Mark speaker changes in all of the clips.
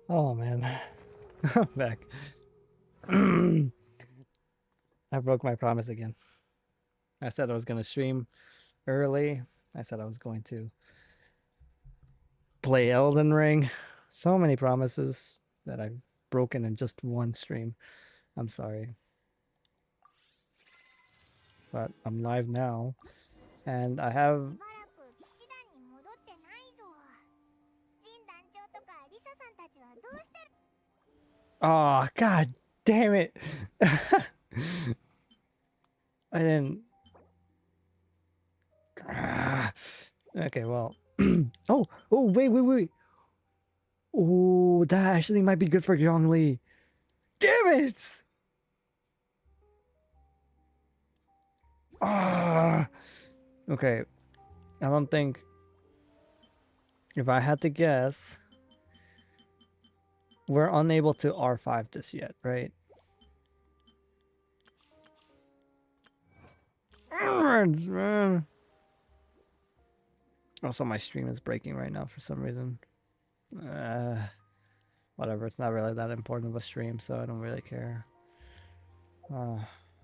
Speaker 1: Oh man, I'm back. I broke my promise again. I said I was going to stream early. I said I was going to play Elden Ring. So many promises that I've broken in just one stream. I'm sorry. But I'm live now. And I have. Oh, god damn it. I didn't. Okay, well. Wait. Oh, that actually might be good for Zhongli. Damn it! Ah. Okay, I don't think. If I had to guess, we're unable to R5 this yet, right? Also, my stream is breaking right now for some reason. Whatever, it's not really that important of a stream, so I don't really care.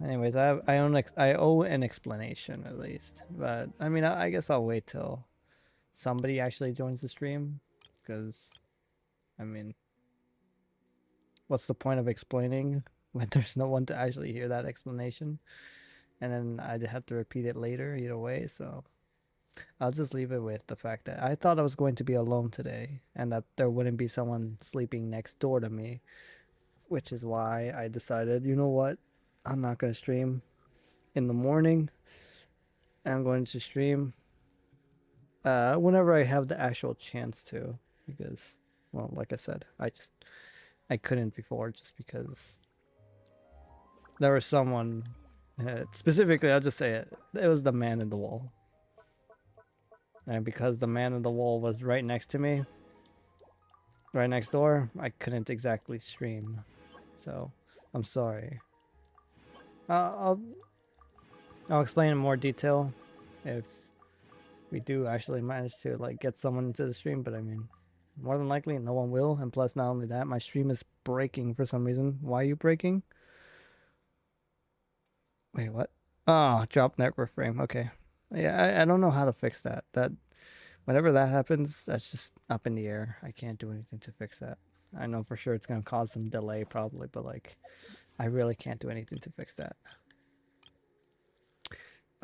Speaker 1: Anyways, I owe an explanation at least, but I mean, I guess I'll wait till somebody actually joins the stream, because I mean, what's the point of explaining when there's no one to actually hear that explanation? And then I'd have to repeat it later either way, so I'll just leave it with the fact that I thought I was going to be alone today and that there wouldn't be someone sleeping next door to me, which is why I decided, you know what? I'm not going to stream in the morning. I'm going to stream whenever I have the actual chance to, because, well, like I said, I couldn't before just because there was someone, specifically, I'll just say it was the man in the wall. And because the man in the wall was right next to me, right next door, I couldn't exactly stream. So, I'm sorry. Uh, I'll I'll explain in more detail if we do actually manage to like get someone into the stream, but I mean, more than likely no one will. And plus, not only that, my stream is breaking for some reason. Why are you breaking? Wait, what? Oh, drop network frame. Okay. Yeah, I don't know how to fix that. Whenever that happens, that's just up in the air. I can't do anything to fix that. I know for sure it's gonna cause some delay probably, but like I really can't do anything to fix that.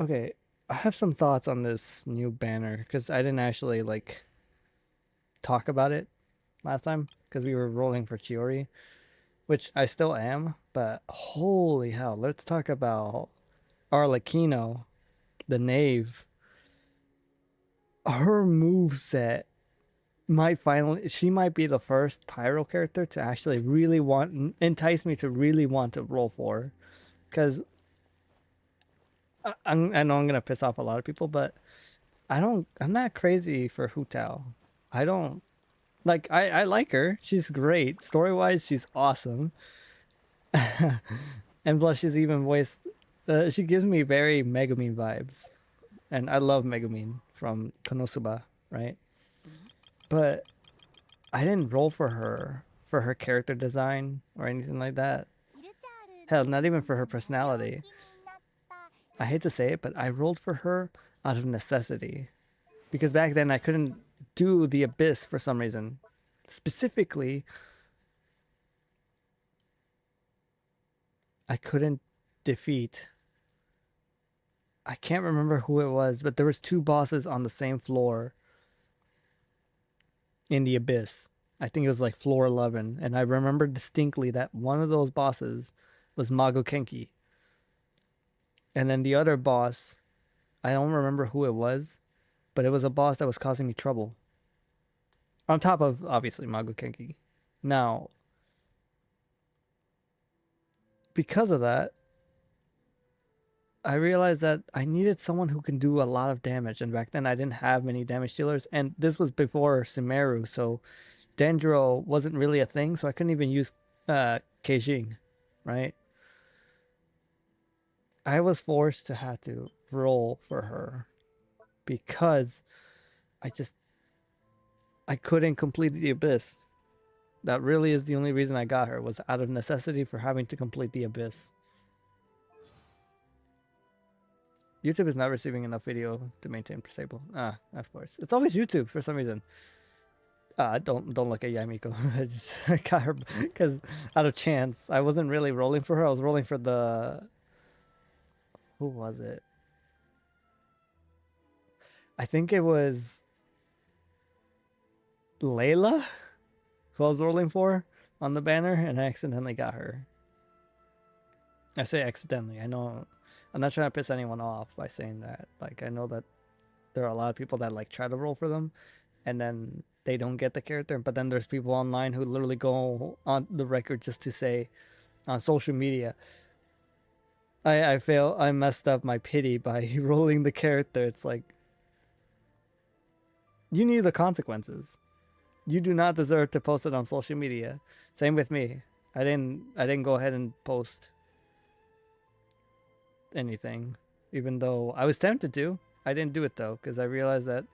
Speaker 1: Okay, I have some thoughts on this new banner because I didn't actually like talk about it last time because we were rolling for Chiori, which I still am, but holy hell, let's talk about Arlecchino, the knave. Her move set she might be the first pyro character to actually really entice me to really want to roll for, because I know I'm gonna piss off a lot of people, but I'm not crazy for Hu Tao. I don't like I like her. She's great. Story wise, she's awesome. And plus she's even voiced she gives me very Megumin vibes. And I love Megumin from Konosuba, right? But I didn't roll for her character design or anything like that. Hell, not even for her personality. I hate to say it, but I rolled for her out of necessity. Because back then I couldn't do the Abyss for some reason. Specifically, I couldn't defeat. I can't remember who it was, but there was two bosses on the same floor in the Abyss. I think it was like floor 11, and I remember distinctly that one of those bosses was Mago Kenki. And then the other boss, I don't remember who it was, but it was a boss that was causing me trouble. On top of obviously Mago Kenki. Now, because of that, I realized that I needed someone who can do a lot of damage, and back then I didn't have many damage dealers, and this was before Sumeru, so Dendro wasn't really a thing, so I couldn't even use Keijing, right? I was forced to have to roll for her because I couldn't complete the Abyss. That really is the only reason I got her, was out of necessity for having to complete the abyss. YouTube is not receiving enough video to maintain stable. Ah, of course. It's always YouTube for some reason. Don't look at Yamiko. I just got her because out of chance. I wasn't really rolling for her. I was rolling for the... Who was it? I think it was Layla, who I was rolling for on the banner, and I accidentally got her. I say accidentally. I know I'm not trying to piss anyone off by saying that. Like, I know that there are a lot of people that like try to roll for them and then they don't get the character, but then there's people online who literally go on the record just to say on social media, I messed up my pity by rolling the character. It's like, you knew the consequences. You do not deserve to post it on social media. Same with me. I didn't go ahead and post anything, even though I was tempted to. I didn't do it though, because I realized that,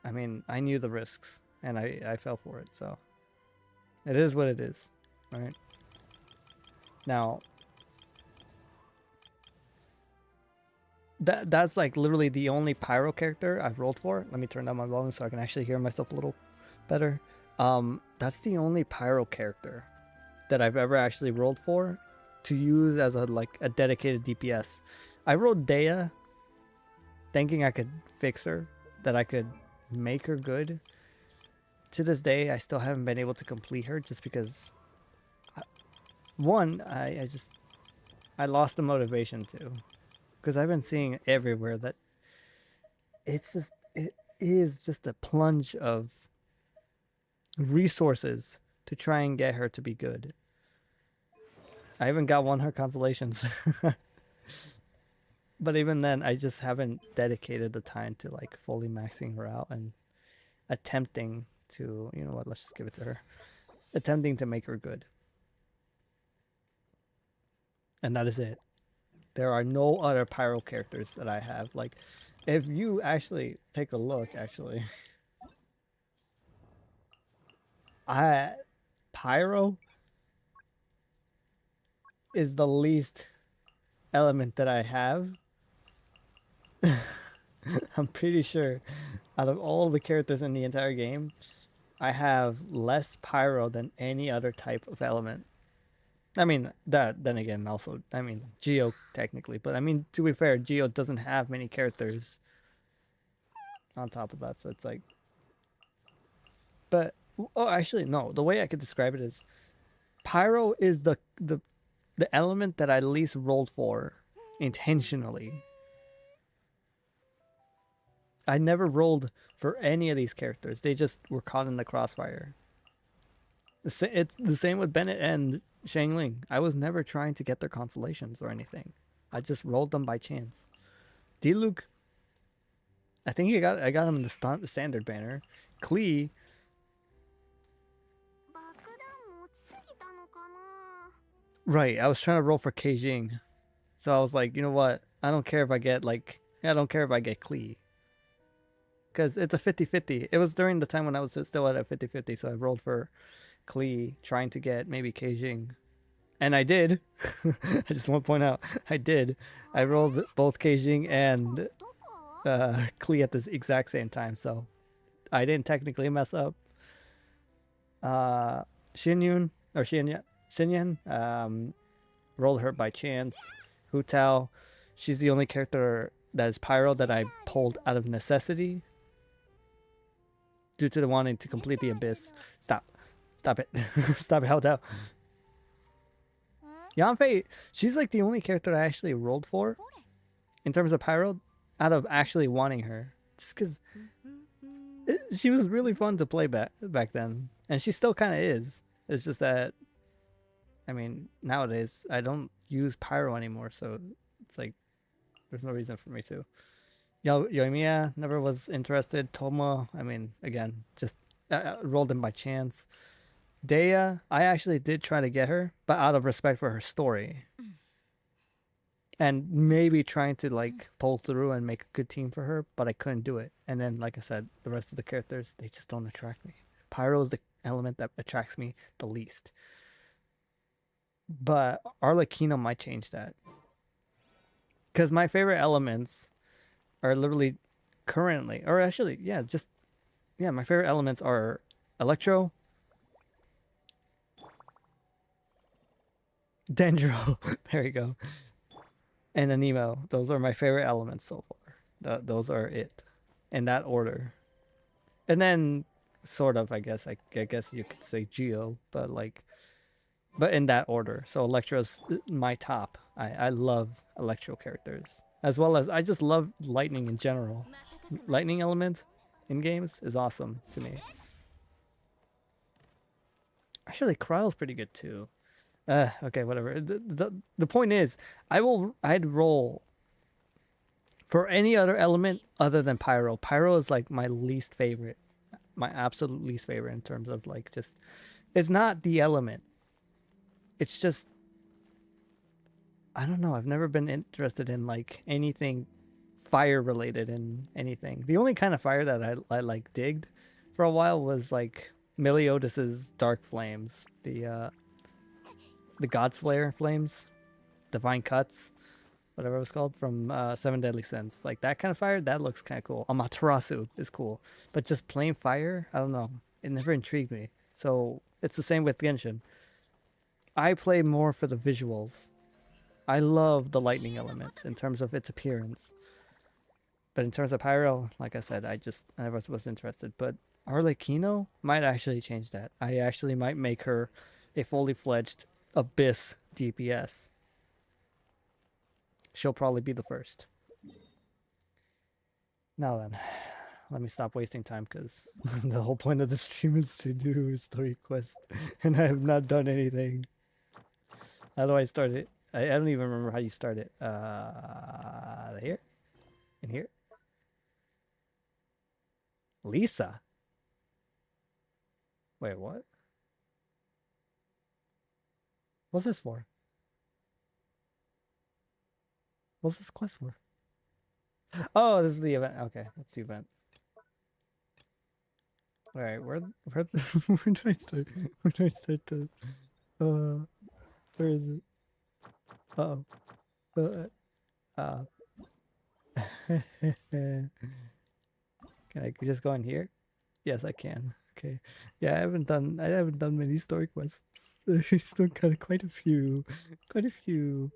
Speaker 1: I mean, I knew the risks and I fell for it. So it is what it is, right? Now, that's like literally the only pyro character I've rolled for. Let me turn down my volume so I can actually hear myself a little better. That's the only pyro character that I've ever actually rolled for to use as a dedicated DPS. I rolled Dea thinking I could fix her, that I could make her good. To this day, I still haven't been able to complete her just because one, I lost the motivation to, because I've been seeing everywhere that it is just a plunge of resources to try and get her to be good. I even got her consolations. But even then, I just haven't dedicated the time to like fully maxing her out and attempting to, you know what, let's just give it to her. Attempting to make her good. And that is it. There are no other pyro characters that I have. Like, if you actually take a look, actually, pyro is the least element that I have. I'm pretty sure out of all the characters in the entire game, I have less pyro than any other type of element. I mean, that, then again, also, I mean, Geo technically, but I mean, to be fair, Geo doesn't have many characters on top of that, so it's like, but, oh, actually, no, the way I could describe it is, pyro is the element that I least rolled for intentionally. I never rolled for any of these characters. They just were caught in the crossfire. It's the same with Bennett and Xianyun. I was never trying to get their consolations or anything. I just rolled them by chance. Diluc, I think I got him in the standard banner. Klee, right, I was trying to roll for Keijing. So I was like, you know what? I don't care if I get Klee. Because it's a 50-50. It was during the time when I was still at a 50-50, so I rolled for Klee, trying to get maybe Keijing. And I did. I just want to point out, I did. I rolled both Keijing and Klee at the exact same time, so I didn't technically mess up. Xianyun, rolled her by chance. Hu Tao, she's the only character that is pyro that I pulled out of necessity due to the wanting to complete the abyss. Stop it. Stop it, Hu Tao. Yanfei, she's like the only character I actually rolled for in terms of pyro out of actually wanting her, just because she was really fun to play back then, and she still kind of is. It's just that, I mean, nowadays I don't use pyro anymore, so it's like there's no reason for me to. Yoimiya never was interested. Toma, I mean, again, just rolled in by chance. Dea, I actually did try to get her, but out of respect for her story. And maybe trying to like pull through and make a good team for her, but I couldn't do it. And then, like I said, the rest of the characters, they just don't attract me. Pyro is the element that attracts me the least. But Arlecchino might change that. Because my favorite elements are literally currently, or actually, yeah, my favorite elements are Electro, Dendro, there you go, and Anemo. Those are my favorite elements so far. Those are it, in that order. And then, sort of, I guess you could say Geo, but in that order. So Electro's my top. I love Electro characters, as well as I just love lightning in general. Lightning element in games is awesome to me. Actually, Kryle's pretty good too. Okay, whatever. The point is, I'd roll for any other element other than Pyro. Pyro is like my least favorite, my absolute least favorite in terms of like just, it's not the element. It's just, I don't know. I've never been interested in like anything fire related in anything. The only kind of fire that I like digged for a while was like Meliodas' Dark Flames, the Godslayer flames, Divine Cuts, whatever it was called, from Seven Deadly Sins. Like that kind of fire, that looks kind of cool. Amaterasu is cool, but just plain fire, I don't know. It never intrigued me. So it's the same with Genshin. I play more for the visuals. I love the lightning element in terms of its appearance. But in terms of Pyro, like I said, I was interested. But Arlecchino might actually change that. I actually might make her a fully fledged Abyss DPS. She'll probably be the first. Now then, let me stop wasting time because the whole point of the stream is to do story quest, and I have not done anything. How do I start it? I don't even remember how you start it. Here? In here? Lisa? Wait, what? What's this for? What's this quest for? Oh, this is the event. Okay, that's the event. All right, where where do I start? Where do I start to? Where is it? Uh oh. Can I just go in here? Yes, I can. Okay. Yeah, I haven't done many story quests. I've still got quite a few. Quite a few.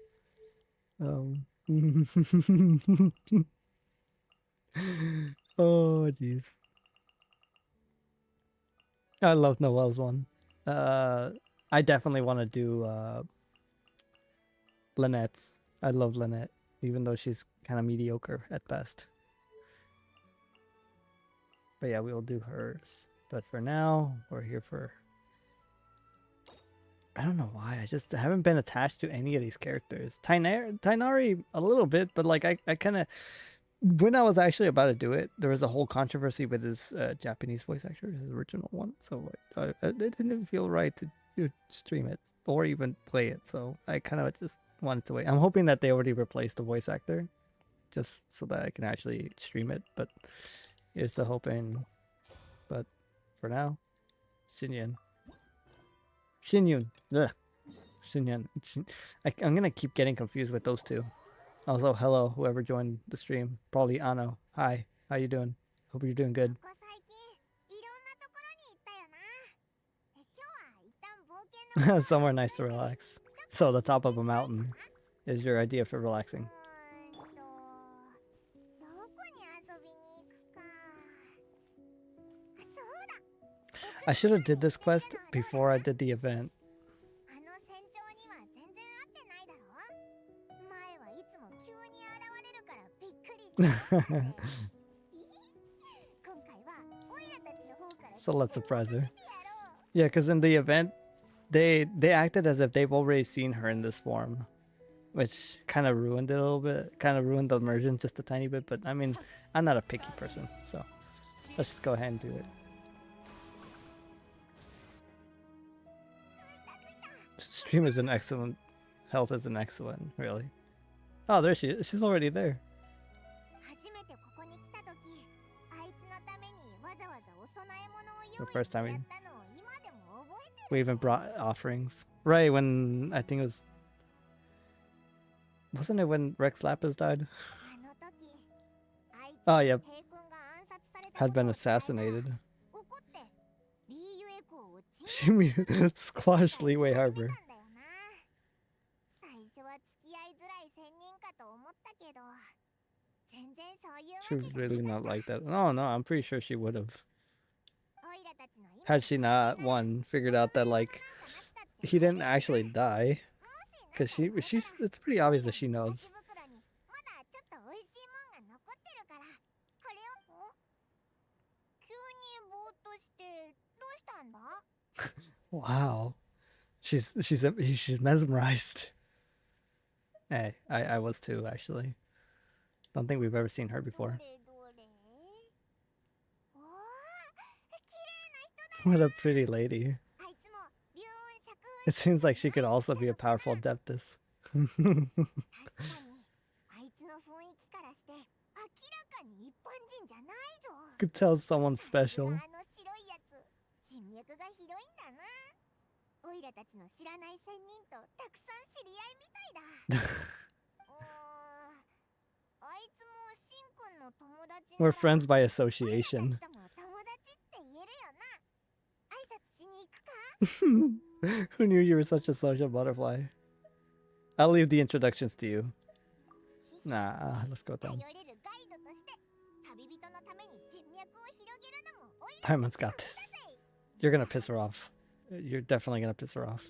Speaker 1: Oh jeez. I love Noel's one. I definitely want to do Lynette's. I love Lynette, even though she's kind of mediocre at best. But yeah, we will do hers. But for now, we're here for... I don't know why. I haven't been attached to any of these characters. Tainari a little bit, but like I kind of... When I was actually about to do it, there was a whole controversy with his Japanese voice actor, his original one. So like, it didn't feel right to stream it or even play it. So I kind of just wanted to wait. I'm hoping that they already replaced the voice actor, just so that I can actually stream it. But here's the hoping. But for now, Xianyun. Ugh. Xianyun. I'm gonna keep getting confused with those two. Also, hello, whoever joined the stream. Probably Ano. Hi, how you doing? Hope you're doing good. Somewhere nice to relax. So the top of a mountain is your idea for relaxing. I should have did this quest before I did the event. So let's surprise her. Yeah, because in the event, they acted as if they've already seen her in this form, which kind of ruined it a little bit. Kind of ruined the immersion just a tiny bit. But I mean, I'm not a picky person, so let's just go ahead and do it. Stream is an excellent. Health is an excellent, really. Oh, there she is. She's already there. The first time we even brought offerings. Right, when I think it was... Wasn't it when Rex Lapis died? Oh, yeah. Had been assassinated. She squashed Leeway Harbor. She was really not like that. No, I'm pretty sure she would have. Had she not, figured out that, like, he didn't actually die. Because it's pretty obvious that she knows. Wow. She's mesmerized. Hey, I was too, actually. Don't think we've ever seen her before. What a pretty lady. It seems like she could also be a powerful adeptus. Could tell someone's special. We're friends by association. Who knew you were such a social butterfly? I'll leave the introductions to you. Nah, let's go down. Paimon's got this. You're gonna piss her off. You're definitely gonna piss her off.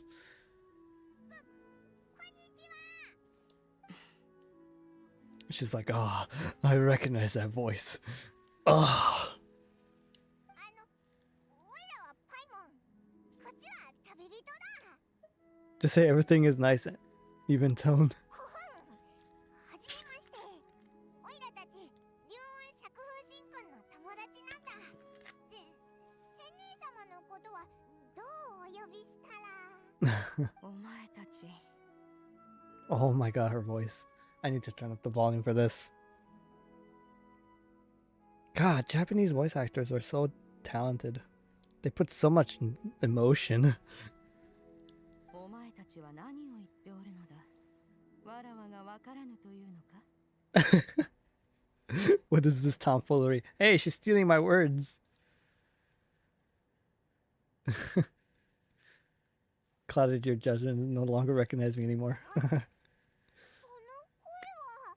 Speaker 1: She's like, oh, I recognize that voice. Oh. Just say everything is nice, even tone. Oh my god, her voice. I need to turn up the volume for this. God, Japanese voice actors are so talented. They put so much emotion. What is this tomfoolery? Hey, she's stealing my words. Clouded your judgment and no longer recognize me anymore.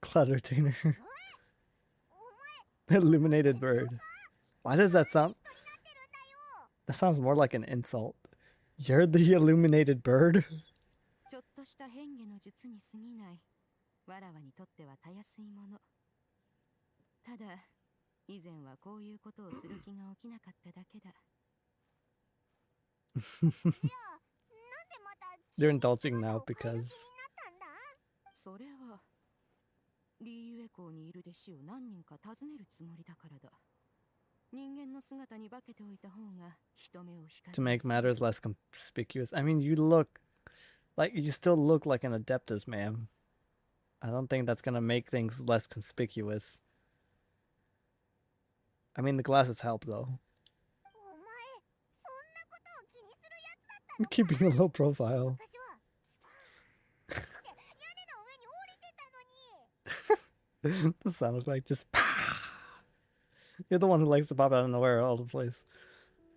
Speaker 1: Cloud retainer. Illuminated bird. Why does that sound? That sounds more like an insult. You're the illuminated bird? They're indulging now because... To make matters less conspicuous. I mean, you still look like an adeptus, ma'am. I don't think that's gonna make things less conspicuous. I mean, the glasses help, though. Keeping a low profile. The sound effect just... You're the one who likes to pop out of nowhere all the place.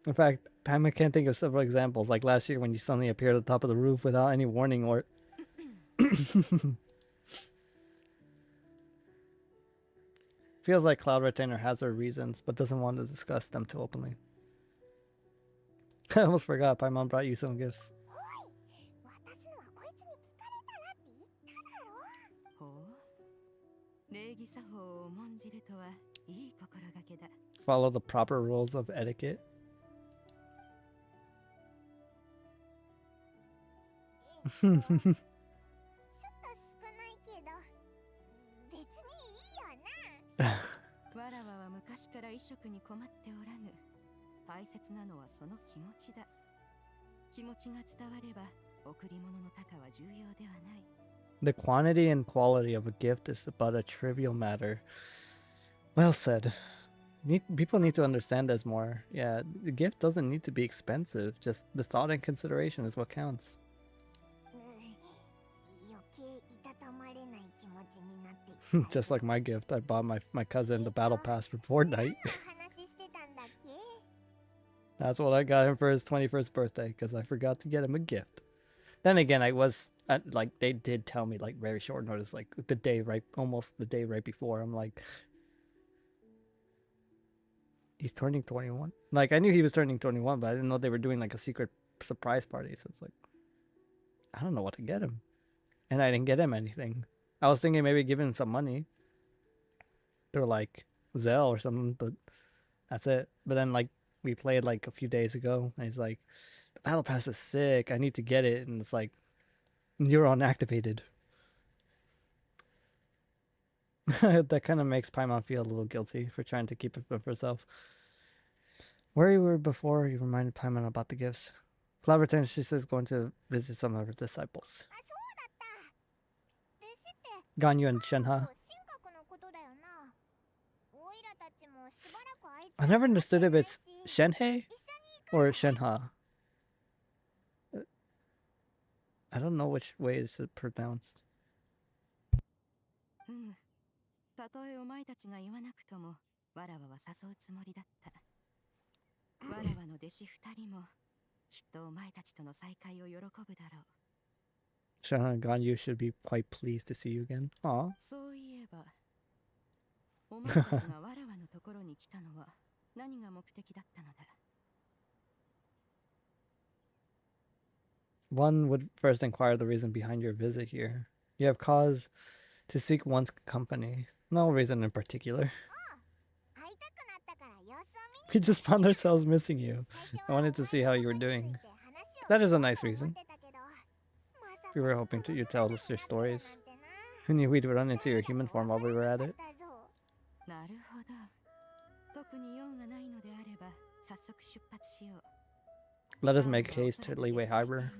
Speaker 1: In fact, Pam, I can't think of several examples, like last year when you suddenly appeared at the top of the roof without any warning or... Feels like Cloud Retainer has her reasons, but doesn't want to discuss them too openly. I almost forgot, Paimon brought you some gifts. Follow the proper rules of etiquette. The quantity and quality of a gift is but a trivial matter. Well said. People need to understand this more. Yeah, the gift doesn't need to be expensive. Just the thought and consideration is what counts. Just like my gift, I bought my cousin the battle pass for Fortnite. That's what I got him for his 21st birthday because I forgot to get him a gift. Then again, I was like, they did tell me like very short notice, like almost the day right before. I'm like, he's turning 21. Like I knew he was turning 21, but I didn't know they were doing like a secret surprise party. So it's like, I don't know what to get him, and I didn't get him anything. I was thinking maybe give him some money. They're like Zelle or something, but that's it. But then like we played like a few days ago, and he's like, the battle pass is sick. I need to get it, and it's like, you're unactivated. That kind of makes Paimon feel a little guilty for trying to keep it for herself. Where you were before, you reminded Paimon about the gifts. Cleverton, she says, going to visit some of her disciples. Ganyu and Shenhe. I never understood if it's Shenhe or Shenhe. I don't know which way is it pronounced.
Speaker 2: たとえお前たちが言わなくとも、わらわは誘うつもりだった。わらわの弟子二人も、きっとお前たちとの再会を喜ぶだろう。
Speaker 1: Shenhe and Ganyu should be quite pleased to see you again. Aw.
Speaker 2: そういえば、お前たちがわらわのところに来たのは何が目的だったのだ。
Speaker 1: One would first inquire the reason behind your visit here. You have cause to seek one's company. No reason in particular. We just found ourselves missing you. I wanted to see how you were doing. That is a nice reason. We were hoping you'd tell us your stories. Who knew we'd run into your human form while we were at it? Let us make haste to Leeway Harbor.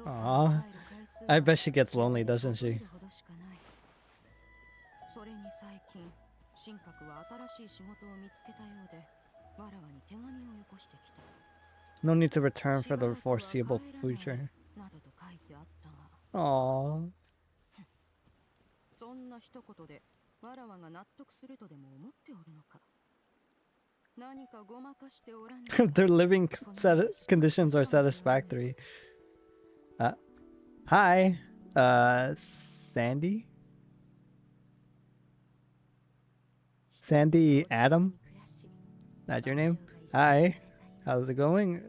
Speaker 1: Aww. I bet she gets lonely, doesn't she? No need to return for the foreseeable future. Aww. Their living conditions are satisfactory. Hi, Sandy? Sandy Adam? That your name? Hi, how's it going?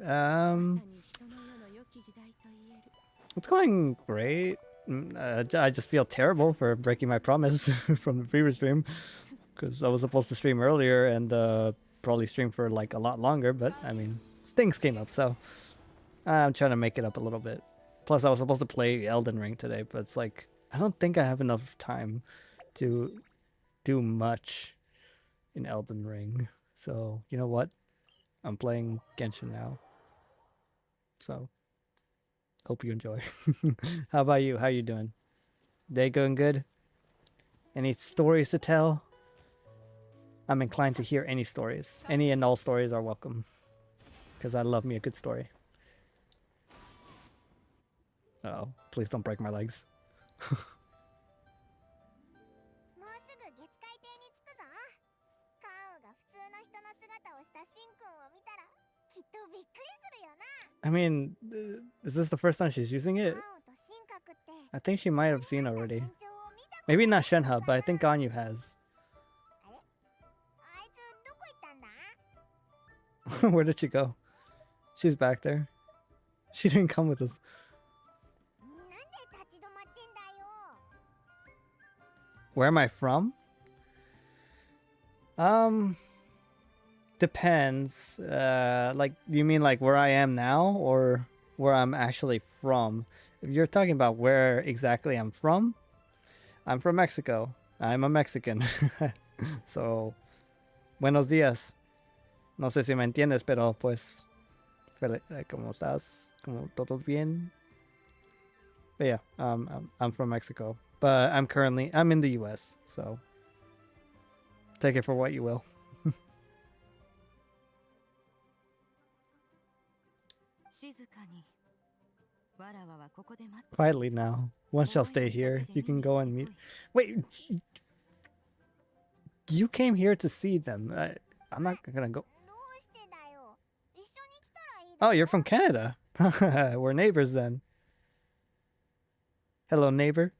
Speaker 1: It's going great. I just feel terrible for breaking my promise from the previous stream, because I was supposed to stream earlier and probably stream for like a lot longer, but I mean, things came up, so I'm trying to make it up a little bit. Plus, I was supposed to play Elden Ring today, but it's like, I don't think I have enough time to do much in Elden Ring. So, you know what? I'm playing Genshin now. So, hope you enjoy. How about you? How you doing? Day going good? Any stories to tell? I'm inclined to hear any stories. Any and all stories are welcome. Because I love me a good story. Uh-oh, please don't break my legs. I mean, is this the first time she's using it? I think she might have seen already. Maybe not Shenhe, but I think Ganyu has. Where did she go? She's back there. She didn't come with us. Where am I from? Depends. Like, do you mean like where I am now or where I'm actually from? If you're talking about where exactly I'm from Mexico. I'm a Mexican. So, buenos días. No sé si me entiendes, pero pues, ¿cómo estás? ¿Cómo todo bien? But yeah, I'm from Mexico, but I'm in the U.S. So take it for what you will. Quietly now. One shall stay here. You can go and meet. Wait, you came here to see them. I'm not gonna go. Oh, you're from Canada. We're neighbors then. Hello, neighbor.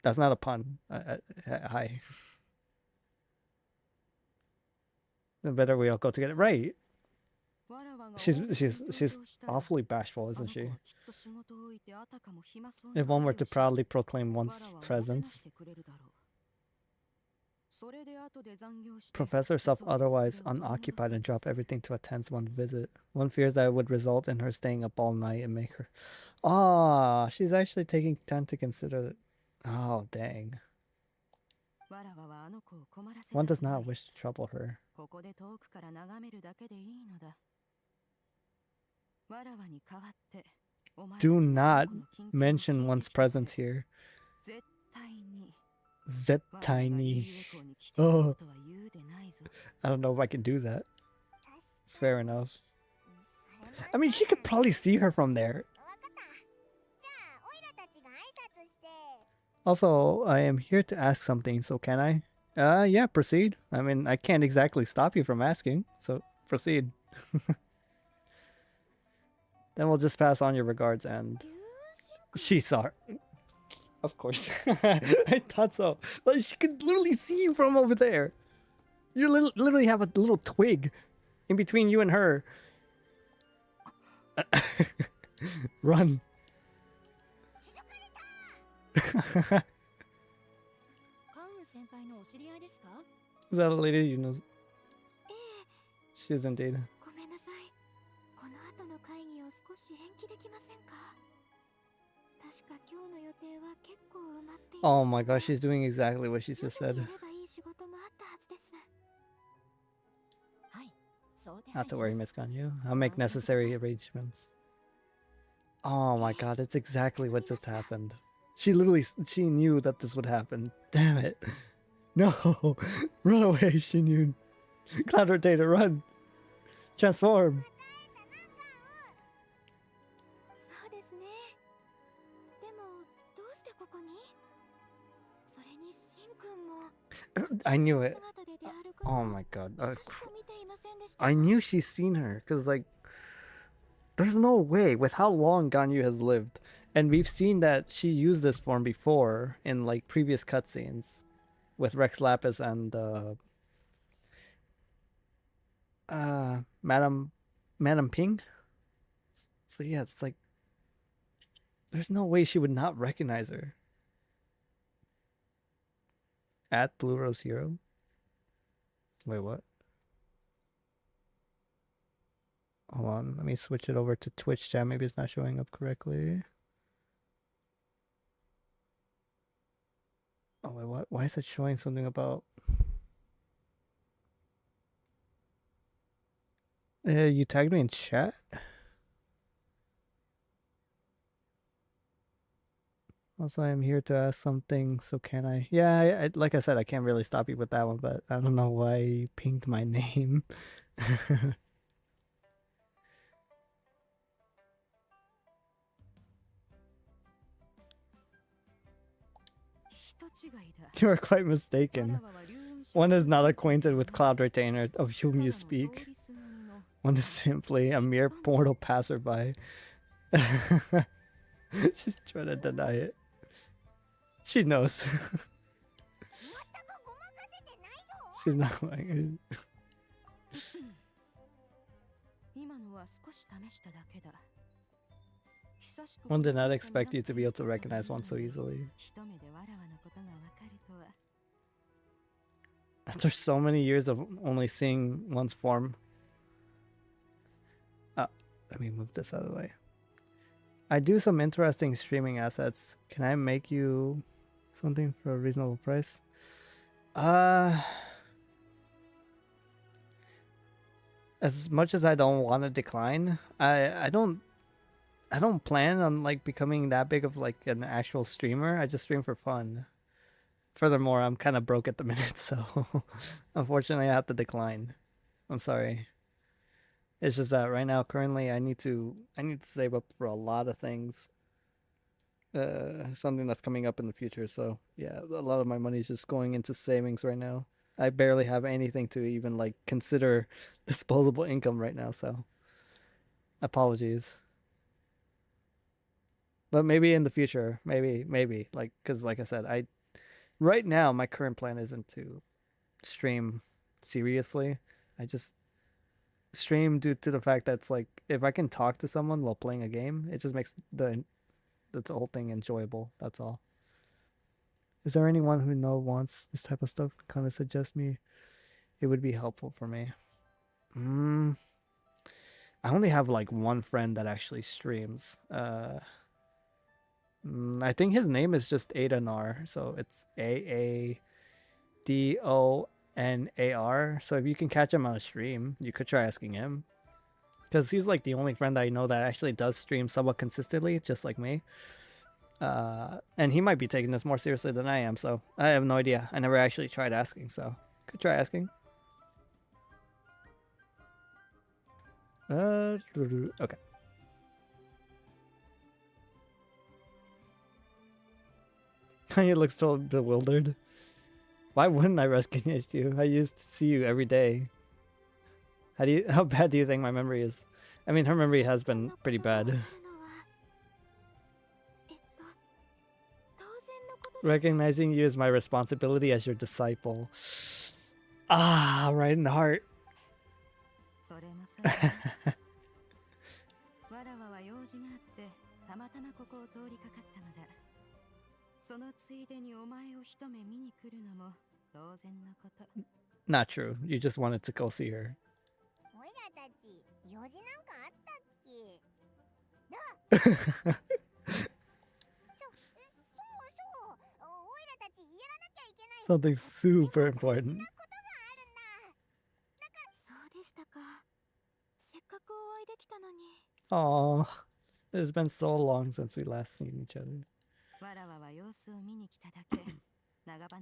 Speaker 1: That's not a pun. Hi. Better we all go together. Right. She's awfully bashful, isn't she? If one were to proudly proclaim one's presence. Profess herself otherwise unoccupied and drop everything to attend one's visit. One fears that it would result in her staying up all night and make her... Ah, she's actually taking time to consider... Oh, dang. One does not wish to trouble her. Do not mention one's presence here. Zetiny. Oh, I don't know if I can do that. Fair enough. I mean, she could probably see her from there. Also, I am here to ask something, so can I? Yeah, proceed. I mean, I can't exactly stop you from asking, so proceed. Then we'll just pass on your regards and... She saw her. Of course. I thought so. Like, she could literally see you from over there. You literally have a little twig in between you and her. Run. Is that a lady you know? She is indeed. Oh my gosh, she's doing exactly what she just said. Not to worry, Miss Ganyu. I'll make necessary arrangements. Oh my god, it's exactly what just happened. She knew that this would happen. Damn it. No! Run away, Xianyun. Cloud Rotator, run! Transform! I knew it. Oh my god. I knew she's seen her, because, like, there's no way, with how long Ganyu has lived, and we've seen that she used this form before in, like, previous cutscenes with Rex Lapis and, Madam Ping. So yeah, it's like, there's no way she would not recognize her. At Blue Rose Hero? Wait, what? Hold on, let me switch it over to Twitch chat. Maybe it's not showing up correctly. Oh, wait, what? Why is it showing something about... you tagged me in chat? Also, I'm here to ask something, so can I? Yeah, like I said, I can't really stop you with that one, but I don't know why you pinged my name. You are quite mistaken. One is not acquainted with Cloud Retainer, of whom you speak. One is simply a mere mortal passerby. She's trying to deny it. She knows. She's not lying. One did not expect you to be able to recognize one so easily. After so many years of only seeing one's form. Let me move this out of the way. I do some interesting streaming assets. Can I make you something for a reasonable price? As much as I don't want to decline, I don't plan on like becoming that big of like an actual streamer. I just stream for fun. Furthermore, I'm kind of broke at the minute, so unfortunately I have to decline. I'm sorry. It's just that right now currently I need to save up for a lot of things. Something that's coming up in the future. So, yeah, a lot of my money is just going into savings right now. I barely have anything to even like consider disposable income right now, so apologies. But maybe in the future, maybe like cuz like I said, I right now my current plan isn't to stream seriously. I just stream due to the fact that it's like if I can talk to someone while playing a game, it just makes the whole thing enjoyable. That's all. Is there anyone who wants this type of stuff? Kind of suggest me. It would be helpful for me. I only have like one friend that actually streams. I think his name is just Adanar, so it's Aadonar. So if you can catch him on a stream, you could try asking him. Because he's like the only friend I know that actually does stream somewhat consistently, just like me. And he might be taking this more seriously than I am, so I have no idea. I never actually tried asking, so could try asking. Okay. He looks so bewildered. Why wouldn't I recognize you? I used to see you every day. How bad do you think my memory is? I mean, her memory has been pretty bad. Recognizing you is my responsibility as your disciple. Ah, right in the heart.
Speaker 2: それもそうだねわらわは用事があってたまたまここを通りかかったのだそのついでにお前を一目見に来るのも当然のこと
Speaker 1: Not true. You just wanted to go see her.
Speaker 3: おいらたち用事なんかあったっけそうそうおいらたちやらなきゃいけない
Speaker 1: Something super important.
Speaker 3: ことがあるんだ
Speaker 2: そうでしたかせっかくお会いできたのに
Speaker 1: Aw, it's been so long since we last seen each other.
Speaker 2: わらわは様子を見に来ただけ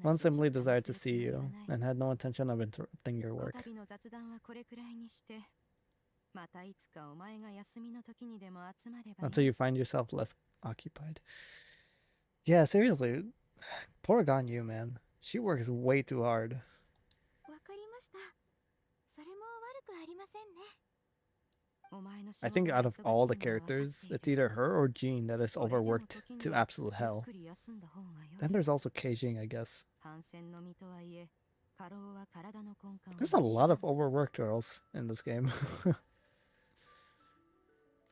Speaker 1: One simply desired to see you and had no intention of interrupting your
Speaker 2: こ
Speaker 1: work.
Speaker 2: たびの雑談はこれくらいにしてまたいつかお前が休みの時にでも集まれば
Speaker 1: Until you find yourself less occupied. Yeah, seriously. Poor Ganyu, man. She works way too hard.
Speaker 2: わかりましたそれも悪くありませんね
Speaker 1: I think out of all the characters, it's either her or Jean that is overworked to absolute hell. Then there's also Keijing, I guess. There's a lot of overworked girls in this game.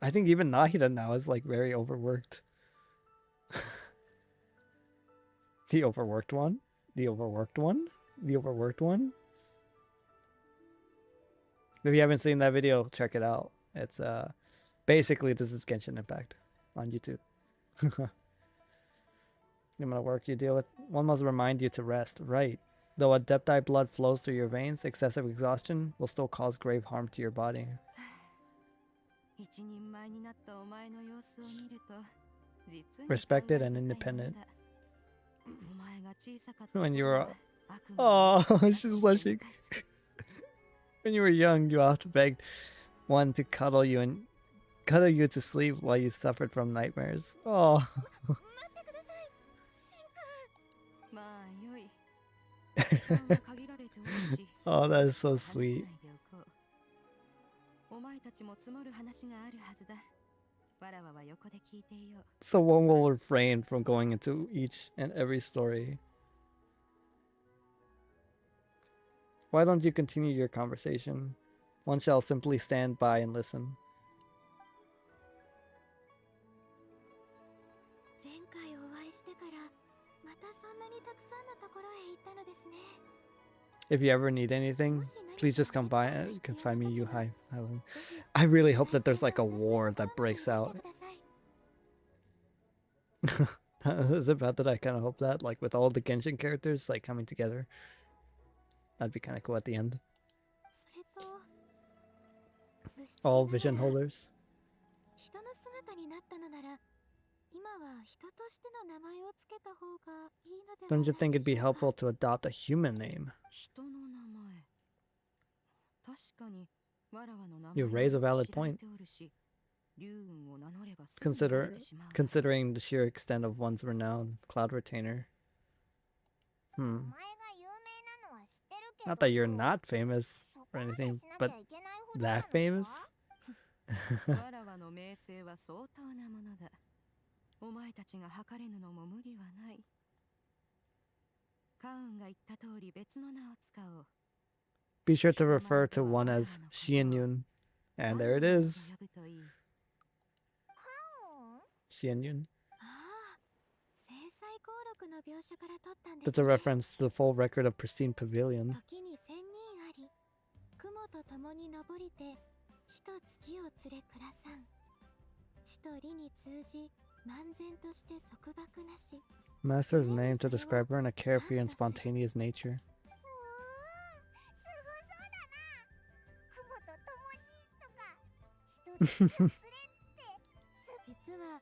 Speaker 1: I think even Nahida now is like very overworked. The overworked one? The overworked one? The overworked one? If you haven't seen that video, check it out. It's basically this is Genshin Impact on YouTube. The amount of work you deal with. One must remind you to rest. Right. Though adepti blood flows through your veins, excessive exhaustion will still cause grave harm to your body. Respected and independent. When you were... Oh, she's blushing. When you were young, you often begged one to cuddle you to sleep while you suffered from nightmares. Oh. Oh, that is so sweet. So one will refrain from going into each and every story. Why don't you continue your conversation? One shall simply stand by and listen. If you ever need anything, please just come by. You can find me. I really hope that there's like a war that breaks out. Is it bad that I kind of hope that, like, with all the Genshin characters, like, coming together? That'd be kind of cool at the end.
Speaker 2: それと物質
Speaker 1: All
Speaker 2: な
Speaker 1: vision
Speaker 2: ら
Speaker 1: holders.
Speaker 2: 人の姿になったのなら今は人としての名前をつけた方がいいのでは
Speaker 1: Don't
Speaker 2: ない
Speaker 1: you think it'd be
Speaker 2: でしょうか
Speaker 1: helpful to adopt a human name?
Speaker 2: 人の名前確かにわらわの名前
Speaker 1: You
Speaker 2: は
Speaker 1: raise a valid
Speaker 2: 知られ
Speaker 1: point.
Speaker 2: ておるし竜雲を名乗ればすぐにバレ
Speaker 1: Consider
Speaker 2: てしまうから
Speaker 1: considering the sheer extent of one's renown, Cloud Retainer.
Speaker 3: お
Speaker 1: Hmm.
Speaker 3: 前が有名なのは知ってるけど
Speaker 1: Not that you're not famous
Speaker 3: そこ
Speaker 1: or
Speaker 3: まで
Speaker 1: anything,
Speaker 3: しなきゃ
Speaker 1: but
Speaker 3: いけないほどなの
Speaker 1: that
Speaker 3: か
Speaker 1: famous?
Speaker 2: わらわの名声は相当なものだお前たちが測れぬのも無理はないカウンが言った通り別の名を使おう
Speaker 1: Be sure to refer to one as Xianyun. And there it is.
Speaker 2: 呼ぶといい
Speaker 1: Xianyun.
Speaker 2: ああ制裁登録の描写から取ったんです
Speaker 1: That's a
Speaker 2: ね
Speaker 1: reference to the full record of Pristine Pavilion.
Speaker 2: 時に千人あり雲と共に登りて火と月を連れ暮らさん地と理に通じ漫然として束縛なし
Speaker 1: Master's name to describe her in a carefree and spontaneous nature.
Speaker 3: うわーすごそうだな雲と共にとか人と連れって
Speaker 2: 実は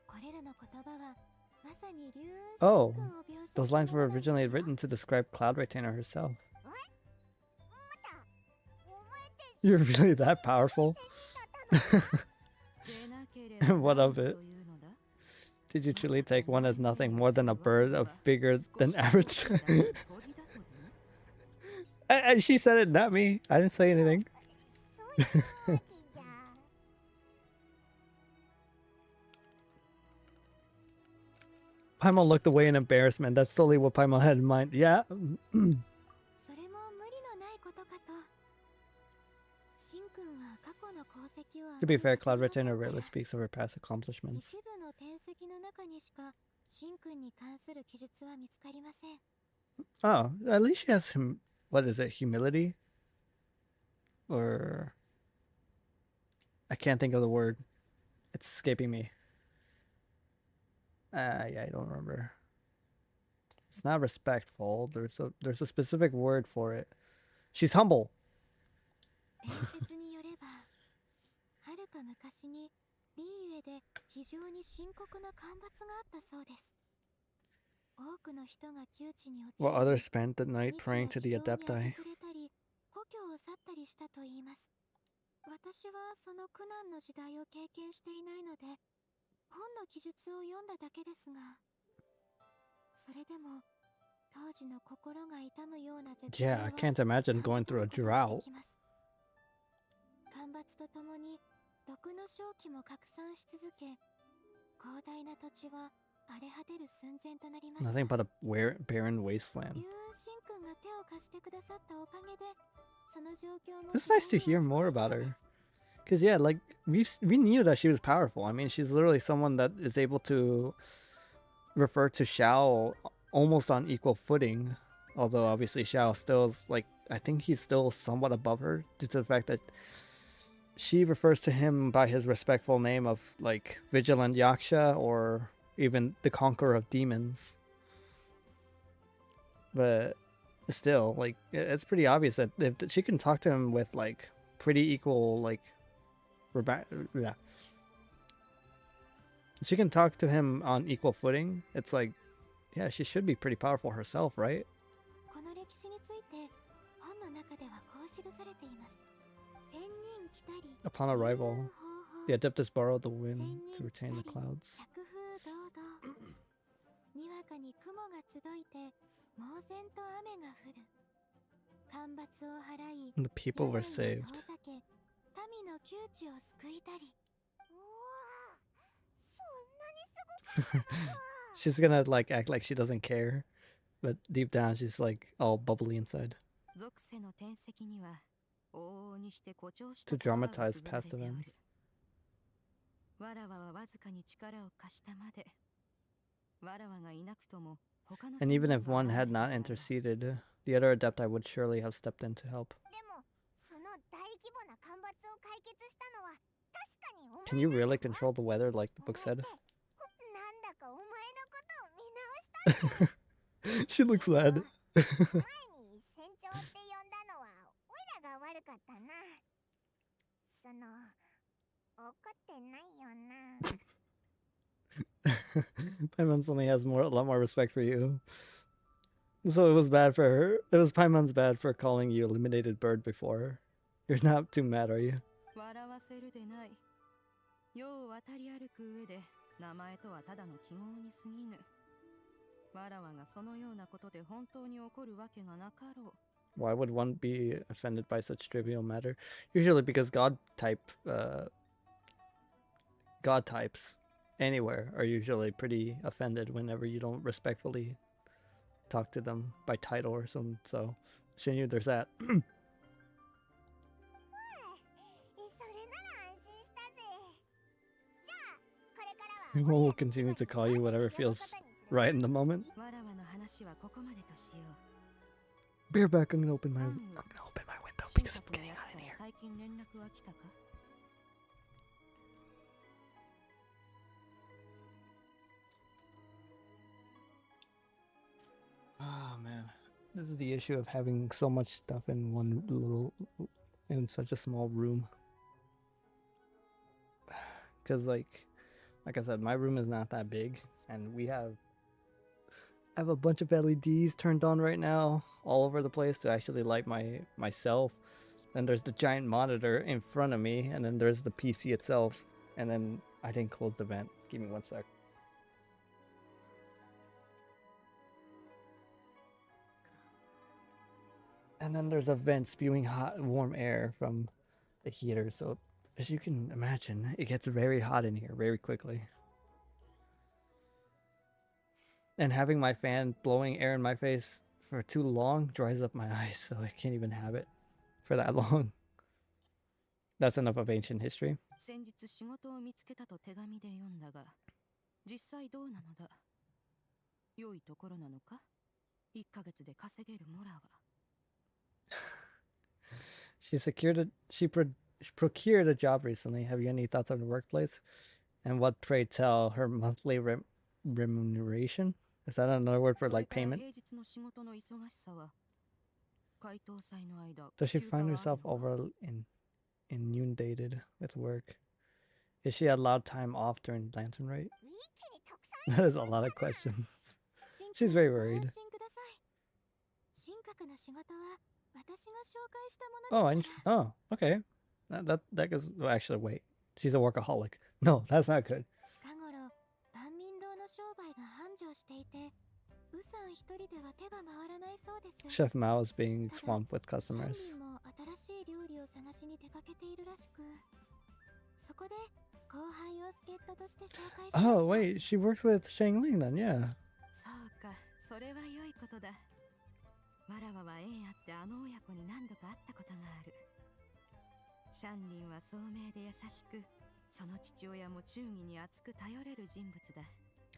Speaker 2: これらの言葉はまさに竜雲
Speaker 1: Oh,
Speaker 2: 神君を描写
Speaker 1: those
Speaker 2: した
Speaker 1: lines
Speaker 2: も
Speaker 1: were
Speaker 2: のなんです
Speaker 1: originally
Speaker 2: よ
Speaker 1: written to describe Cloud Retainer herself.
Speaker 3: またお前って
Speaker 1: You're really that powerful?
Speaker 2: でなければ
Speaker 1: What of
Speaker 2: 何
Speaker 1: it?
Speaker 2: というのだ
Speaker 1: Did you truly take one as nothing more than a bird of bigger than average? She said it, not me. I didn't say anything.
Speaker 3: そういうわけじゃ
Speaker 1: Paimon looked away in embarrassment. That's totally what Paimon had in mind. Yeah.
Speaker 2: それも無理のないことかとシン君は過去の功績を
Speaker 1: To be fair,
Speaker 2: あ
Speaker 1: Cloud
Speaker 2: まり語り
Speaker 1: Retainer
Speaker 2: ません
Speaker 1: rarely
Speaker 2: から
Speaker 1: speaks of her past accomplishments.
Speaker 2: 一部の典跡の中にしかシン君に関する記述は見つかりません
Speaker 1: Oh, at least she has him. What is it? Humility? Or. I can't think of the word. It's escaping me. Yeah, I don't remember. It's not respectful. There's a specific word for it. She's humble.
Speaker 2: 伝説によればはるか昔にリーウェで非常に深刻な干ばつがあったそうです多くの人が窮地に陥
Speaker 1: While
Speaker 2: り
Speaker 1: others spent the night praying to the
Speaker 2: 日常に
Speaker 1: Adepti.
Speaker 2: あふれたり故郷を去ったりしたと言います私はその苦難の時代を経験していないので本の記述を読んだだけですがそれでも当時の心が痛むような絶
Speaker 1: Yeah, I can't imagine going through a drought.
Speaker 2: 干ばつとともに毒の瘴気も拡散し続け広大な土地は荒れ果てる寸前となりました
Speaker 1: Nothing but a barren wasteland.
Speaker 2: 竜雲神君が手を貸してくださったおかげでその状況も
Speaker 1: It's nice to hear more about her. Cause yeah, like we knew that she was powerful. I mean, she's literally someone that is able to refer to Xiao almost on equal footing. Although obviously Xiao still is like, I think he's still somewhat above her due to the fact that she refers to him by his respectful name of like Vigilant Yaksha or even the Conqueror of Demons. But still, like it's pretty obvious that if she can talk to him with like pretty equal, like yeah, she can talk to him on equal footing. It's like, yeah, she should be pretty powerful herself, right?
Speaker 2: この歴史について本の中ではこう記されています千人来たり
Speaker 1: Upon arrival,
Speaker 2: 竜
Speaker 1: the Adeptus borrowed the wind to retain the clouds.
Speaker 2: 百風堂々にわかに雲が集いて猛然と雨が降る干ばつを払い
Speaker 1: And the people were
Speaker 2: 病に
Speaker 1: saved.
Speaker 2: 遠ざけ民の窮地を救いたり
Speaker 3: うわーそんなにすごかったのか
Speaker 1: She's gonna like act like she doesn't care, but deep down she's like all bubbly inside.
Speaker 2: 属性の典跡には往々にして誇張した
Speaker 1: To
Speaker 2: 言葉が
Speaker 1: dramatize
Speaker 2: 綴られ
Speaker 1: past
Speaker 2: ておる
Speaker 1: events.
Speaker 2: わらわはわずかに力を貸したまでわらわがいなくとも他の
Speaker 1: And even
Speaker 2: 先
Speaker 1: if
Speaker 2: 人は
Speaker 1: one had not interceded, the other Adepti would surely have stepped in to help.
Speaker 3: でもその大規模な干ばつを解決したのは確かにお前
Speaker 1: Can you really control the weather like the book
Speaker 3: お前っ
Speaker 1: said?
Speaker 3: てなんだか思
Speaker 1: She looks mad.
Speaker 3: 前に船長って呼んだのはオイラが悪かったな。その怒ってないよな。
Speaker 1: Paimon only has a lot more respect for you. So it was bad for her. It was Paimon's bad for calling you eliminated bird before. You're not too mad, are you?
Speaker 2: 笑わせるでない。世を渡り歩く上で名前とはただの記号に過ぎぬ。わらわがそのようなことで本当に怒るわけがなかろう。
Speaker 1: Why would one be offended by such trivial matter? Usually because God types anywhere are usually pretty offended whenever you don't respectfully talk to them by title or something. So, Xianyun, there's that.
Speaker 3: それなら安心したぜ。じゃあこれからは
Speaker 1: Everyone will continue to call you whatever feels right in the moment.
Speaker 2: わらわの話はここまでとしよう。
Speaker 1: Bear back, I'm gonna open my window because it's
Speaker 2: 神
Speaker 1: getting
Speaker 2: 格のや
Speaker 1: hot
Speaker 2: つ
Speaker 1: in
Speaker 2: から
Speaker 1: here.
Speaker 2: 最近連絡は来たか？
Speaker 1: Oh man, this is the issue of having so much stuff in such a small room. Because like I said, my room is not that big, and I have a bunch of LEDs turned on right now all over the place to actually light myself. Then there's the giant monitor in front of me, and then there's the PC itself. And then I didn't close the vent. Give me one sec. And then there's a vent spewing hot, warm air from the heater. So as you can imagine, it gets very hot in here very quickly. And having my fan blowing air in my face for too long dries up my eyes, so I can't even have it for that long. That's enough of ancient history.
Speaker 2: 先日仕事を見つけたと手紙で読んだが、実際どうなのだ？良いところなのか？1ヶ月で稼げるモラは。
Speaker 1: She procured a job recently. Have you any thoughts on the workplace? And what, pray tell, her monthly remuneration? Is that another word for like payment?
Speaker 2: 平日の仕事の忙しさは、解凍祭の間、
Speaker 1: Does she
Speaker 2: 休暇
Speaker 1: find
Speaker 2: はある
Speaker 1: herself
Speaker 2: のか？
Speaker 1: inundated with work? Is she allowed time off during Lantern Rite?
Speaker 3: 一気にたくさん
Speaker 1: That is a lot of questions. She's very worried.
Speaker 3: ご安心ください。神格の仕事は私が紹介したも
Speaker 1: Oh,
Speaker 3: のですから。
Speaker 1: oh, okay. That goes. Well, actually, wait. She's a workaholic. No, that's not good.
Speaker 3: 近頃万民堂の商売が繁盛していて、ウさん一人では手が回らないそうです。
Speaker 1: Chef Mao is being swamped with
Speaker 3: シャンリ
Speaker 1: customers.
Speaker 3: ンも新しい料理を探しに出かけているらしく、そこで後輩を助っ人として紹介しました。
Speaker 1: Oh, wait. She works with Shangling then, yeah.
Speaker 2: そうか、それは良いことだ。わらわは縁あってあの親子に何度か会ったことがある。シャンリンは聡明で優しく、その父親も忠義に厚く頼れる人物だ。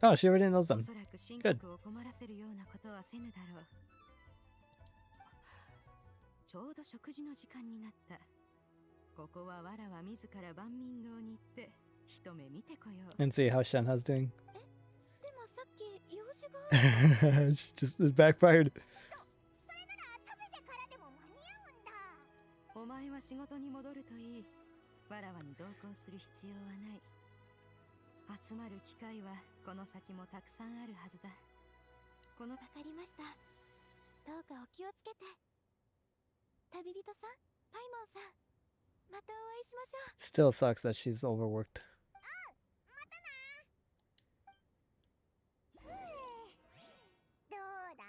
Speaker 1: Oh, she already knows
Speaker 2: お
Speaker 1: them.
Speaker 2: そらく神格を困らせるようなことはせぬだろう。ちょうど食事の時間になった。ここはわらわ自ら万民堂に行って一目見てこよう。
Speaker 1: And see how Shenha's doing.
Speaker 3: でもさっき用事がある。
Speaker 1: She just it backfired.
Speaker 3: それなら食べてからでも間に合うんだ。
Speaker 2: お前は仕事に戻るといい。わらわに同行する必要はない。集まる機会はこの先もたくさんあるはずだ。この
Speaker 3: わかりました。どうかお気をつけて。旅人さん、パイモンさん、またお会いしましょう。
Speaker 1: Still sucks that she's overworked.
Speaker 3: どうだ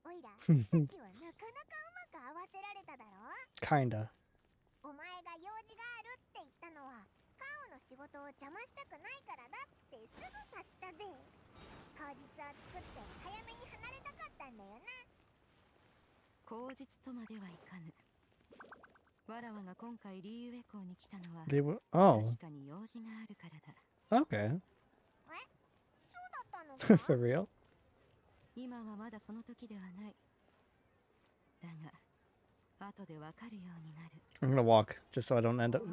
Speaker 3: おいら、さっきはなかなかうまく合わせられただろ
Speaker 1: Kinda.
Speaker 3: お前が用事があるって言ったのは、カオの仕事を邪魔したくないからだってすぐ察したぜ。口実は作って早めに離れたかったんだよな。
Speaker 2: 口実とまではいかぬ。わらわが今回リーウェ港に来たのは
Speaker 1: They were. Oh,
Speaker 2: 確かに用事があるからだ。
Speaker 1: okay.
Speaker 3: そうだったの
Speaker 1: For
Speaker 3: か
Speaker 1: real?
Speaker 2: 今はまだその時ではない。だが、後でわかるようになる。
Speaker 1: I'm gonna walk just so I don't end up.
Speaker 3: お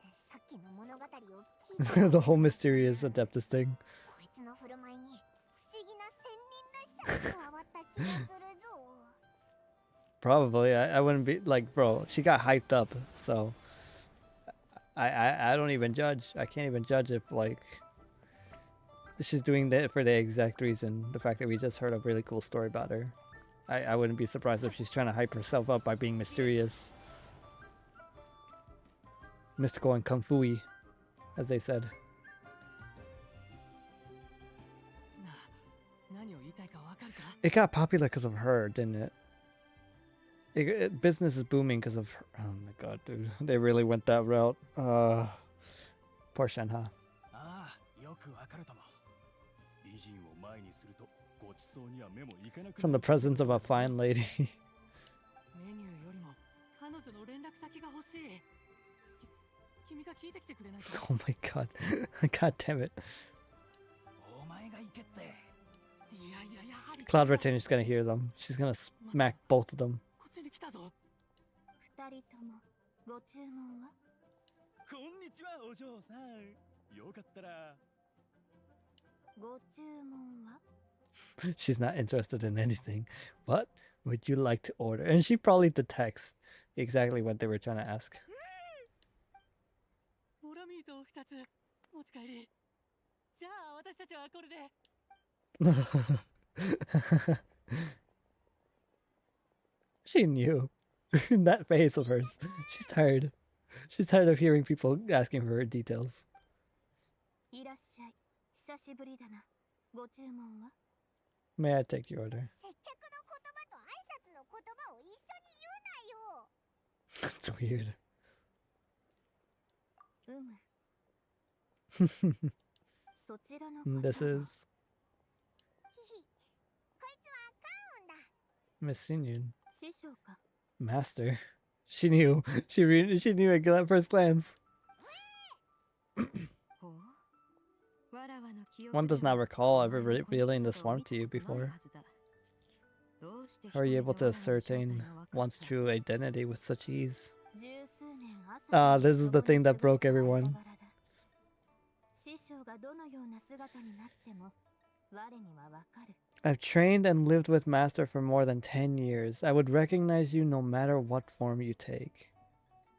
Speaker 3: いさっきの物語を聞いて
Speaker 1: The whole mysterious Adeptus thing.
Speaker 3: こいつの振る舞いに不思議
Speaker 1: Probably. I wouldn't be like, bro, she got hyped up, so I don't even judge. I can't even judge if like she's doing that for the exact reason. The fact that we just heard a really cool story about her. I wouldn't be surprised if she's trying to hype herself up by being mysterious. Mystical and kung fu-y, as they said. It got popular because of her, didn't it? Business is booming because of her. Oh my god, dude. They really went that route. Poor Shenhe. From the presence of a fine lady. Oh my god. God damn it. Cloud Retainer's gonna hear them. She's gonna smack both of them. She's not interested in anything. What would you like to order? And she probably detects exactly what they were trying to ask. She knew. In that face of hers. She's tired. She's tired of hearing people asking for her details. May I take your order? It's weird. This is Miss Xianyun. Master. She knew. She knew at first glance. One does not recall ever revealing this form to you before. How are you able to ascertain one's true identity with such ease? This is the thing that broke everyone. I've trained and lived with Master for more than 10 years. I would recognize you no matter what form you take.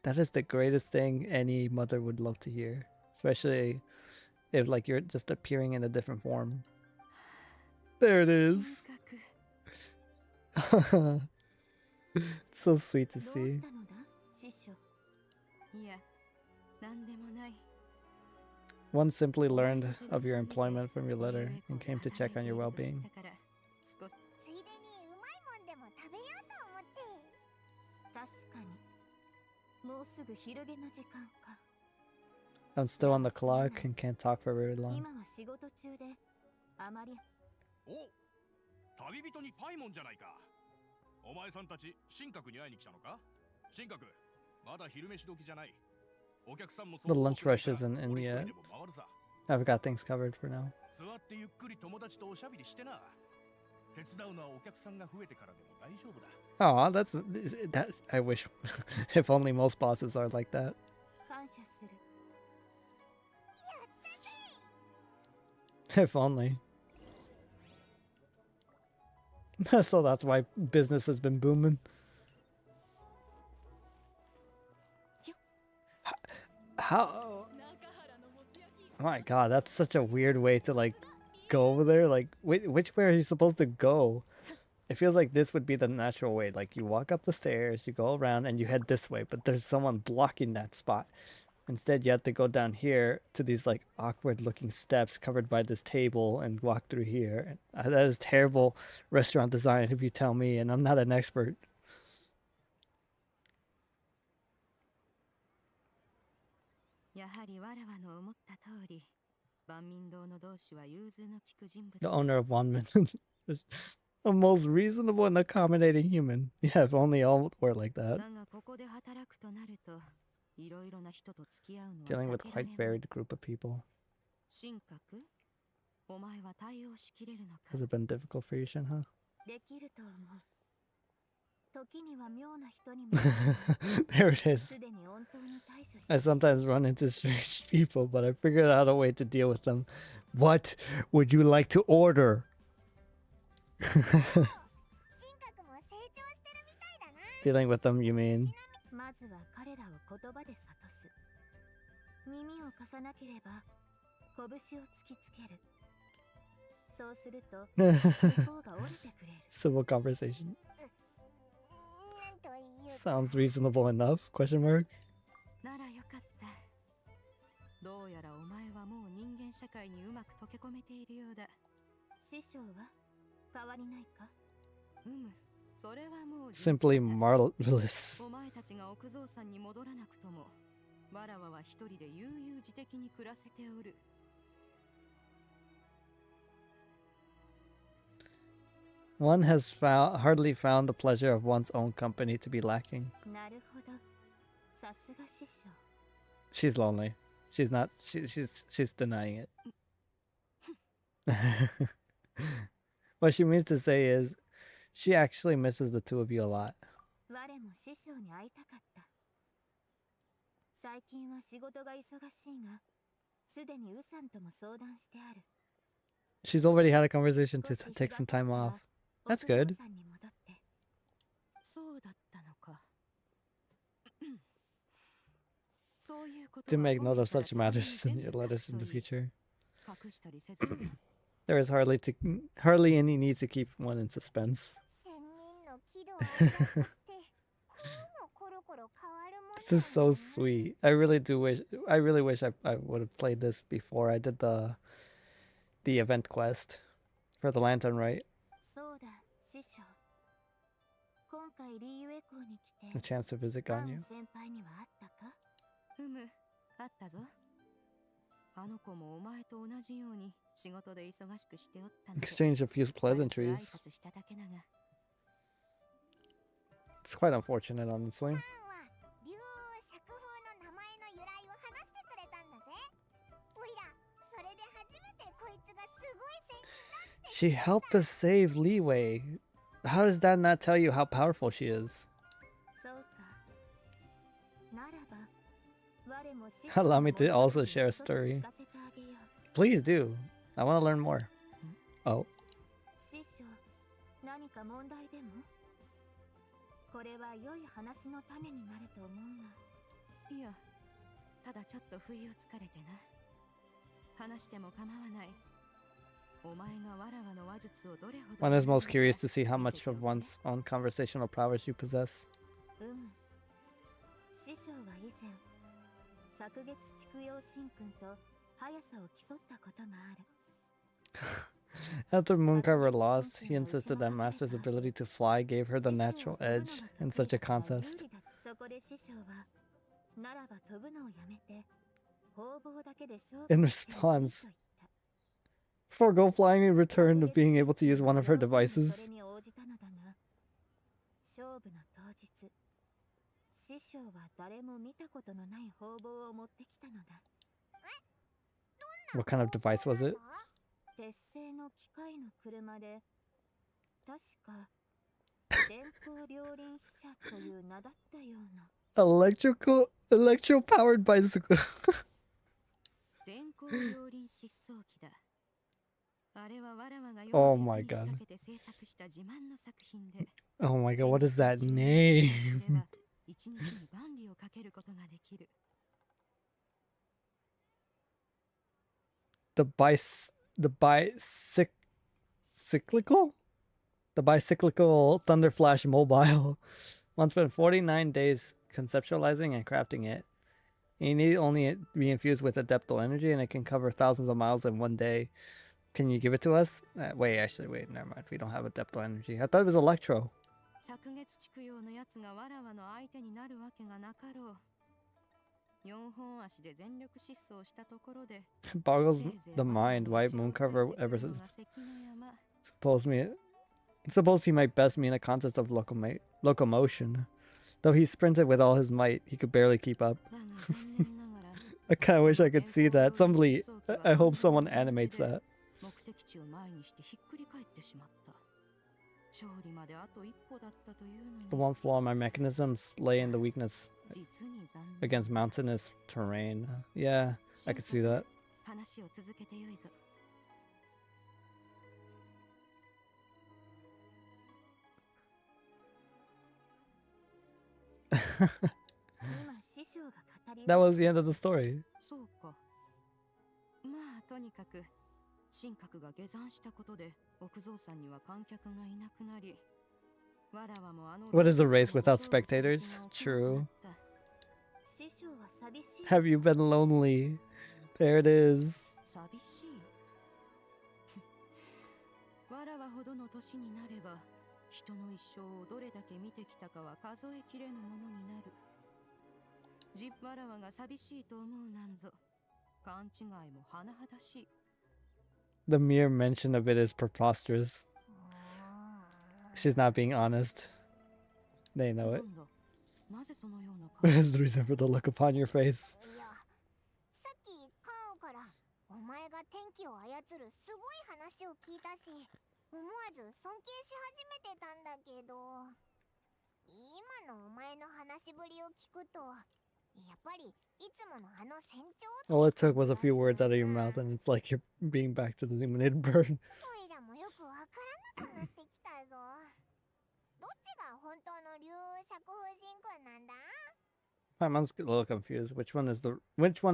Speaker 1: That is the greatest thing any mother would love to hear. Especially if like you're just appearing in a different form. There it is. It's so sweet to see. One simply learned of your employment from your letter and came to check on your well-being. I'm still on the clock and can't talk for very long. The lunch rush isn't in yet. I've got things covered for now. Oh, that's I wish if only most bosses are like that. If only. So that's why business has been booming. How? Oh my god, that's such a weird way to like go over there. Like, which way are you supposed to go? It feels like this would be the natural way. Like, you walk up the stairs, you go around, and you head this way. But there's someone blocking that spot. Instead, you have to go down here to these like awkward-looking steps covered by this table and walk through here. That is terrible restaurant design, if you tell me. And I'm not an expert. The owner of Wanmin. The most reasonable and accommodating human. Yeah, if only all were like that. Dealing with quite varied group of people. Has it been difficult for you, Shenhe? There it is. I sometimes run into strange people, but I figured out a way to deal with them. What would you like to order? Dealing with them, you mean?
Speaker 2: まずは彼らを言葉で諭す。耳を貸さなければ拳を突きつける。そうすると向こうが降りてくれる。
Speaker 1: Civil conversation.
Speaker 3: なんというか
Speaker 1: Sounds reasonable enough? Question mark.
Speaker 2: ならよかった。どうやらお前はもう人間社会にうまく溶け込めているようだ。師匠は変わりないか？それはもう
Speaker 1: Simply marvelous.
Speaker 2: お前たちが奥蔵さんに戻らなくとも、わらわは一人で悠々自適に暮らせておる。
Speaker 1: One has hardly found the pleasure of one's own company to be lacking.
Speaker 2: なるほど。さすが師匠。
Speaker 1: She's lonely. She's not. She's denying it. What she means to say is, she actually misses the two of you a lot.
Speaker 2: 我も師匠に会いたかった。最近は仕事が忙しいが、すでにウさんとも相談してある。
Speaker 1: She's already had a conversation to take some time off. That's good.
Speaker 2: そうだったのか。そういうこと
Speaker 1: To
Speaker 2: は
Speaker 1: make
Speaker 2: 本
Speaker 1: note of
Speaker 2: 人から
Speaker 1: such
Speaker 2: 手紙に
Speaker 1: matters in
Speaker 2: 全
Speaker 1: your
Speaker 2: 部書く
Speaker 1: letters in
Speaker 2: と
Speaker 1: the
Speaker 2: いい。
Speaker 1: future.
Speaker 2: 隠したりせずに。
Speaker 1: There is hardly any need to keep one in suspense.
Speaker 3: 仙人の喜怒哀楽ってこうもコロコロ変わるもん
Speaker 1: This is so sweet. I really wish I would have played this before I did the event quest for the lantern, right?
Speaker 2: そうだ、師匠。今回リーウェ港に来
Speaker 1: A
Speaker 2: て、
Speaker 1: chance to visit
Speaker 2: ガン
Speaker 1: Ganyu.
Speaker 2: 先輩には会ったか？あったぞ。あの子もお前と同じように仕事で忙しくしておったので、
Speaker 1: Exchange a few
Speaker 2: 挨
Speaker 1: pleasantries.
Speaker 2: 拶しただけだが。
Speaker 1: It's quite unfortunate, honestly.
Speaker 3: ファンは竜王釈風の名前の由来を話してくれたんだぜ。おいらそれで初めてこいつがすごい仙人だって。
Speaker 1: She helped us save Leeway. How does that not tell you how powerful she is?
Speaker 2: そうか。ならば、我も師
Speaker 1: Allow
Speaker 2: 匠
Speaker 1: me
Speaker 2: の
Speaker 1: to
Speaker 2: 物語
Speaker 1: also
Speaker 2: を
Speaker 1: share a
Speaker 2: 一つ
Speaker 1: story.
Speaker 2: 聞かせてあげよう。
Speaker 1: Please do. I want to learn more. Oh,
Speaker 2: 師匠、何か問題でも？これは良い話の種になると思うが。いや、ただちょっと不意をつかれてな。話しても構わない。お前がわらわの話術をどれほど
Speaker 1: one is most curious to see how much of one's own conversational prowess you possess.
Speaker 2: 師匠は以前、昨月畜養神君と速さを競ったことがある。
Speaker 1: After Mooncarver lost, he insisted that Master's ability to fly gave her the natural edge in such a contest.
Speaker 2: そこで師匠は、ならば飛ぶのをやめて、方々だけで勝
Speaker 1: In
Speaker 2: 負してもいいと言った。
Speaker 1: response, forego flying in return of being able to use one of her
Speaker 2: そ
Speaker 1: devices.
Speaker 2: れに応じたのだが、勝負の当日、師匠は誰も見たことのない方々を持ってきたのだ。
Speaker 1: What kind of device was it?
Speaker 2: 鉄製の機械の車で、確か電光両輪車という名だったような。
Speaker 1: Electro-powered bicycle.
Speaker 2: 電光両輪疾走機だ。あれはわらわが
Speaker 1: Oh
Speaker 2: 40
Speaker 1: my
Speaker 2: 日
Speaker 1: god.
Speaker 2: かけて制作した自慢の作品で、
Speaker 1: Oh my god, what is that
Speaker 2: で
Speaker 1: name?
Speaker 2: は一日に万里をかけることができる。
Speaker 1: Cyclical? The bicyclical Thunder Flash Mobile. One spent 49 days conceptualizing and crafting it. You need only be infused with adeptal energy and it can cover thousands of miles in one day. Can you give it to us? Wait, never mind. We don't have adeptal energy. I thought it was Electro.
Speaker 2: 昨月畜養のやつがわらわの相手になるわけがなかろう。4本足で全力疾走したところで、
Speaker 1: It boggles the mind why Mooncarver ever suppose he might best me in a contest of locomotion. Though he sprinted with all his might, he could barely keep up. I kind of wish I could see that. I hope someone animates that.
Speaker 2: 目的地を前にしてひっくり返ってしまった。勝利まであと一歩だったというのに。
Speaker 1: The one flaw in my mechanisms lay in the weakness
Speaker 2: 実に残念。
Speaker 1: against mountainous terrain. Yeah, I could see that.
Speaker 2: 話を続けてよいぞ。師匠が語り
Speaker 1: That was the end of the story.
Speaker 2: そうか。まあとにかく神格が下山したことで奥蔵さんには観客がいなくなり、わらわもあの
Speaker 1: What is a race without spectators? True.
Speaker 3: 師匠は寂しい。
Speaker 1: Have you been lonely? There it is.
Speaker 2: 寂しい。わらわほどの年になれば人の一生をどれだけ見てきたかは数えきれぬものになる。わらわが寂しいと思うなんぞ勘違いも甚だしい。
Speaker 1: The mere mention of it is preposterous. She's not being honest. They know it.
Speaker 2: なんだ、なぜそのような
Speaker 1: What
Speaker 2: 感
Speaker 1: is the reason for the look upon your face?
Speaker 3: いや、さっきカオからお前が天気を操るすごい話を聞いたし、思わず尊敬し始めてたんだけど、今のお前の話ぶりを聞くと、やっぱりいつものあの船長
Speaker 1: All it took was a few words out of your mouth, and it's like you're being back to the illuminated bird.
Speaker 3: おいらもよくわからなくなってきたぞ。どっちが本当の竜釈放神君なんだ？
Speaker 1: My mom's a little confused. Which one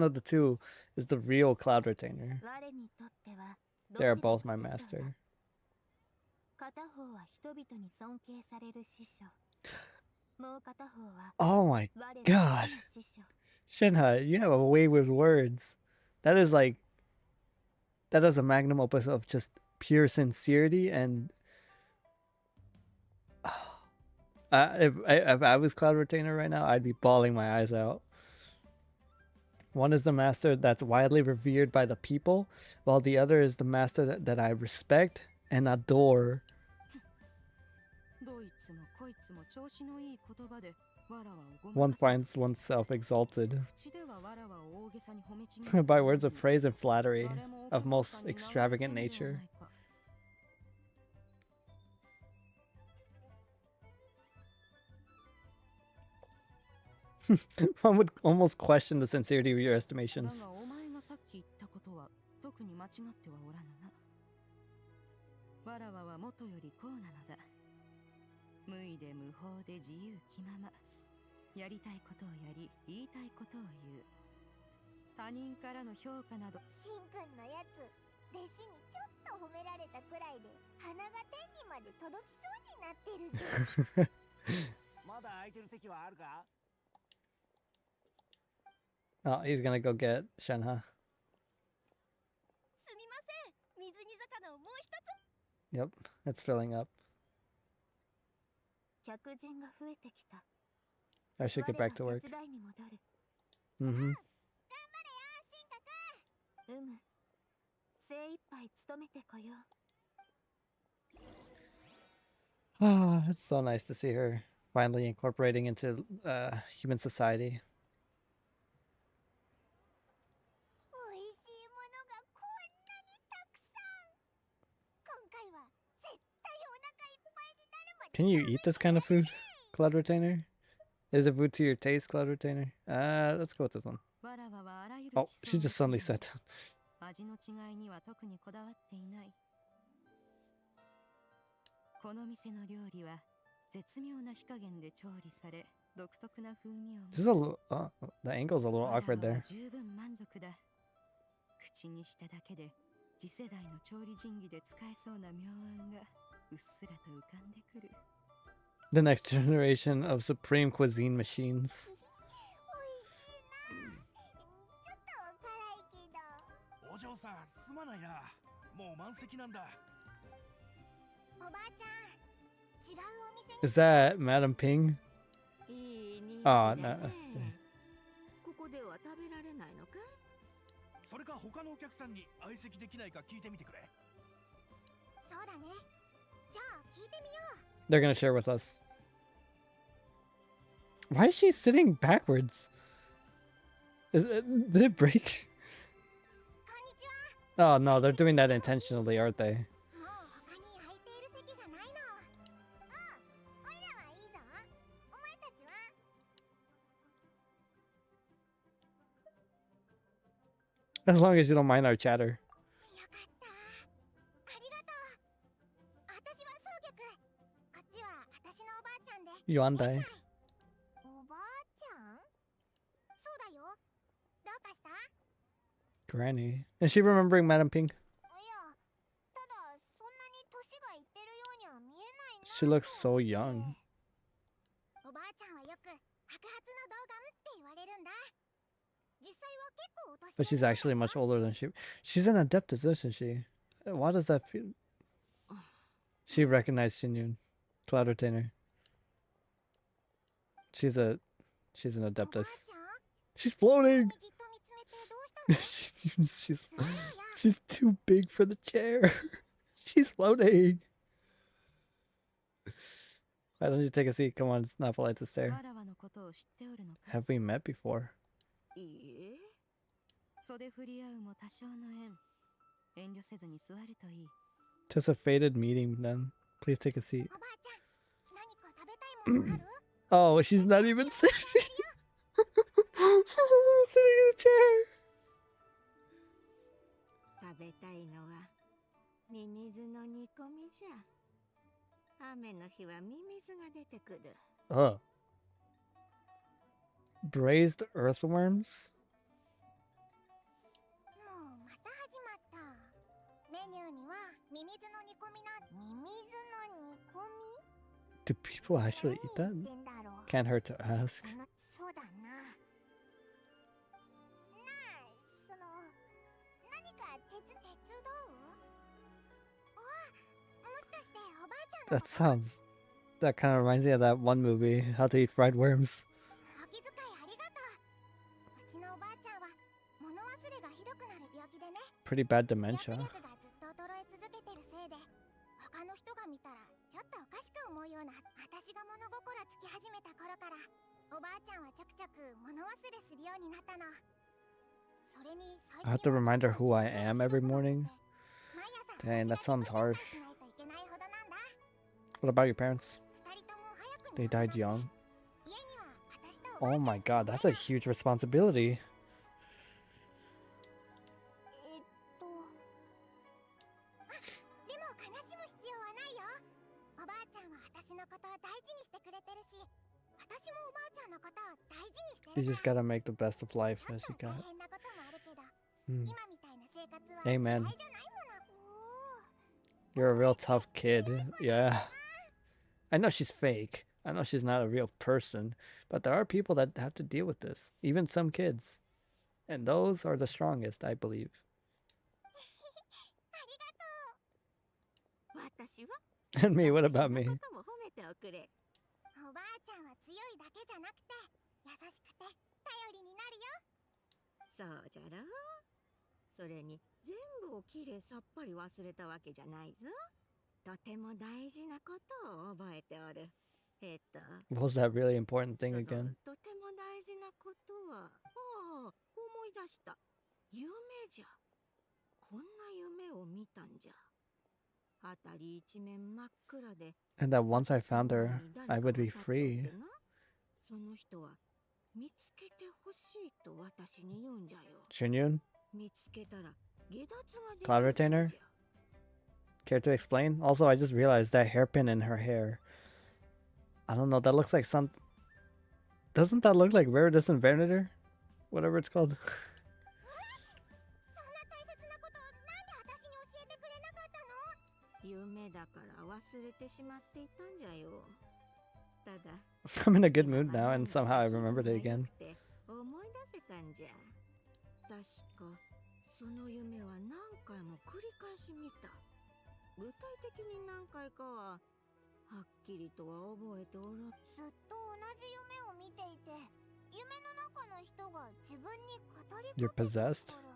Speaker 1: of the two is the real cloud retainer?
Speaker 3: 我にとっては
Speaker 1: They are both my master.
Speaker 3: 片方は人々に尊敬される師匠。もう片方は
Speaker 1: Oh my
Speaker 3: 我の
Speaker 1: God.
Speaker 3: 師匠。
Speaker 1: Shinha, you have a way with words. That is a magnum opus of just pure sincerity and if I was Cloud Retainer right now, I'd be bawling my eyes out. One is the master that's widely revered by the people, while the other is the master that I respect and adore.
Speaker 2: どいつもこいつも調子のいい言葉でわらわをご
Speaker 1: One
Speaker 2: まか
Speaker 1: finds
Speaker 2: す。
Speaker 1: oneself exalted
Speaker 2: 口ではわらわを大げさに褒めちぎる
Speaker 1: by words of praise and flattery
Speaker 2: 誰も
Speaker 1: of
Speaker 2: 奥蔵
Speaker 1: most
Speaker 2: さんに流さ
Speaker 1: extravagant
Speaker 2: ぬでは
Speaker 1: nature.
Speaker 2: ないか。
Speaker 1: One would almost question the sincerity of your
Speaker 2: だ
Speaker 1: estimations.
Speaker 2: がお前がさっき言ったことは特に間違ってはおらぬな。わらわは元よりこうなのだ。無意で無法で自由気まま。やりたいことをやり、言いたいことを言う。他人からの評価など。
Speaker 3: しんくんのやつ、弟子にちょっと褒められたくらいで鼻が天にまで届きそうになってるぜ。
Speaker 4: まだ空いてる席はあるか？
Speaker 1: Oh, he's gonna go get Shenhe.
Speaker 3: すみません、水煮魚をもう一つ。
Speaker 1: Yep, it's filling up.
Speaker 3: 客人が増えてきた。
Speaker 1: I should get back to
Speaker 3: 我
Speaker 1: work.
Speaker 3: が手伝いに戻る。
Speaker 1: Mm-hmm.
Speaker 3: 精一杯務めてこよう。
Speaker 1: Ah, it's so nice to see her finally incorporating into human society.
Speaker 3: おいしいものがこんなにたくさん。今回は絶対お腹いっぱいになるまで。
Speaker 1: Can you eat this kind of food, Cloud Retainer? Is it food to your taste, Cloud Retainer? Let's go with this one.
Speaker 2: わらわはあらゆる
Speaker 1: Oh,
Speaker 2: 知
Speaker 1: she
Speaker 2: 性を
Speaker 1: just suddenly
Speaker 2: 持ってい
Speaker 1: sat
Speaker 2: る
Speaker 1: down.
Speaker 2: 味の違いには特にこだわっていない。この店の料理は絶妙な火加減で調理され、独特な風味を持
Speaker 1: This is a little. The angle's a little
Speaker 2: わらわ
Speaker 1: awkward
Speaker 2: は
Speaker 1: there.
Speaker 2: 十分満足だ。口にしただけで次世代の調理神器で使えそうな妙案がうっすらと浮かんでくる。
Speaker 1: The next generation of supreme cuisine machines.
Speaker 3: おいしいな。ちょっと辛いけど。
Speaker 4: お嬢さん、すまないな。もう満席なんだ。
Speaker 3: おばあちゃん、違うお店に。
Speaker 1: Is that Madam Ping?
Speaker 2: いい匂い
Speaker 1: あ
Speaker 2: だ
Speaker 1: な
Speaker 2: ね。ここでは食べられないのかい？
Speaker 4: それか他のお客さんに相席できないか聞いてみてくれ。
Speaker 3: そうだね。じゃあ聞いてみよう。
Speaker 1: They're gonna share with us. Why is she sitting backwards? Did it break?
Speaker 3: こんにちは。
Speaker 1: Oh no, they're doing that intentionally, aren't they?
Speaker 3: もう他に空いている席がないの。おいらはいいぞ。お前たちは？
Speaker 1: As long as you don't mind our chatter.
Speaker 3: よかった。ありがとう。私は宗玉。こっちは私のおばあちゃんで。
Speaker 1: Yuandai.
Speaker 3: おばあ
Speaker 1: Granny. Is she remembering Madam Pink?
Speaker 3: いや、ただそんなに年がいってるようには見えないな
Speaker 1: She looks
Speaker 3: と
Speaker 1: so
Speaker 3: 思って。
Speaker 1: young.
Speaker 3: おばあちゃんはよく白髪の童顔って言われるんだ。実際は結構お年
Speaker 1: But she's
Speaker 3: 寄り
Speaker 1: actually
Speaker 3: なんだ
Speaker 1: much
Speaker 3: よ。
Speaker 1: older than she. She's an adeptus, isn't she? Why does that feel? She recognized Xianyun, Cloud Retainer. She's an
Speaker 3: おばあ
Speaker 1: adeptus.
Speaker 3: ちゃん、
Speaker 1: She's
Speaker 3: そんな
Speaker 1: floating.
Speaker 3: にじっと見つめてどうしたの？
Speaker 1: she's
Speaker 3: 座ろうや。
Speaker 1: she's too big for the chair. She's floating. Why don't you take a seat? Come on, it's not polite to
Speaker 2: わ
Speaker 1: stare.
Speaker 2: らわのことを知っておるのか？
Speaker 1: Have we met before?
Speaker 2: いいえ。袖振り合うも多少の縁。遠慮せずに座るといい。
Speaker 1: Just a faded meeting then. Please take a seat.
Speaker 3: おばあちゃん、何か食べたいものある？
Speaker 1: Oh, she's not even sitting. She's not even sitting in the chair.
Speaker 5: 食べたいのはミミズの煮込みじゃ。雨の日はミミズが出てくる。
Speaker 1: Ugh. Braised earthworms?
Speaker 3: もうまた始まった。メニューにはミミズの煮込みな。ミミズの煮込み？
Speaker 1: Do people actually eat
Speaker 3: 何
Speaker 1: that?
Speaker 3: 言ってんだろう。
Speaker 1: Can't hurt to ask.
Speaker 3: そうだな。なあ、その何か手伝う？あ、もしかしておばあちゃんの
Speaker 1: That sounds. That kind of reminds me of that one movie, How to Eat Fried Worms.
Speaker 3: お気遣いありがとう。うちのおばあちゃんは物忘れがひどくなる病気でね。
Speaker 1: Pretty bad
Speaker 3: 記憶
Speaker 1: dementia.
Speaker 3: 力がずっと衰え続けてるせいで、他の人が見たらちょっとおかしく思うような。私が物心つき始めた頃からおばあちゃんはちょくちょく物忘れするようになったの。それに最
Speaker 1: I have
Speaker 3: 近
Speaker 1: to
Speaker 3: は
Speaker 1: remind her who I am every morning.
Speaker 3: 毎朝
Speaker 1: Dang, that sounds
Speaker 3: 走ら
Speaker 1: harsh.
Speaker 3: せてしないといけないほどなんだ。
Speaker 1: What about your parents?
Speaker 3: 二人とも早く
Speaker 1: They
Speaker 3: に
Speaker 1: died
Speaker 3: 亡くなっ
Speaker 1: young.
Speaker 3: て、家には私とおばあ
Speaker 1: Oh
Speaker 3: ちゃん
Speaker 1: my
Speaker 3: しかい
Speaker 1: god,
Speaker 3: ない
Speaker 1: that's a
Speaker 3: の。
Speaker 1: huge responsibility.
Speaker 3: でも悲しむ必要はないよ。おばあちゃんは私のことを大事にしてくれてるし、私もおばあちゃんのことを大事にしてる
Speaker 1: You
Speaker 3: か
Speaker 1: just
Speaker 3: ら。
Speaker 1: gotta make the best of life
Speaker 3: ちょっ
Speaker 1: as
Speaker 3: と
Speaker 1: you
Speaker 3: 大
Speaker 1: got.
Speaker 3: 変なこともあるけど、
Speaker 1: Hmm.
Speaker 3: 今みたいな生活は
Speaker 1: Amen.
Speaker 3: 嫌いじゃないもの。
Speaker 1: You're a real tough kid. Yeah. I know she's fake. I know she's not a real person. But there are people that have to deal with this. Even some kids. And those are the strongest, I believe.
Speaker 3: ありがとう。
Speaker 5: 私は
Speaker 1: And me, what
Speaker 5: 私
Speaker 1: about
Speaker 5: の
Speaker 1: me?
Speaker 5: ことも褒めておくれ。
Speaker 3: おばあちゃんは強いだけじゃなくて、優しくて頼りになるよ。
Speaker 5: そうじゃろう。それに全部をきれいさっぱり忘れたわけじゃないぞ。とても大事なことを覚えておる。
Speaker 1: What was that really important
Speaker 5: そ
Speaker 1: thing
Speaker 5: の
Speaker 1: again?
Speaker 5: とても大事なことは、思い出した。夢じゃ。こんな夢を見たんじゃ。辺り一面真っ暗で。
Speaker 1: And that once I found her, I would be free.
Speaker 5: その人は見つけてほしいと私に言うんじゃよ。
Speaker 1: Xianyun?
Speaker 5: 見つけたら下脱ができ
Speaker 1: Cloud
Speaker 5: るんじゃ。
Speaker 1: Retainer? Care to explain? Also, I just realized that hairpin in her hair. I don't know, that looks like some... Doesn't that look like Viridescent Venator? Whatever it's called.
Speaker 3: そんな大切なことなんで私に教えてくれなかったの？
Speaker 5: 夢だから忘れてしまっていたんじゃよ。ただ
Speaker 1: I'm in a good mood now, and somehow I remembered it again.
Speaker 5: 思い出せたんじゃ。確かその夢は何回も繰り返し見た。具体的に何回かははっきりとは覚えておらず。
Speaker 3: ずっと同じ夢を見ていて、夢の中の人が自分に語りかけ
Speaker 1: You're
Speaker 3: てきた
Speaker 1: possessed?
Speaker 3: から、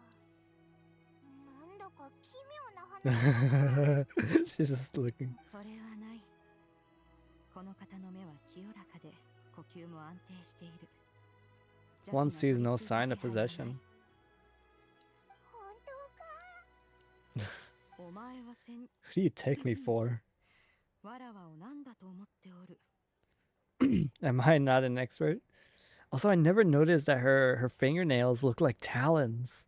Speaker 3: なんだか奇妙な話だな。
Speaker 1: She's just looking.
Speaker 2: それはない。この方の目は清らかで呼吸も安定している。
Speaker 1: One sees no sign of possession.
Speaker 3: 本当か？
Speaker 2: お前はせん
Speaker 1: Who do you take me for?
Speaker 2: わらわを何だと思っておる。
Speaker 1: Am I not an expert? Also, I never noticed that her fingernails look like talons.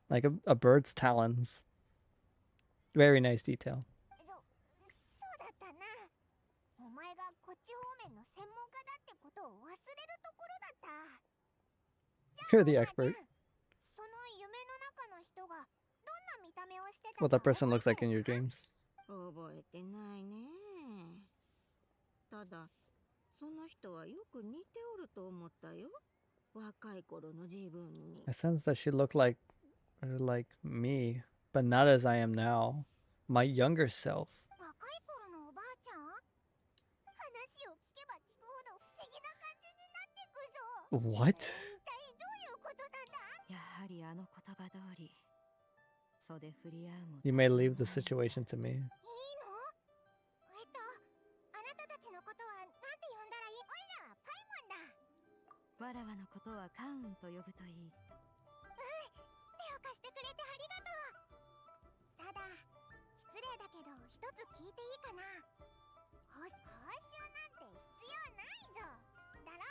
Speaker 1: Like a bird's talons. Very nice detail.
Speaker 3: そうだったな。お前がこっち方面の専門家だってことを忘れるところだった。
Speaker 1: You're the expert.
Speaker 3: その夢のた
Speaker 1: what that person looks like in your dreams.
Speaker 5: 覚えてないね。ただ、その人はよく似ておると思ったよ。若い頃の自分に。
Speaker 1: I sense that she looked like me, but not as I am now. My younger self.
Speaker 3: 若い頃のおばあちゃん、話を聞けば聞くほど不思議な感じになってくぞ。
Speaker 1: What?
Speaker 3: 一体どういうことなんだ。
Speaker 2: やはりあの言葉通り袖振り合うも
Speaker 1: You may leave the situation to me.
Speaker 3: いいの？あなたたちのことはなんて呼んだらいい？おいらはパイモンだ。
Speaker 2: わらわのことはカウンと呼ぶといい。
Speaker 3: 手を貸してくれてありがとう。ただ失礼だけど一つ聞いていいかな。報酬なんて必要ないぞ。だろ？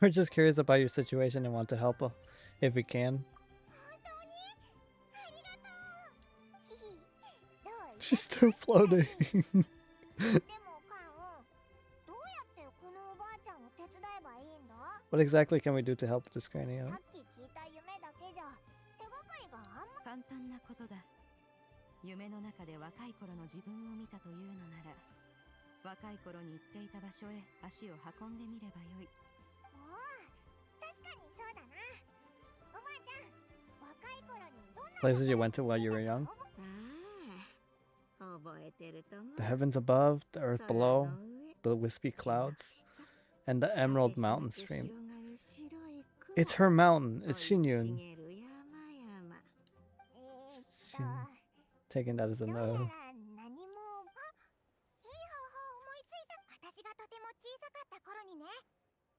Speaker 1: We're just curious about your situation and want to help if we can.
Speaker 3: 本当にありがとう。ひひ、どういた
Speaker 1: She's still floating.
Speaker 3: でもカン、どうやってこのおばあちゃんを手伝えばいいんだ？
Speaker 1: What exactly can we do to help this granny
Speaker 3: さ
Speaker 1: out?
Speaker 3: っき聞いた夢だけじゃ手がかりがあんま。
Speaker 2: 簡単なことだ。夢の中で若い頃の自分を見たというのなら、若い頃に行っていた場所へ足を運んでみればよい。
Speaker 3: おお、確かにそうだな。おばあちゃん、若い頃にどんな
Speaker 1: Places you went to while you were young?
Speaker 5: ああ、覚えてると思う。
Speaker 1: The heavens above, the earth
Speaker 5: 空
Speaker 1: below,
Speaker 5: の上、
Speaker 1: the wispy
Speaker 5: 地の
Speaker 1: clouds,
Speaker 5: 下、
Speaker 1: and the emerald
Speaker 5: 激し
Speaker 1: mountain
Speaker 5: く
Speaker 1: stream.
Speaker 5: 広がる白い雲、
Speaker 1: It's her mountain. It's
Speaker 5: 生い
Speaker 1: Xianyun.
Speaker 5: 茂る山々。
Speaker 1: Taking that as a
Speaker 3: どうやら
Speaker 1: no.
Speaker 3: 何も。あ、いい方法思いついた。私がとても小さかった頃にね、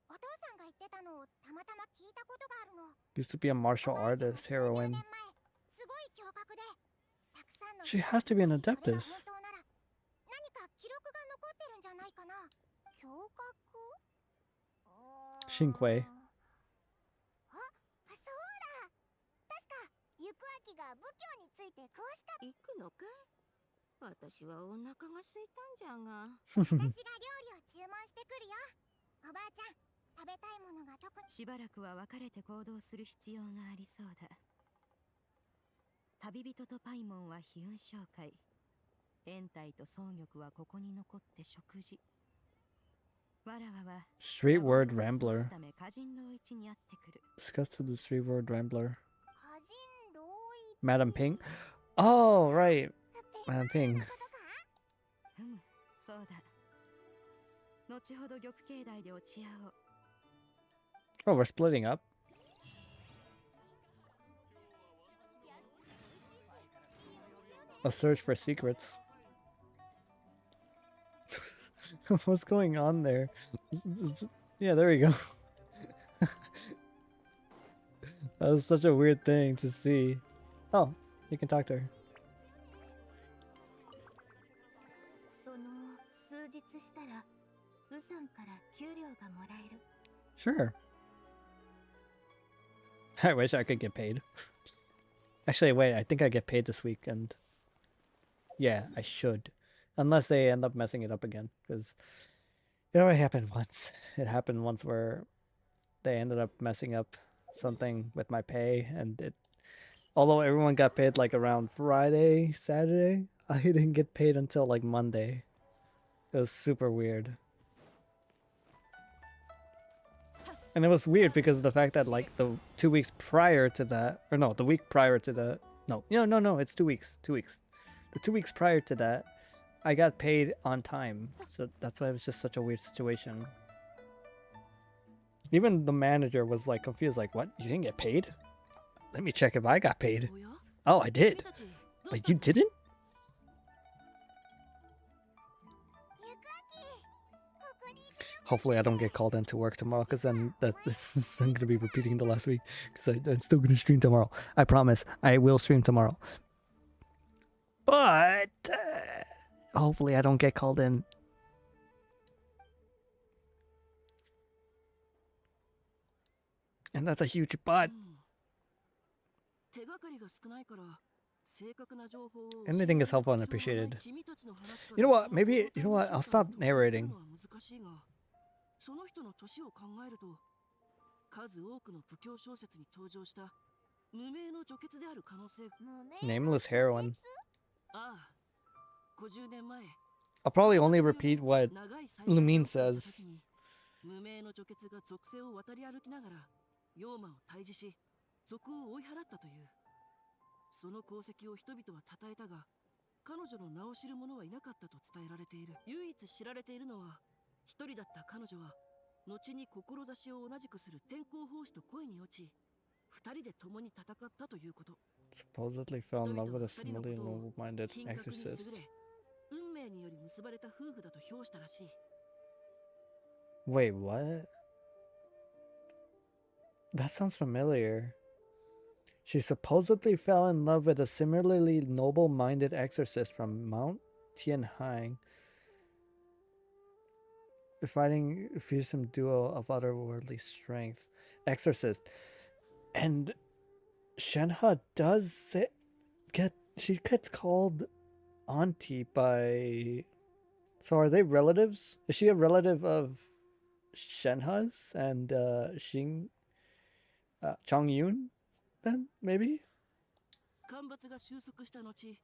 Speaker 3: お父さんが言ってたのをたまたま聞いたことがあるの。
Speaker 1: Used to be a martial
Speaker 3: おばあちゃん
Speaker 1: artist,
Speaker 3: は数十
Speaker 1: heroine.
Speaker 3: 年前、すごい驚愕で、たくさんの
Speaker 1: She has to be an
Speaker 3: それが
Speaker 1: adeptus.
Speaker 3: 本当なら、何か記録が残ってるんじゃないかな。驚愕？
Speaker 1: Shinkwei.
Speaker 3: あ、そうだ。確か、行く秋が仏教について詳しかった。
Speaker 5: 行くのかい？私はお腹が空いたんじゃが。
Speaker 3: 私が料理を注文してくるよ。おばあちゃん、食べたいものが特に。
Speaker 2: しばらくは別れて行動する必要がありそうだ。旅人とパイモンは悲運紹介。延滞と総玉はここに残って食事。わらわは
Speaker 1: Street
Speaker 2: 野望
Speaker 1: word
Speaker 2: を過ご
Speaker 1: rambler.
Speaker 2: すため歌人老一に会ってくる。
Speaker 1: Discuss to the street word rambler.
Speaker 3: 歌人老一。
Speaker 1: Madam Ping. Oh, right.
Speaker 3: ペン
Speaker 1: Madam
Speaker 3: の
Speaker 1: Ping.
Speaker 3: ことか？
Speaker 2: そうだ。後ほど玉境内で落ち合おう。
Speaker 1: Oh, we're splitting up. A search for secrets. What's going on there? Yeah, there we go. That was such a weird thing to see. Oh, you can talk to her.
Speaker 3: その数日したら、ウさんから給料がもらえる。
Speaker 1: Sure. I wish I could get paid. Actually, wait, I think I get paid this weekend. Yeah, I should. Unless they end up messing it up again. Because it already happened once. It happened once where they ended up messing up something with my pay. And it, although everyone got paid like around Friday, Saturday, I didn't get paid until like Monday. It was super weird. And it was weird because of the fact that like the 2 weeks prior to that, or no, the week prior to that, no, it's 2 weeks, 2 weeks. The 2 weeks prior to that, I got paid on time. So that's why it was just such a weird situation. Even the manager was like confused, like, what? You didn't get paid? Let me check if I got paid. Oh, I did. But you didn't?
Speaker 3: ゆくあき、ここにいてよ。
Speaker 1: Hopefully I don't get called into work tomorrow, because then this is I'm gonna be repeating the last week, because I'm still gonna stream tomorrow. I promise I will stream tomorrow. But hopefully I don't get called in. And that's a huge but. Anything is helpful and appreciated. You know what? Maybe, you know what? I'll stop narrating.
Speaker 4: その人の年を考えると、数多くの布教小説に登場した
Speaker 5: 無名の女傑である可能性。
Speaker 3: 無名
Speaker 1: Nameless heroine.
Speaker 5: ああ、50年前
Speaker 1: I'll probably only repeat what
Speaker 5: 長い災
Speaker 1: Lumine
Speaker 5: 害が起きた
Speaker 1: says.
Speaker 5: 時に無名の女傑が属性を渡り歩きながら妖魔を退治し賊を追い払ったという。その功績を人々は称えたが、彼女の名を知る者はいなかったと伝えられている。唯一知られているのは、一人だった彼女は後に志を同じくする天候法師と恋に落ち、二人で共に戦ったということ。
Speaker 1: Supposedly fell in love with a similarly noble-minded
Speaker 5: 品格に優
Speaker 1: exorcist.
Speaker 5: れ、運命により結ばれた夫婦だと評したらしい。
Speaker 1: Wait, what? That sounds familiar. She supposedly fell in love with a similarly noble-minded exorcist from Mount Tianhang, fighting a fearsome duo of otherworldly strength. Exorcist. And Shenhe does she gets called auntie by... So are they relatives? Is she a relative of Shenhe's and Xianyun then, maybe?
Speaker 5: 干ばつが収束した後、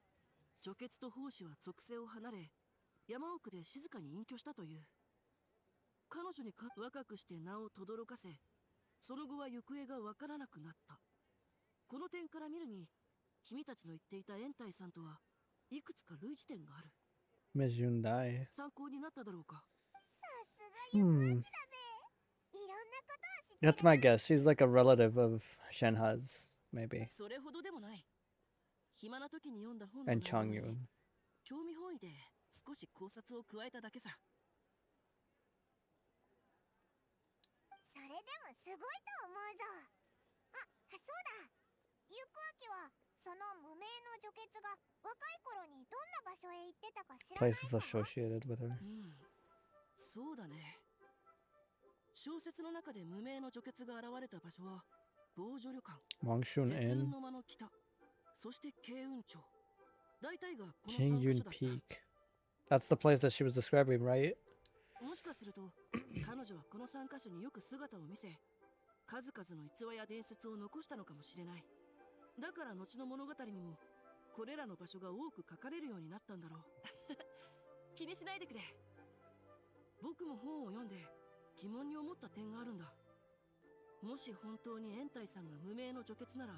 Speaker 5: 女傑と法師は属性を離れ、山奥で静かに隠居したという。彼女に若くして名を轟かせ、その後は行方がわからなくなった。この点から見るに、君たちの言っていた延泰さんとはいくつか類似点がある。
Speaker 1: Miss Yun Dai.
Speaker 5: 参考になっただろうか。
Speaker 1: Hmm.
Speaker 3: いろんなことを知って
Speaker 1: That's my guess. She's like a relative of Shenhe's, maybe.
Speaker 5: それほどでもない。暇な時に読んだ本の
Speaker 1: And
Speaker 5: 内容に
Speaker 1: Changyun.
Speaker 5: 興味本位で少し考察を加えただけさ。
Speaker 3: それでもすごいと思うぞ。あ、そうだ。ゆくあきはその無名の女傑が若い頃にどんな場所へ行ってたか知らない
Speaker 1: Places
Speaker 3: か？
Speaker 1: associated with her.
Speaker 5: そうだね。小説の中で無名の女傑が現れた場所は防除旅館、
Speaker 1: Wangshun
Speaker 5: 絶雲
Speaker 1: Inn.
Speaker 5: の間の北、そして慶雲町。大体がこの3カ所
Speaker 1: Qingyun
Speaker 5: だっ
Speaker 1: Peak. That's the place that she was describing, right?
Speaker 5: た。もしかすると彼女はこの3カ所によく姿を見せ、数々の逸話や伝説を残したのかもしれない。だから後の物語にもこれらの場所が多く書かれるようになったんだろう。気にしないでくれ。僕も本を読んで疑問に思った点があるんだ。もし本当に延泰さんが無名の女傑なら、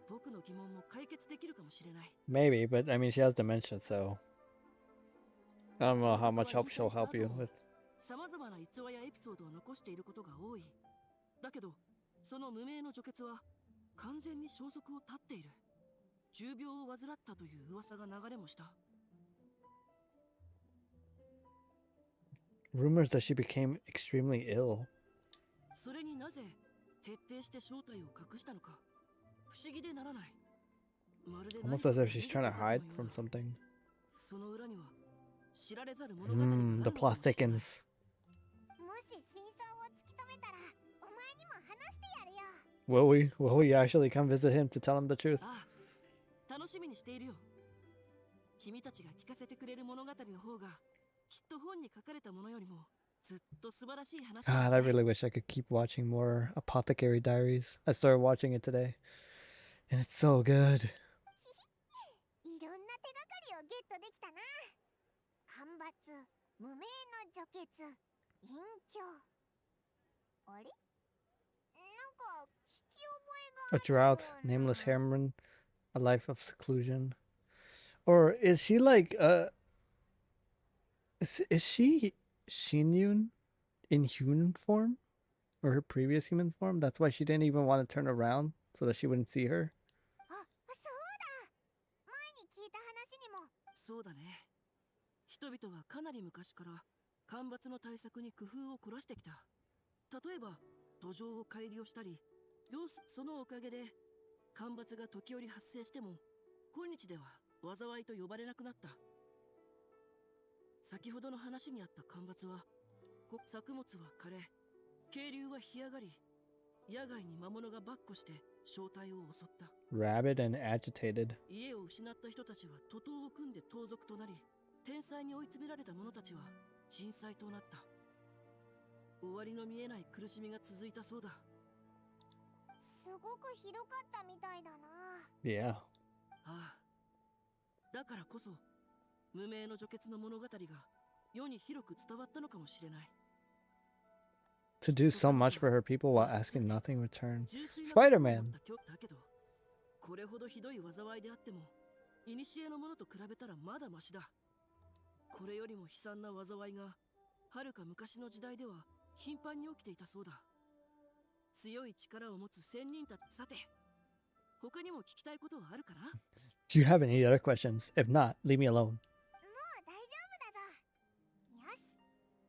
Speaker 5: 僕の疑問も解決できるかもしれない。
Speaker 1: Maybe, but I mean, she has dementia, so I don't know how much help she'll help you with.
Speaker 5: さまざまな逸話やエピソードを残していることが多い。だけどその無名の女傑は完全に消息を絶っている。重病を患ったという噂が流れもした。
Speaker 1: Rumors that she became extremely ill.
Speaker 5: それになぜ徹底して正体を隠したのか不思議でならない。まるで
Speaker 1: Almost as if she's trying to hide from something.
Speaker 5: その裏には知られざる物語があるの
Speaker 1: The
Speaker 5: か
Speaker 1: plot
Speaker 5: もしれない。
Speaker 1: thickens.
Speaker 3: もし真相を突き止めたらお前にも話してやるよ。
Speaker 1: Will we? Will we actually come visit him to tell him the truth?
Speaker 5: ああ、楽しみにしているよ。君たちが聞かせてくれる物語の方がきっと本に書かれたものよりもずっと素晴らしい話だ
Speaker 1: God, I really wish I could keep watching more Apothecary Diaries. I started watching it today, and it's so good.
Speaker 3: いろんな手がかりをゲットできたな。干ばつ、無名の女傑、隠居。あれ？なんか聞き覚え
Speaker 1: A
Speaker 3: がある
Speaker 1: drought,
Speaker 3: ような。
Speaker 1: nameless heroine, a life of seclusion. Or is she like is she Xianyun in human form? Or her previous human form? That's why she didn't even want to turn around so that she wouldn't see her.
Speaker 3: あ、そうだ。前に聞いた話にも。
Speaker 5: そうだね。人々はかなり昔から干ばつの対策に工夫を凝らしてきた。例えば土壌を改良したり、そのおかげで干ばつが時折発生しても今日では災いと呼ばれなくなった。先ほどの話にあった干ばつは作物は枯れ、渓流は干上がり、野外に魔物が跋扈して正体を襲った。
Speaker 1: Rabid and agitated.
Speaker 5: 家を失った人たちは徒党を組んで盗賊となり、天災に追い詰められた者たちは鎮災となった。終わりの見えない苦しみが続いたそうだ。
Speaker 3: そすごくひどかったみたいだな。
Speaker 1: Yeah.
Speaker 6: ああ、だからこそ無名の女傑の物語が世に広く伝わったのかもしれない。
Speaker 1: To do so much for her people while asking nothing in return.
Speaker 6: 純粋な
Speaker 1: Spider-Man.
Speaker 6: 心を持っただけど、これほどひどい災いであっても古のものと比べたらまだマシだ。これよりも悲惨な災いがはるか昔の時代では頻繁に起きていたそうだ。強い力を持つ仙人たち。さて、他にも聞きたいことはあるかな？
Speaker 1: Do you have any other questions? If not, leave me alone.
Speaker 3: もう大丈夫だぞ。よし。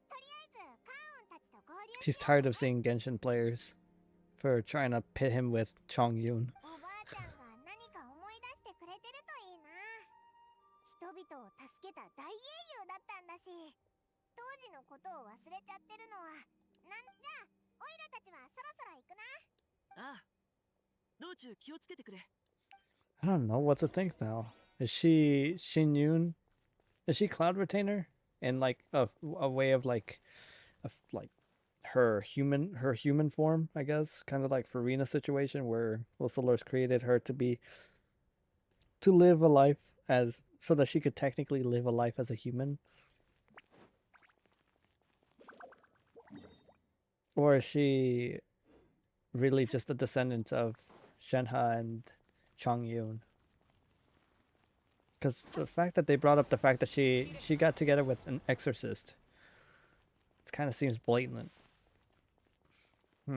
Speaker 3: とりあえずカーンたちと合流
Speaker 1: He's tired of seeing Genshin players for trying to pit him with Xianyun.
Speaker 3: おばあちゃんが何か思い出してくれてるといいな。人々を助けた大英雄だったんだし、当時のことを忘れちゃってるのはなんじゃ。オイラたちはそろそろ行くな。
Speaker 6: ああ、道中気をつけてくれ。
Speaker 1: I don't know what to think now. Is she Xianyun? Is she Cloud Retainer? In like a way of like her human form, I guess, kind of like Farina's situation where Whistlers created her to live a life as so that she could technically live a life as a human. Or is she really just a descendant of Shenhe and Changyun? Because the fact that they brought up the fact that she got together with an exorcist, it kind of seems blatant.
Speaker 7: さ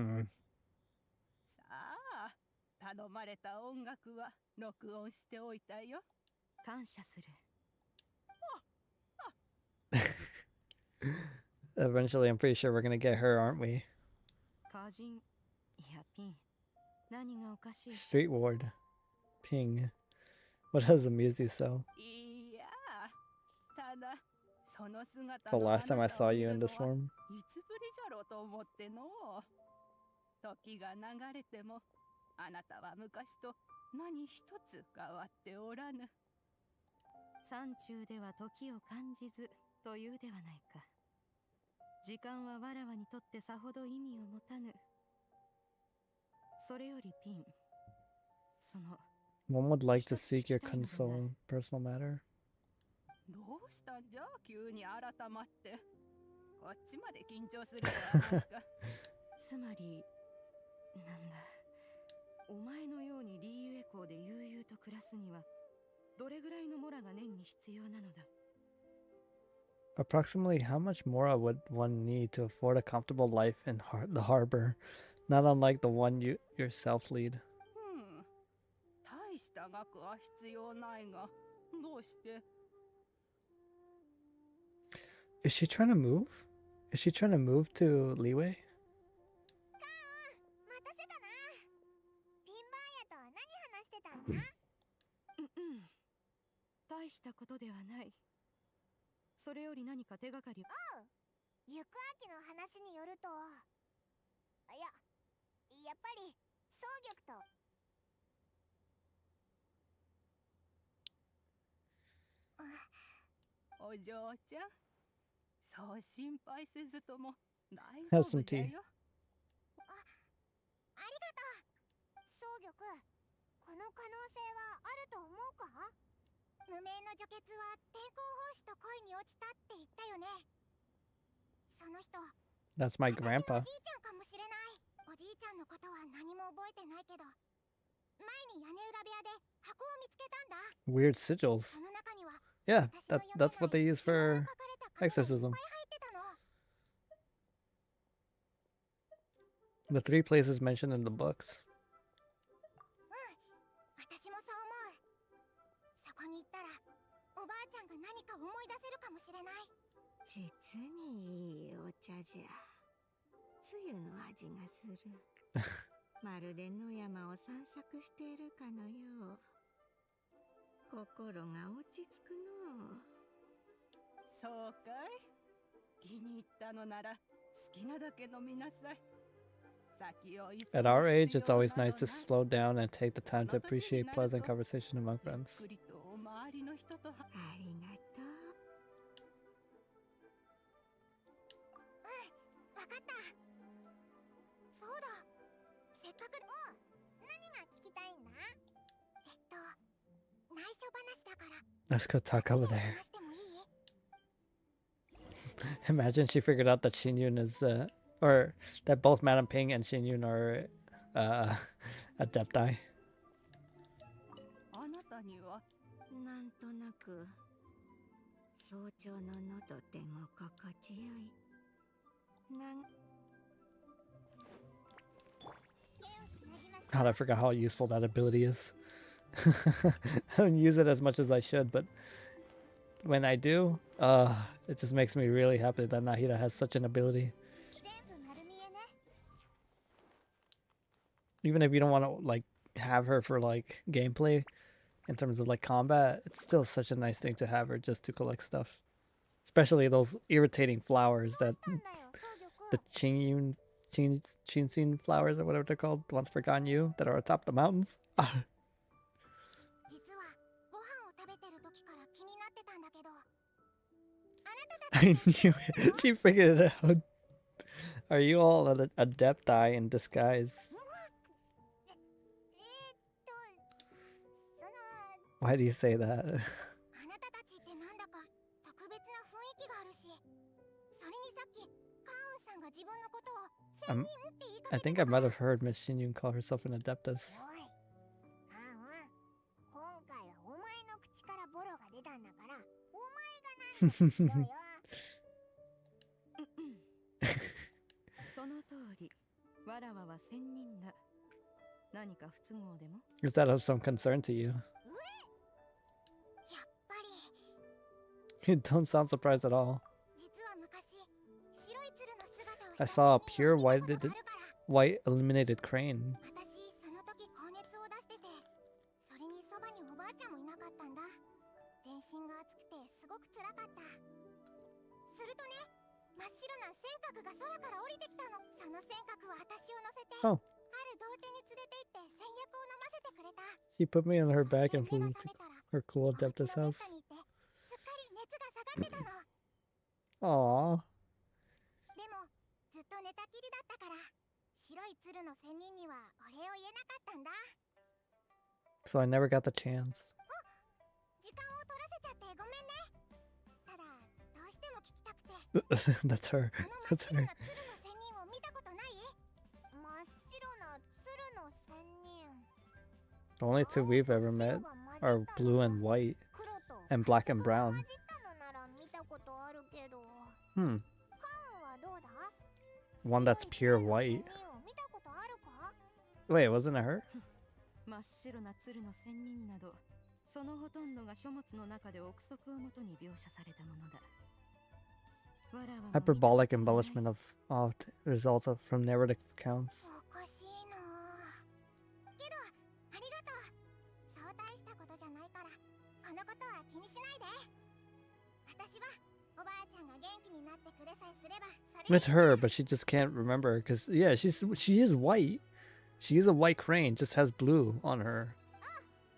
Speaker 7: あ、頼まれた音楽は録音しておいたよ。
Speaker 2: 感謝する。
Speaker 1: Eventually, I'm pretty sure we're gonna get her, aren't we?
Speaker 2: 歌人、いやピン。何がおかしい？
Speaker 1: Street Ward. Ping. What does amuse you so?
Speaker 7: いや、ただその姿
Speaker 1: The
Speaker 7: の
Speaker 1: last time I
Speaker 7: あなたを
Speaker 1: saw
Speaker 7: 見
Speaker 1: you
Speaker 7: る
Speaker 1: in
Speaker 7: の
Speaker 1: this
Speaker 7: は
Speaker 1: form.
Speaker 7: いつぶりじゃろうと思っての。時が流れてもあなたは昔と何一つ変わっておらぬ。
Speaker 2: 山中では時を感じずというではないか。時間はわらわにとってさほど意味を持たぬ。それよりピン、その
Speaker 1: One would like to seek your counsel in personal matter.
Speaker 7: どうしたんじゃ急に改まって。こっちまで緊張するではないか。
Speaker 2: つまりなんだ、お前のようにリーユエ校で悠々と暮らすにはどれぐらいのモラが年に必要なのだ。
Speaker 1: Approximately how much mora would one need to afford a comfortable life in the harbor, not unlike the one you yourself lead?
Speaker 7: 大した額は必要ないが、どうして？
Speaker 1: Is she trying to move? Is she trying to move to Leeway?
Speaker 3: 待たせたな。ピンバーヤと何話してたんだ？
Speaker 2: 大したことではない。それより何か手がかり。
Speaker 3: 行く秋の話によると、やっぱり総玉と
Speaker 7: お嬢ちゃん、そう心配せずとも大
Speaker 1: Have
Speaker 7: 丈
Speaker 1: some
Speaker 7: 夫じゃ
Speaker 1: tea.
Speaker 7: よ。
Speaker 3: ありがとう。総玉、この可能性はあると思うか？無名の女傑は天候法師と恋に落ちたって言ったよね。その人、
Speaker 1: That's my
Speaker 3: 私の
Speaker 1: grandpa.
Speaker 3: おじいちゃんかもしれない。おじいちゃんのことは何も覚えてないけど、前に屋根裏部屋で箱を見つけたんだ。
Speaker 1: Weird sigils.
Speaker 3: その中には
Speaker 1: Yeah,
Speaker 3: 私の読めない
Speaker 1: that's what they use
Speaker 3: 呪文
Speaker 1: for
Speaker 3: が書かれた紙がいっぱい
Speaker 1: exorcism.
Speaker 3: 入ってたの。
Speaker 1: The 3 places mentioned in the books.
Speaker 3: 私もそう思う。そこに行ったらおばあちゃんが何か思い出せるかもしれない。
Speaker 5: 実にいいお茶じゃ。つゆの味がする。まるで野山を散策しているかのよう。心が落ち着くの。
Speaker 7: そうかい。気に入ったのなら好きなだけ飲みなさい。先を急ぐ
Speaker 1: At our age,
Speaker 7: 必
Speaker 1: it's
Speaker 7: 要
Speaker 1: always
Speaker 7: など
Speaker 1: nice to
Speaker 7: ない。
Speaker 1: slow down and take the time to appreciate pleasant conversation among
Speaker 7: ゆっ
Speaker 1: friends.
Speaker 7: くりと周りの人と
Speaker 5: ありがとう。
Speaker 3: わかった。そうだ。せっかく聞きたいんだ。内緒話だから
Speaker 1: Let's go talk over there.
Speaker 3: 話してもいい？
Speaker 1: Imagine she figured out that Xianyun is, or that both Madame Ping and Xianyun are, adepti.
Speaker 7: あなたには
Speaker 5: なんとなく早朝ののとても心地よい。
Speaker 1: God, I forgot how useful that ability is. I don't use it as much as I should, but when I do, it just makes me really happy that Nahida has such an ability.
Speaker 3: 全部丸見えね。
Speaker 1: Even if you don't want to like have her for like gameplay in terms of like combat, it's still such a nice thing to have her just to collect stuff. Especially those irritating flowers that
Speaker 3: なんだよ、総
Speaker 1: the
Speaker 3: 力。
Speaker 1: Chinsin flowers or whatever they're called, the ones forgotten you that are atop the mountains.
Speaker 3: 実はご飯を食べてる時から気になってたんだけど、あなたた
Speaker 1: I
Speaker 3: ち
Speaker 1: knew it. She figured it out. Are you all adepti in disguise?
Speaker 3: その
Speaker 1: Why do you say that?
Speaker 3: あなたたちってなんだか特別な雰囲気があるし、それにさっきカーンさんが自分のことを仙人って言いか
Speaker 1: I
Speaker 3: け
Speaker 1: think
Speaker 3: て
Speaker 1: I
Speaker 3: た
Speaker 1: might
Speaker 3: から。
Speaker 1: have heard Miss Xianyun call herself an adeptus.
Speaker 3: おい、カーン、今回はお前の口からボロが出たんだから、お前が何とかしろよ。
Speaker 2: その通り、わらわは仙人だ。何か不都合でも？
Speaker 1: Is that of some concern to you?
Speaker 3: やっぱり
Speaker 1: You don't sound surprised at all.
Speaker 3: 実は昔白い鶴の姿を
Speaker 1: I
Speaker 3: した
Speaker 1: saw a
Speaker 3: 仙人を
Speaker 1: pure
Speaker 3: 見た
Speaker 1: white
Speaker 3: ことがあるから。
Speaker 1: white illuminated crane.
Speaker 3: 私その時高熱を出してて、それにそばにおばあちゃんもいなかったんだ。全身が熱くてすごく辛かった。するとね、真っ白な尖閣が空から降りてきたの。その尖閣は私を乗せて、
Speaker 1: Oh.
Speaker 3: ある童貞に連れて行って仙薬を飲ませてくれた。
Speaker 1: She put me on her
Speaker 3: そ
Speaker 1: back
Speaker 3: して
Speaker 1: and
Speaker 3: 目
Speaker 1: flew
Speaker 3: が
Speaker 1: to
Speaker 3: 覚めたら
Speaker 1: her cool
Speaker 3: お家の
Speaker 1: adeptus
Speaker 3: ベッ
Speaker 1: house.
Speaker 3: ドにいて、すっかり熱が下がってたの。
Speaker 1: Aww.
Speaker 3: でもずっと寝たきりだったから、白い鶴の仙人にはお礼を言えなかったんだ。
Speaker 1: So I never got the chance.
Speaker 3: 時間を取らせちゃってごめんね。ただどうしても聞きたくて、
Speaker 1: That's her.
Speaker 3: その真っ
Speaker 1: That's
Speaker 3: 白
Speaker 1: her.
Speaker 3: な鶴の仙人を見たことない？真っ白な鶴の仙人。
Speaker 1: The only two we've ever met are blue and white.
Speaker 3: 黒と
Speaker 1: and black and
Speaker 3: 白が
Speaker 1: brown.
Speaker 3: 混じったのなら見たことあるけど、
Speaker 1: Hmm.
Speaker 3: カーンはどうだ？
Speaker 1: One that's
Speaker 3: 白
Speaker 1: pure
Speaker 3: い鶴の仙
Speaker 1: white.
Speaker 3: 人を見たことあるか？
Speaker 1: Wait, wasn't it her?
Speaker 2: 真っ白な鶴の仙人など、そのほとんどが書物の中で憶測をもとに描写されたものだ。わらわも見たことない
Speaker 1: Hyperbolic embellishment of results of from narrative accounts.
Speaker 3: おかしいなあ。けどありがとう。そう大したことじゃないから、このことは気にしないで。私はおばあちゃんが元気になってくれさえすればそれでいい。
Speaker 1: It's her, but she just can't remember because yeah, she is white. She is a white crane, just has blue on her,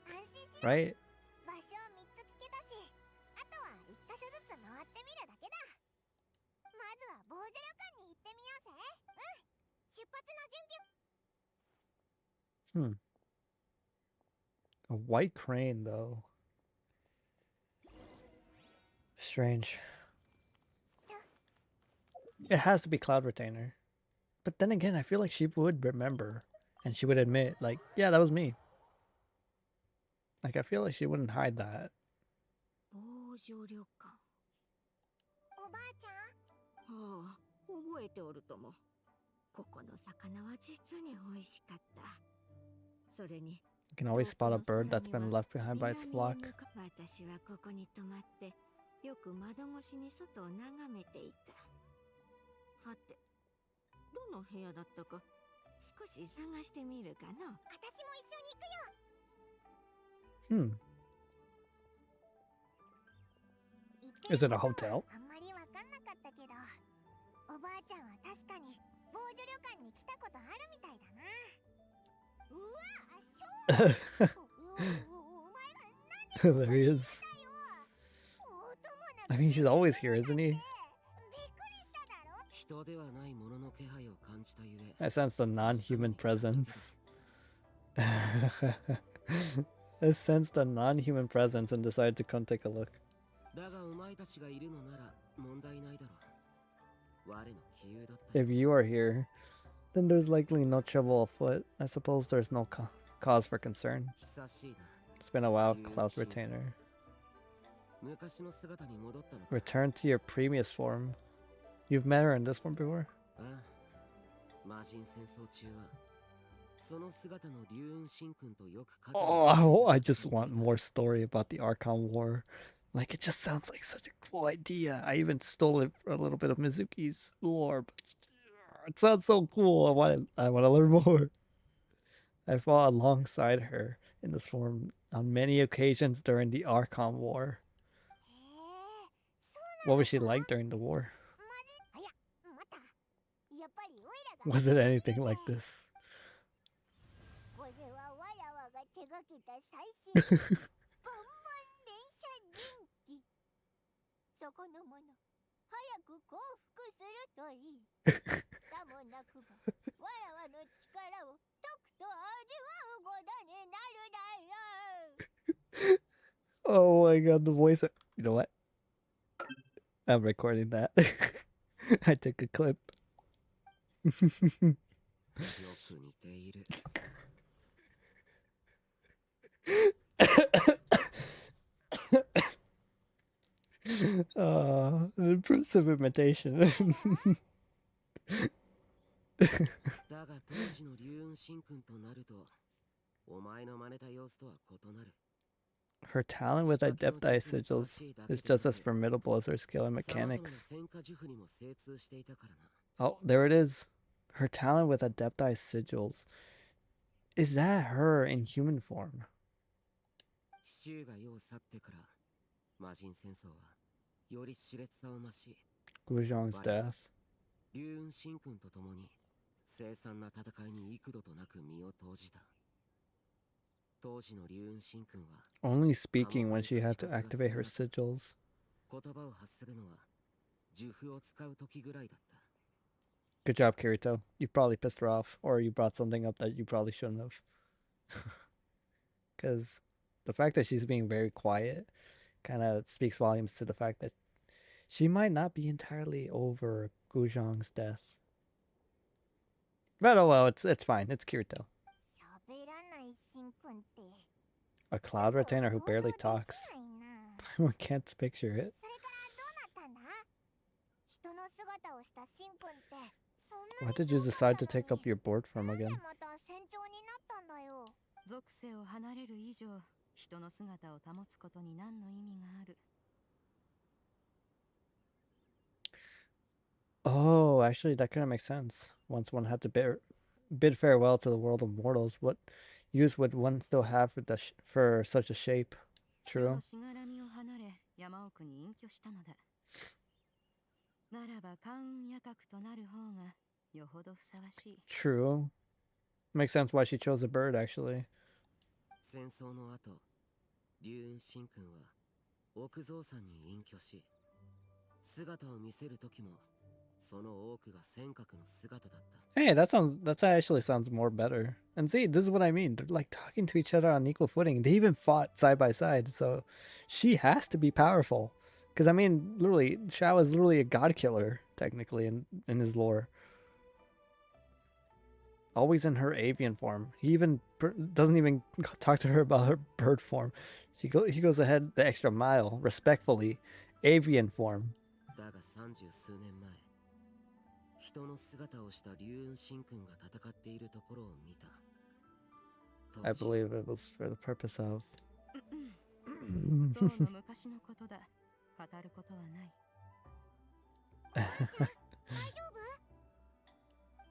Speaker 3: 安心しろ。
Speaker 1: right?
Speaker 3: 場所を3つ聞けたし、あとは1箇所ずつ回ってみるだけだ。まずは防除旅館に行ってみようぜ。出発の準備。
Speaker 1: A white crane, though. Strange. It has to be Cloud Retainer. But then again, I feel like she would remember. And she would admit, like, yeah, that was me. Like, I feel like she wouldn't hide that.
Speaker 5: 防除旅館。
Speaker 3: おばあちゃん、
Speaker 5: ああ、覚えておるとも。ここの魚は実に美味しかった。それに
Speaker 1: You can always spot a bird that's been left behind by its flock.
Speaker 5: 私はここに泊まってよく窓越しに外を眺めていた。はて、どの部屋だったか少し探してみるかの。
Speaker 3: 私も一緒に行くよ。
Speaker 1: Hmm.
Speaker 3: 言ってる
Speaker 1: Is it a
Speaker 3: ことは
Speaker 1: hotel?
Speaker 3: あんまりわかんなかったけど、おばあちゃんは確かに防除旅館に来たことあるみたいだな。うわ、そう。お前がなんで
Speaker 1: There he is.
Speaker 3: だよ。お友達
Speaker 1: I mean, he's always here, isn't he?
Speaker 3: びっくりしただろ。
Speaker 8: 人ではないものの気配を感じたゆえ
Speaker 1: I sense the non-human presence. I sensed a non-human presence and decided to come take a look.
Speaker 8: だがお前たちがいるのなら問題ないだろう。我の杞憂だったよ。
Speaker 1: If you are here, then there's likely no trouble afoot. I suppose there's no cause for concern.
Speaker 8: 久しいな。
Speaker 1: It's been a while, Cloud Retainer.
Speaker 8: 昔の姿に戻ったのか。
Speaker 1: Return to your previous form. You've met her in this form before?
Speaker 8: ああ。魔人戦争中はその姿の龍雲神君とよく肩を
Speaker 1: Oh, I just want more story about the Archon War. Like, it just sounds like such a cool idea. I even stole it for a little bit of Mizuki's lore, but it sounds so cool. I want to learn more. I fought alongside her in this form on many occasions during the Archon War.
Speaker 3: へえ、そうな
Speaker 1: What
Speaker 3: の
Speaker 1: was she
Speaker 3: か
Speaker 1: like during the war?
Speaker 3: マジあ、いや、また。やっぱりオイラが
Speaker 1: Was it anything like this?
Speaker 3: これはわらわが手がけた最新バンバン連射人機。そこのもの、早く降伏するといい。さもなくば、わらわの力をとくと味わうことになるだよ。
Speaker 1: Oh my god, the voice. You know what? I'm recording that. I took a clip.
Speaker 8: よく似ている。
Speaker 1: Impressive imitation.
Speaker 8: だが当時の龍雲神君となると、お前の真似た様子とは異なる。
Speaker 1: Her talent with adept eye sigils is just as formidable as her skill in
Speaker 8: 様々な
Speaker 1: mechanics.
Speaker 8: 戦火呪符にも精通していたからな。
Speaker 1: Oh, there it is. Her talent with adept eye sigils. Is that her in human form?
Speaker 8: 奇襲が世を去ってから、魔人戦争はより熾烈さを増し、
Speaker 1: Guzhong's death.
Speaker 8: 龍雲神君と共に凄惨な戦いに幾度となく身を投じた。当時の龍雲神君は
Speaker 1: Only speaking when she had to activate her sigils.
Speaker 8: 言葉を発するのは呪符を使う時ぐらいだった。
Speaker 1: Good job, Kirito. You probably pissed her off, or you brought something up that you probably shouldn't have. Because the fact that she's being very quiet kind of speaks volumes to the fact that she might not be entirely over Guzhong's death. But oh well, it's fine. It's Kirito.
Speaker 3: 喋らない神君って
Speaker 1: A cloud retainer who
Speaker 3: 想像
Speaker 1: barely
Speaker 3: できない
Speaker 1: talks.
Speaker 3: な。
Speaker 1: I can't picture it.
Speaker 3: それからどうなったんだ？人の姿をした神君ってそんな
Speaker 1: Why
Speaker 3: に
Speaker 1: did you
Speaker 3: 強
Speaker 1: decide
Speaker 3: かった
Speaker 1: to take
Speaker 3: の
Speaker 1: up
Speaker 3: に
Speaker 1: your board form
Speaker 3: なんで
Speaker 1: again?
Speaker 3: また船長になったんだよ。
Speaker 2: 属性を離れる以上、人の姿を保つことに何の意味がある。
Speaker 1: Oh, actually, that kind of makes sense. Once one had to bid farewell to the world of mortals, what use would one still have for such a shape?
Speaker 2: 世の
Speaker 1: True.
Speaker 2: しがらみを離れ、山奥に隠居したのだ。ならば関運夜角となる方がよほどふさわしい。
Speaker 1: True. Makes sense why she chose a bird, actually.
Speaker 8: 戦争の後、龍雲神君は奥蔵山に隠居し、姿を見せる時もその多くが尖閣の姿だった。
Speaker 1: Hey, that actually sounds more better. And see, this is what I mean. They're like talking to each other on equal footing. They even fought side by side, so she has to be powerful. Because I mean, literally, Shao is literally a god killer, technically, in his lore. Always in her avian form. He even doesn't even talk to her about her bird form. He goes ahead the extra mile, respectfully. Avian form.
Speaker 8: だが30数年前、人の姿をした龍雲神君が戦っているところを見た。
Speaker 1: I believe it was for the purpose of...
Speaker 2: 当の昔のことだ。語ることはない。
Speaker 3: 大丈夫？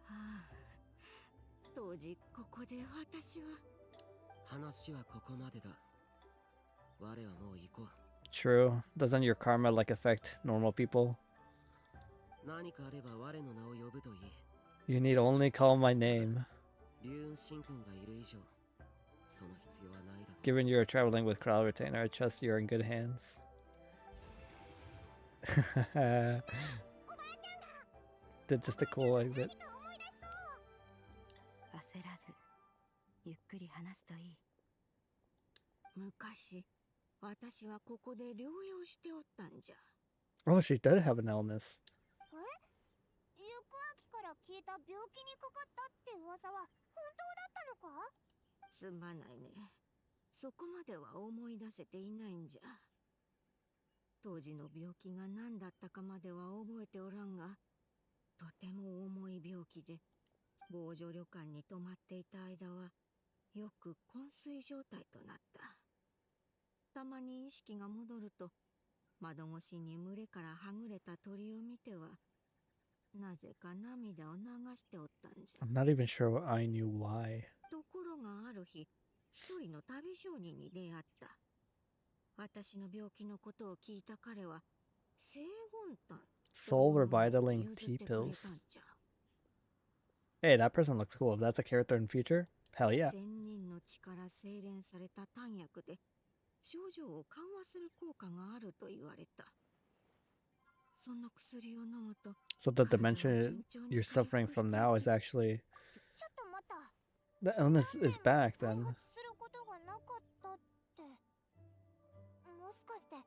Speaker 5: はあ、当時ここで私は。
Speaker 8: 話はここまでだ。我はもう行こう。
Speaker 1: True. Doesn't your karma like affect normal people?
Speaker 8: 何かあれば我の名を呼ぶといい。
Speaker 1: You need only call my name.
Speaker 8: 龍雲神君がいる以上、その必要はないだろう。
Speaker 1: Given you're traveling with Cloud Retainer, I trust you're in good hands. Did just a cool exit.
Speaker 2: 焦らず、ゆっくり話すといい。
Speaker 5: 昔、私はここで療養しておったんじゃ。
Speaker 1: Oh, she did have an illness.
Speaker 3: 行く秋から聞いた病気にかかったって噂は本当だったのか？
Speaker 5: すまないね。そこまでは思い出せていないんじゃ。当時の病気が何だったかまでは覚えておらんが、とても重い病気で、防除旅館に泊まっていた間はよく昏睡状態となった。たまに意識が戻ると、窓越しに群れからはぐれた鳥を見ては、なぜか涙を流しておったんじゃ。
Speaker 1: I'm not even sure I knew why.
Speaker 5: ところがある日、一人の旅商人に出会った。私の病気のことを聞いた彼は、生言炭
Speaker 1: Soul revitalizing tea pills. Hey, that person looks cool. If that's a character in future, hell yeah.
Speaker 5: 千人の血から精錬された炭薬で症状を緩和する効果があると言われた。その薬を飲むと、
Speaker 1: So the dementia you're suffering from now is actually
Speaker 3: ちょっと待った。
Speaker 1: the illness is back
Speaker 3: 再
Speaker 1: then.
Speaker 3: 発することがなかったって。もしかして若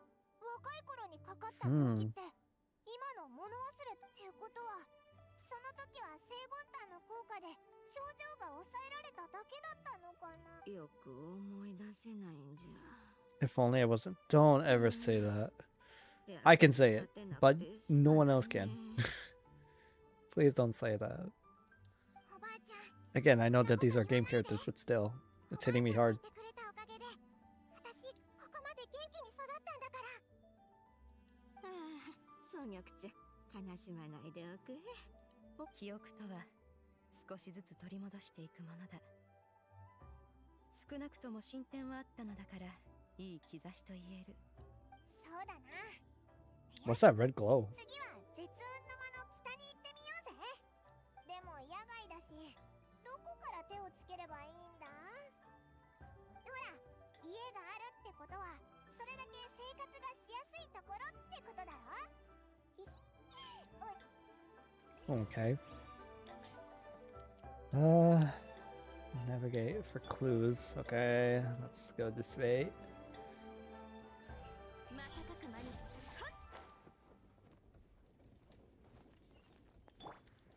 Speaker 3: い頃にかかった病気って今の物忘れっていうことは、その時は生言炭の効果で症状が抑えられただけだったのかな？
Speaker 5: よく思い出せないんじゃ。
Speaker 1: If only I wasn't. Don't ever say that. I can say it, but no one else can. Please don't say that.
Speaker 3: おばあちゃん、
Speaker 1: Again, I know that these are game characters, but still, it's hitting me hard.
Speaker 3: おばあちゃんがいてくれたおかげで、私ここまで元気に育ったんだから。
Speaker 5: ああ、そうにょくちゃ、悲しまないでおくれ。
Speaker 2: 記憶とは少しずつ取り戻していくものだ。少なくとも進展はあったのだから、いい兆しと言える。
Speaker 3: そうだな。
Speaker 1: What's that red glow?
Speaker 3: 次は絶雲の間の北に行ってみようぜ。でも野外だし、どこから手をつければいいんだ？ほら、家があるってことは、それだけ生活がしやすいところってことだろ？ひひ。
Speaker 1: Okay. Navigate for clues. Okay, let's go this way.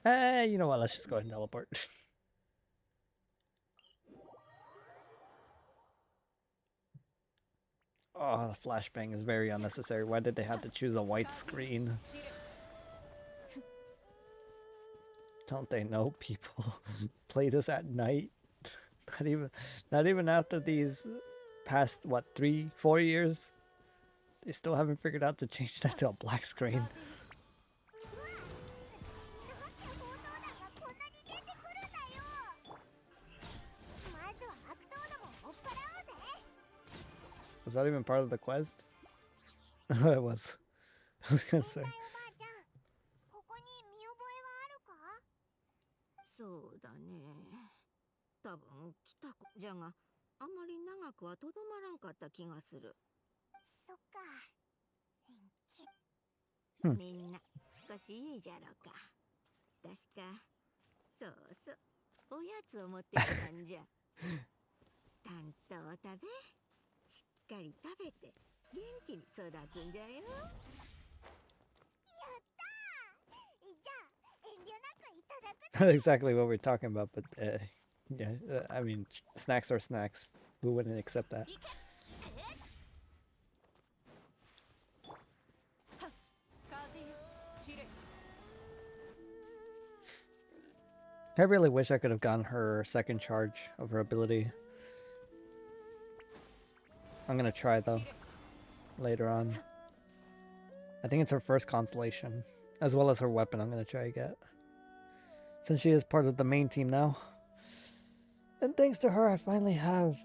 Speaker 1: Hey, you know what? Let's just go ahead and teleport. Oh, the flashbang is very unnecessary. Why did they have to choose a white screen? Don't they know people play this at night? Not even after these past what 3-4 years? They still haven't figured out to change that to a black screen. Was that even part of the quest? It was. I was gonna say.
Speaker 5: そうだね。多分来た子じゃが、あまり長くはとどまらんかった気がする。
Speaker 3: そっか。
Speaker 5: みんな少しいいじゃろうか。確か、そうそう、おやつを持ってきたんじゃ。担当を食べ、しっかり食べて、元気に育つんじゃよ。
Speaker 1: Not exactly what we're talking about, but yeah, I mean, snacks are snacks. Who wouldn't accept that? I really wish I could have gotten her second charge of her ability. I'm gonna try though, later on. I think it's her first constellation, as well as her weapon I'm gonna try to get. Since she is part of the main team now. And thanks to her, I finally have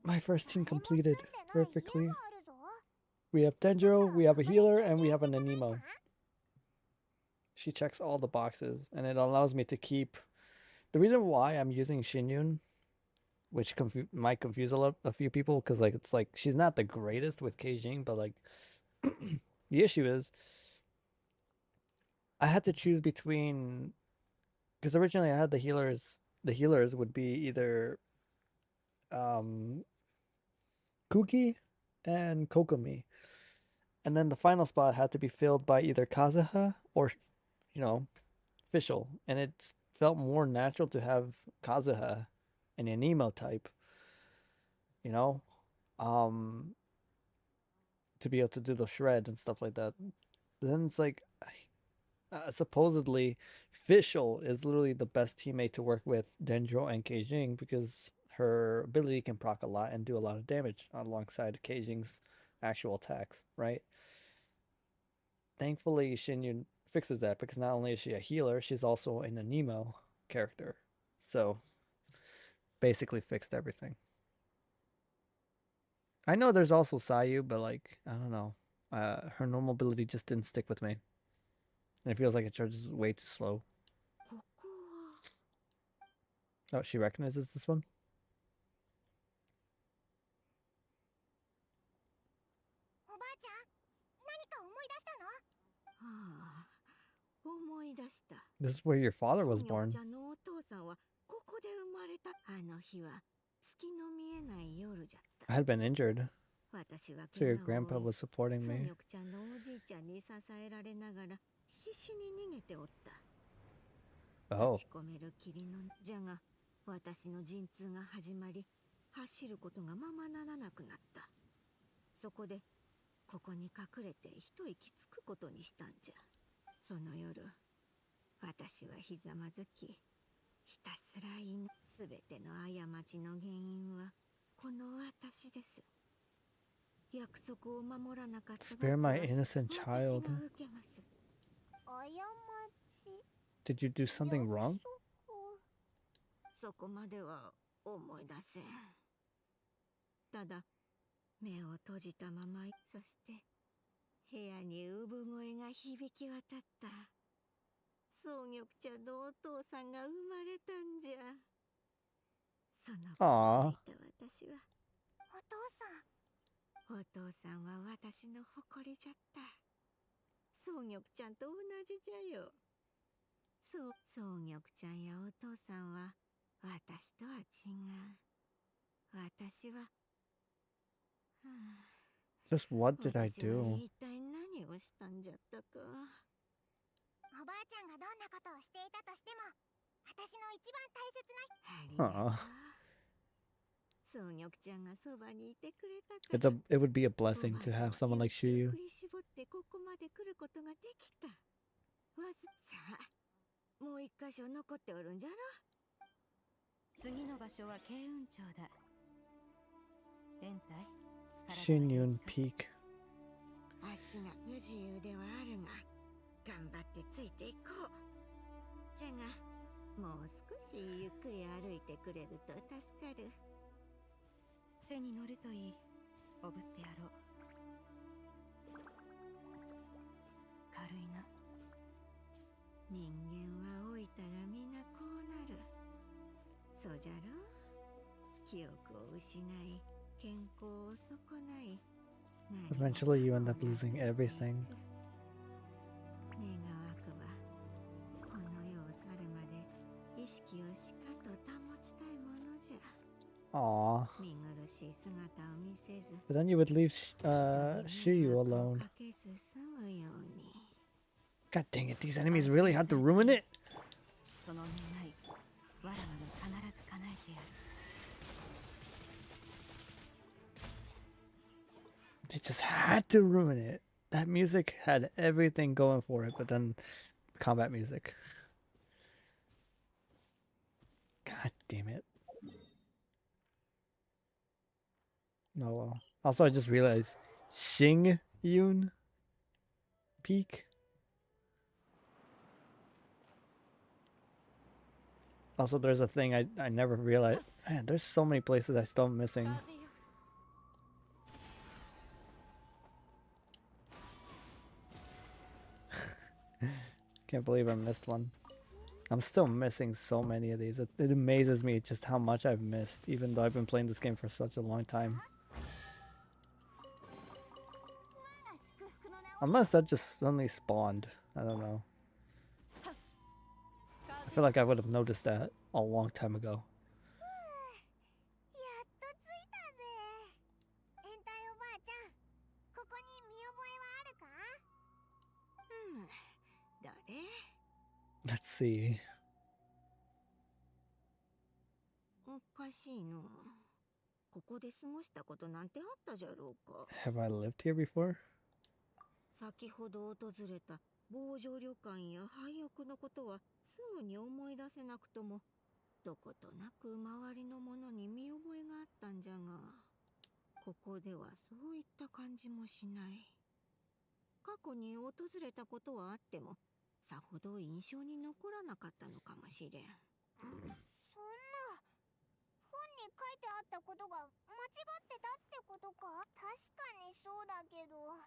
Speaker 1: my first team completed perfectly. We have Denjiro, we have a healer, and we have an Anemo. She checks all the boxes, and it allows me to keep... The reason why I'm using Xianyun, which might confuse a few people, because like it's like she's not the greatest with Keijing, but like the issue is I had to choose between... Because originally I had the healers. The healers would be either Kuki and Kokomi. And then the final spot had to be filled by either Kazuha or, you know, Fischl. And it felt more natural to have Kazuha an Anemo type, you know, to be able to do the shred and stuff like that. Then it's like, supposedly, Fischl is literally the best teammate to work with Dendro and Keijing because her ability can proc a lot and do a lot of damage alongside Keijing's actual attacks, right? Thankfully, Xianyun fixes that because not only is she a healer, she's also an Anemo character. So, basically fixed everything. I know there's also Sayu, but like, I don't know. Her normal ability just didn't stick with me. And it feels like it charges way too slow.
Speaker 5: ここは
Speaker 1: Oh, she recognizes this one?
Speaker 3: おばあちゃん、何か思い出したの？
Speaker 5: はあ、思い出した。
Speaker 1: This is where your father was
Speaker 5: ソニョ
Speaker 1: born.
Speaker 5: ちゃんのお父さんはここで生まれた。あの日は月の見えない夜じゃった。
Speaker 1: I had been injured,
Speaker 5: 私は
Speaker 1: so your
Speaker 5: 怪我
Speaker 1: grandpa
Speaker 5: を負い
Speaker 1: was supporting
Speaker 5: ソ
Speaker 1: me.
Speaker 5: ニョちゃんのおじいちゃんに支えられながら必死に逃げておった。
Speaker 1: Oh,
Speaker 5: 立ち込める霧のじゃが私の陣痛が始まり走ることがままならなくなった。そこでここに隠れて一息つくことにしたんじゃ。その夜私はひざまずきひたすら祈る。すべての過ちの原因はこの私です。約束を守らなかった
Speaker 1: spare my innocent
Speaker 5: 私
Speaker 1: child.
Speaker 5: が受けます。
Speaker 3: 過ち。
Speaker 1: Did you do something wrong?
Speaker 5: そこまでは思い出せん。ただ目を閉じたまま、そして部屋に産声が響き渡った。双玉ちゃんのお父さんが生まれたんじゃ。その子を抱いた私は、
Speaker 3: お父さん、
Speaker 5: お父さんは私の誇りじゃった。双玉ちゃんと同じじゃよ。そう、双玉ちゃんやお父さんは私とは違う。私は、はあ、
Speaker 1: Just what did I
Speaker 5: 私は
Speaker 1: do?
Speaker 5: 一体何をしたんじゃったか。
Speaker 3: おばあちゃんがどんなことをしていたとしても、私の一番大切な人。
Speaker 5: ありがとう。
Speaker 1: Aw.
Speaker 5: 双玉ちゃんがそばにいてくれた
Speaker 1: It
Speaker 5: から
Speaker 1: would be a blessing to have someone like
Speaker 5: 振
Speaker 1: Shuyu.
Speaker 5: り絞ってここまで来ることができた。さあ、もう一箇所残っておるんじゃろ。
Speaker 2: 次の場所は慶雲町だ。連隊
Speaker 1: Xianyun Peak.
Speaker 5: 足が不自由ではあるが頑張ってついていこう。じゃがもう少しゆっくり歩いてくれると助かる。
Speaker 2: 背に乗るといい。おぶってやろう。軽いな。
Speaker 5: 人間は老いたら皆こうなる。そうじゃろ。記憶を失い健康を損ない。
Speaker 1: Eventually, you end up losing everything.
Speaker 5: 願わくばこの世を去るまで意識をしかと保ちたいものじゃ。
Speaker 1: Aw.
Speaker 5: 見苦しい姿を見せず
Speaker 1: But then you would leave Shuyu
Speaker 5: 人に迷惑を
Speaker 1: alone.
Speaker 5: かけず済むように。
Speaker 1: God dang it, these enemies really had to ruin it?
Speaker 2: その願い、わらわが必ず叶えてやる。
Speaker 1: They just had to ruin it. That music had everything going for it, but then combat music. God damn it. Oh well. Also, I just realized Xianyun Peak. Also, there's a thing I never realized. Man, there's so many places I still am missing. Can't believe I missed one. I'm still missing so many of these. It amazes me just how much I've missed, even though I've been playing this game for such a long time. Unless that just suddenly spawned. I don't know. I feel like I would have noticed that a long time ago.
Speaker 3: やっと
Speaker 1: Let's see.
Speaker 5: おかしいの。ここで過ごしたことなんてあったじゃろうか。
Speaker 1: Have I lived here before?
Speaker 5: 先ほど訪れた防除旅館や廃屋のことはすぐに思い出せなくとも、どことなく周りのものに見覚えがあったんじゃが、ここではそういった感じもしない。過去に訪れたことはあっても、さほど印象に残らなかったのかもしれん。
Speaker 3: そんな、本に書いてあったことが間違ってたってことか？確かにそうだけど、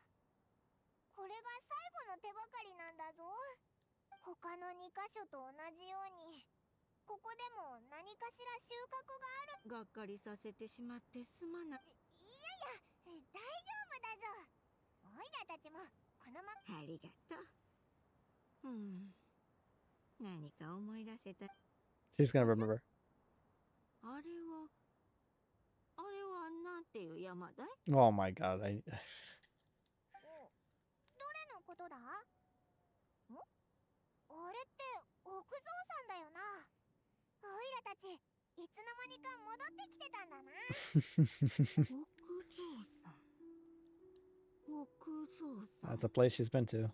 Speaker 3: これが最後の手がかりなんだぞ。他の2箇所と同じように、ここでも何かしら収穫がある。
Speaker 5: がっかりさせてしまってすまない。
Speaker 3: いやいや、大丈夫だぞ。オイラたちもこのまま。
Speaker 5: ありがとう。何か思い出せた。
Speaker 1: She's gonna remember.
Speaker 5: あれはなんていう山だい？
Speaker 1: Oh my god.
Speaker 3: どれのことだ？あれって奥蔵さんだよな。オイラたちいつの間にか戻ってきてたんだな。
Speaker 5: 奥蔵さん。
Speaker 1: That's a place she's been to.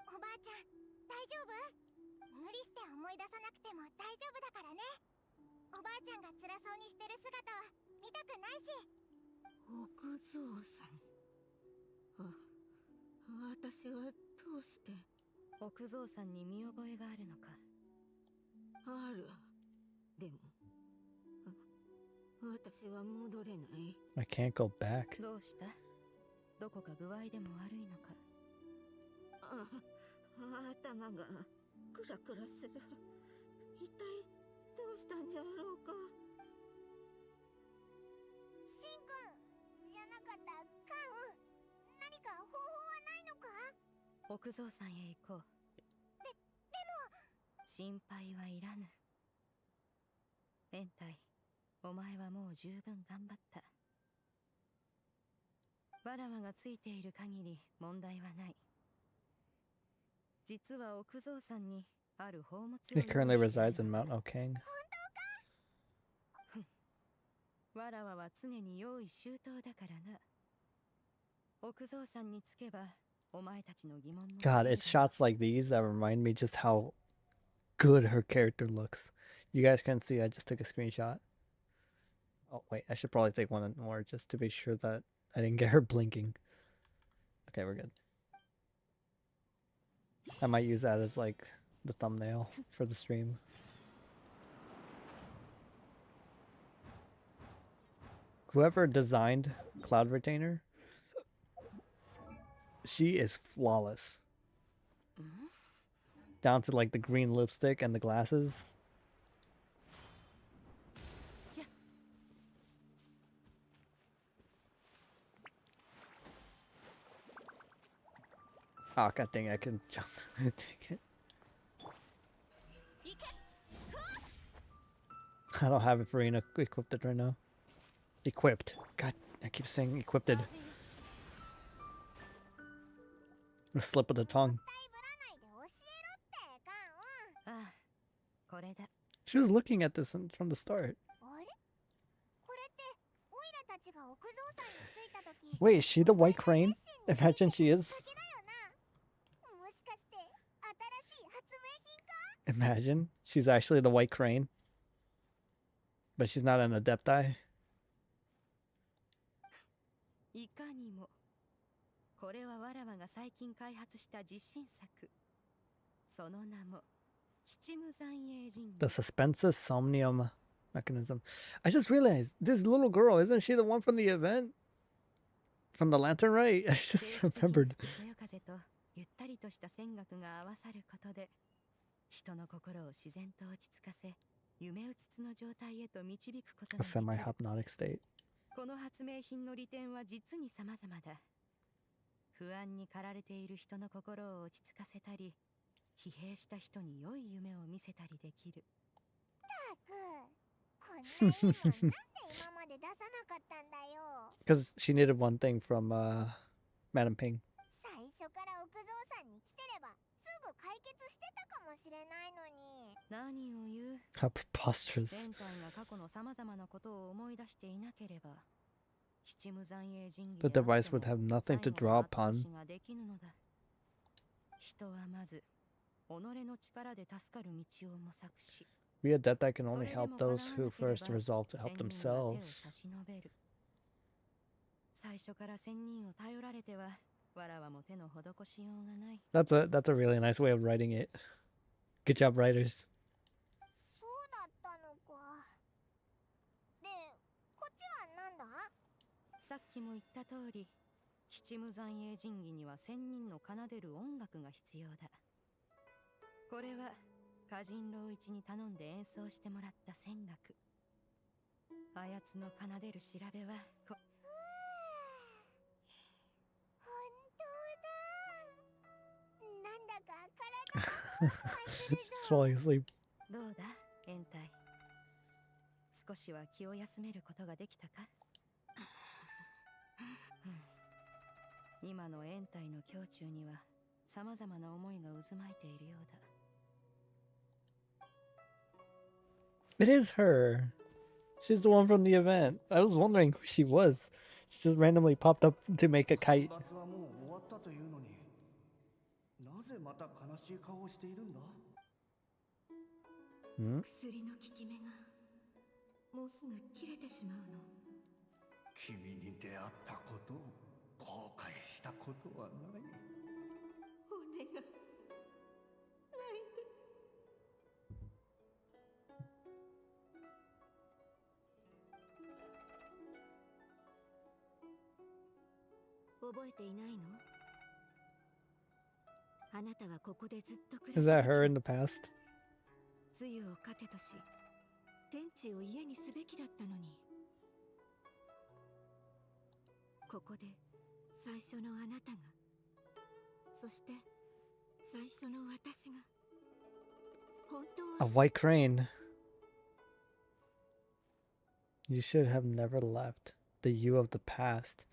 Speaker 3: おばあちゃん、大丈夫？無理して思い出さなくても大丈夫だからね。おばあちゃんが辛そうにしてる姿は見たくないし。
Speaker 5: 奥蔵さん。私はどうして？
Speaker 2: 奥蔵さんに見覚えがあるのか？
Speaker 5: ある。でも私は戻れない。
Speaker 1: I can't go back.
Speaker 2: どうした？どこか具合でも悪いのか？
Speaker 5: 頭がクラクラする。一体どうしたんじゃろうか。
Speaker 3: しんくんじゃなかったカン。何か方法はないのか？
Speaker 2: 奥蔵さんへ行こう。
Speaker 3: でも
Speaker 2: 心配はいらぬ。延滞、お前はもう十分頑張った。わらわがついている限り問題はない。実は奥蔵さんにある宝物を
Speaker 1: He currently resides in Mount O'King.
Speaker 2: わらわは常に用意周到だからな。奥蔵さんにつけばお前たちの疑問も。
Speaker 1: God, it's shots like these that remind me just how good her character looks. You guys can't see, I just took a screenshot. Oh, wait, I should probably take one more just to be sure that I didn't get her blinking. Okay, we're good. I might use that as like the thumbnail for the stream. Whoever designed Cloud Retainer, she is flawless. Down to like the green lipstick and the glasses. Oh, god dang it, I can jump. Take it. I don't have it for Rena equipped right now. Equipped. God, I keep saying equipped. A slip of the tongue.
Speaker 3: 大ぶらないで教えろってカン。
Speaker 2: ああ、これだ。
Speaker 1: She was looking at this from the start.
Speaker 3: あれ？これってオイラたちが奥蔵さんに着いた時。
Speaker 1: Wait, is she the white crane? Imagine she is.
Speaker 3: もしかして新しい発明品か？
Speaker 1: Imagine she's actually the white crane. But she's not an adepti.
Speaker 2: いかにも。これはわらわが最近開発した実信作。その名も七無残影神
Speaker 1: The suspensus somnium mechanism. I just realized this little girl, isn't she the one from the event? From the lantern, right? I just remembered.
Speaker 2: そよ風とゆったりとした泉岳が合わさることで、人の心を自然と落ち着かせ、夢うつつの状態へと導くこと
Speaker 1: A
Speaker 2: ができる。
Speaker 1: semi-hypnotic state.
Speaker 2: この発明品の利点は実に様々だ。不安に駆られている人の心を落ち着かせたり、疲弊した人に良い夢を見せたりできる。
Speaker 3: こんないいのなんで今まで出さなかったんだよ。
Speaker 1: Because she needed one thing from Madam Ping.
Speaker 3: 最初から奥蔵さんに来てればすぐ解決しれないのに。
Speaker 2: 何を言う。
Speaker 1: How preposterous.
Speaker 2: 連隊が過去のさまざまなことを思い出していなければ、七無残影神
Speaker 1: The
Speaker 2: 器であって
Speaker 1: device
Speaker 2: も
Speaker 1: would have nothing to
Speaker 2: 最後
Speaker 1: draw
Speaker 2: の後
Speaker 1: upon.
Speaker 2: 押しができぬのだ。人はまず己の力で助かる道を模索し、
Speaker 1: We adepti can
Speaker 2: そ
Speaker 1: only
Speaker 2: れで
Speaker 1: help
Speaker 2: も
Speaker 1: those
Speaker 2: 叶わ
Speaker 1: who
Speaker 2: なければ
Speaker 1: first resolve to help
Speaker 2: 仙人が手を
Speaker 1: themselves.
Speaker 2: 差し伸べる。最初から仙人を頼られてはわらわも手の施しようがない。
Speaker 1: That's a really nice way of writing it. Good job, writers.
Speaker 3: そうだったのか。で、こっちはなんだ？
Speaker 2: さっきも言った通り、七無残影神器には仙人の奏でる音楽が必要だ。これは歌人老一に頼んで演奏してもらった戦楽。あやつの奏でる調べは
Speaker 3: 本当だ。なんだか体がふわふわする
Speaker 1: She's
Speaker 3: ぞ。
Speaker 1: falling asleep.
Speaker 2: どうだ延滞。少しは気を休めることができたか？今の延滞の胸中にはさまざまな思いが渦巻いているようだ。
Speaker 1: It is her. She's the one from the event. I was wondering who she was. She just randomly popped up to make a kite.
Speaker 4: 選抜はもう終わったというのに、なぜまた悲しい顔をしているんだ？
Speaker 1: Hmm?
Speaker 5: 薬の効き目がもうすぐ切れてしまうの。
Speaker 4: 君に出会ったことを後悔したことはない。
Speaker 5: 骨がないで。覚えていないの？あなたはここでずっと暮ら
Speaker 1: Is
Speaker 5: すべ
Speaker 1: that
Speaker 5: き
Speaker 1: her
Speaker 5: だ
Speaker 1: in the past?
Speaker 5: つゆを糧とし、天地を家にすべきだったのに。ここで最初のあなたが、そして最初の私が、本当
Speaker 1: A
Speaker 5: は
Speaker 1: white crane. You should have never left. The you of the past.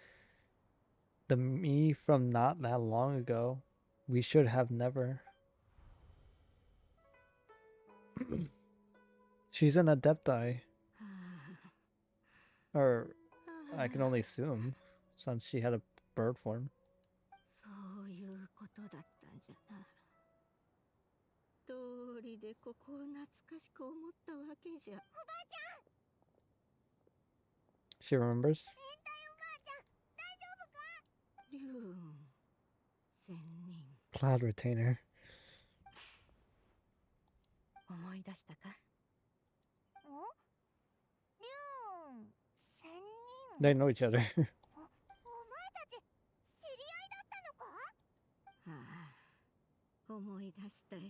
Speaker 1: The me from not that long ago. We should have never. She's an adepti. Or I can only assume, since she had a bird form.
Speaker 5: そういうことだったんじゃな。通りでここを懐かしく思ったわけじゃ。
Speaker 1: She remembers?
Speaker 5: リュウン、仙人。
Speaker 1: Cloud retainer.
Speaker 2: 思い出したか？
Speaker 3: お？リュウン、仙人。
Speaker 1: They know each other.
Speaker 3: お前たち知り合いだったのか？
Speaker 5: ああ、思い出したよ。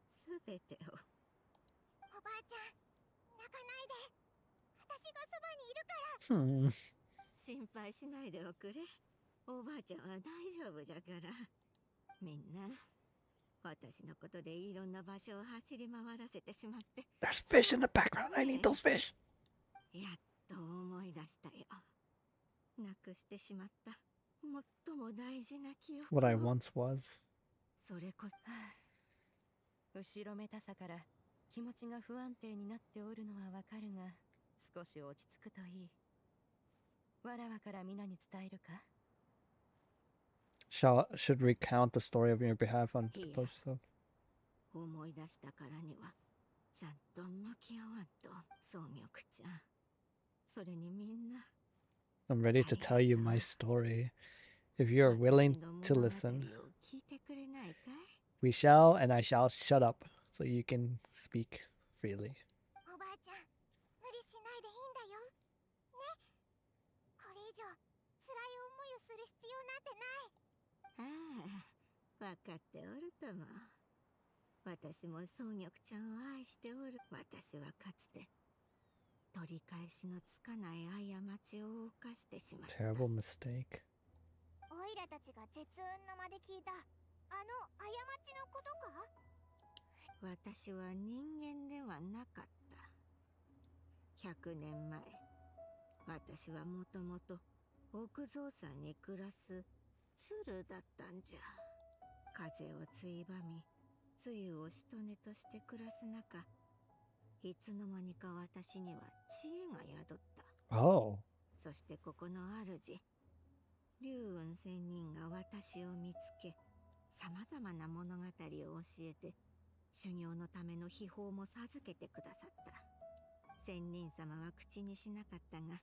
Speaker 5: すべてを。
Speaker 3: おばあちゃん、泣かないで。私がそばにいるから。
Speaker 1: Hmm.
Speaker 5: 心配しないでおくれ。おばあちゃんは大丈夫じゃから。みんな、私のことでいろんな場所を走り回らせてしまって、
Speaker 1: There's fish in the background. I need those fish.
Speaker 5: やっと思い出したよ。なくしてしまった最も大事な記憶を。
Speaker 1: What I once was.
Speaker 5: それこそ。
Speaker 2: 後ろめたさから気持ちが不安定になっておるのはわかるが、少し落ち着くといい。わらわから皆に伝えるか？
Speaker 1: Should recount the story of your behalf on the
Speaker 5: Here.
Speaker 1: post stuff.
Speaker 5: 思い出したからにはちゃんと向き合わんと、双玉ちゃん。それにみんな。
Speaker 1: I'm ready to tell you my story. If you are willing to listen,
Speaker 5: 聞いてくれないかい？
Speaker 1: we shall and I shall shut up so you can speak freely.
Speaker 3: おばあちゃん、無理しないでいいんだよ。ね。これ以上辛い思いをする必要なんてない。
Speaker 5: ああ、わかっておるとも。私も双玉ちゃんを愛しておる。私はかつて取り返しのつかない過ちを犯してしまった。
Speaker 1: Terrible mistake.
Speaker 3: オイラたちが絶雲の間で聞いたあの過ちのことか？
Speaker 5: 私は人間ではなかった。100年前、私はもともと奥蔵山に暮らす鶴だったんじゃ。風をついばみ、つゆをしとねとして暮らす中、いつの間にか私には知恵が宿った。
Speaker 1: Oh.
Speaker 5: そしてここの主、龍雲仙人が私を見つけ、さまざまな物語を教えて、修行のための秘宝も授けてくださった。仙人様は口にしなかったが、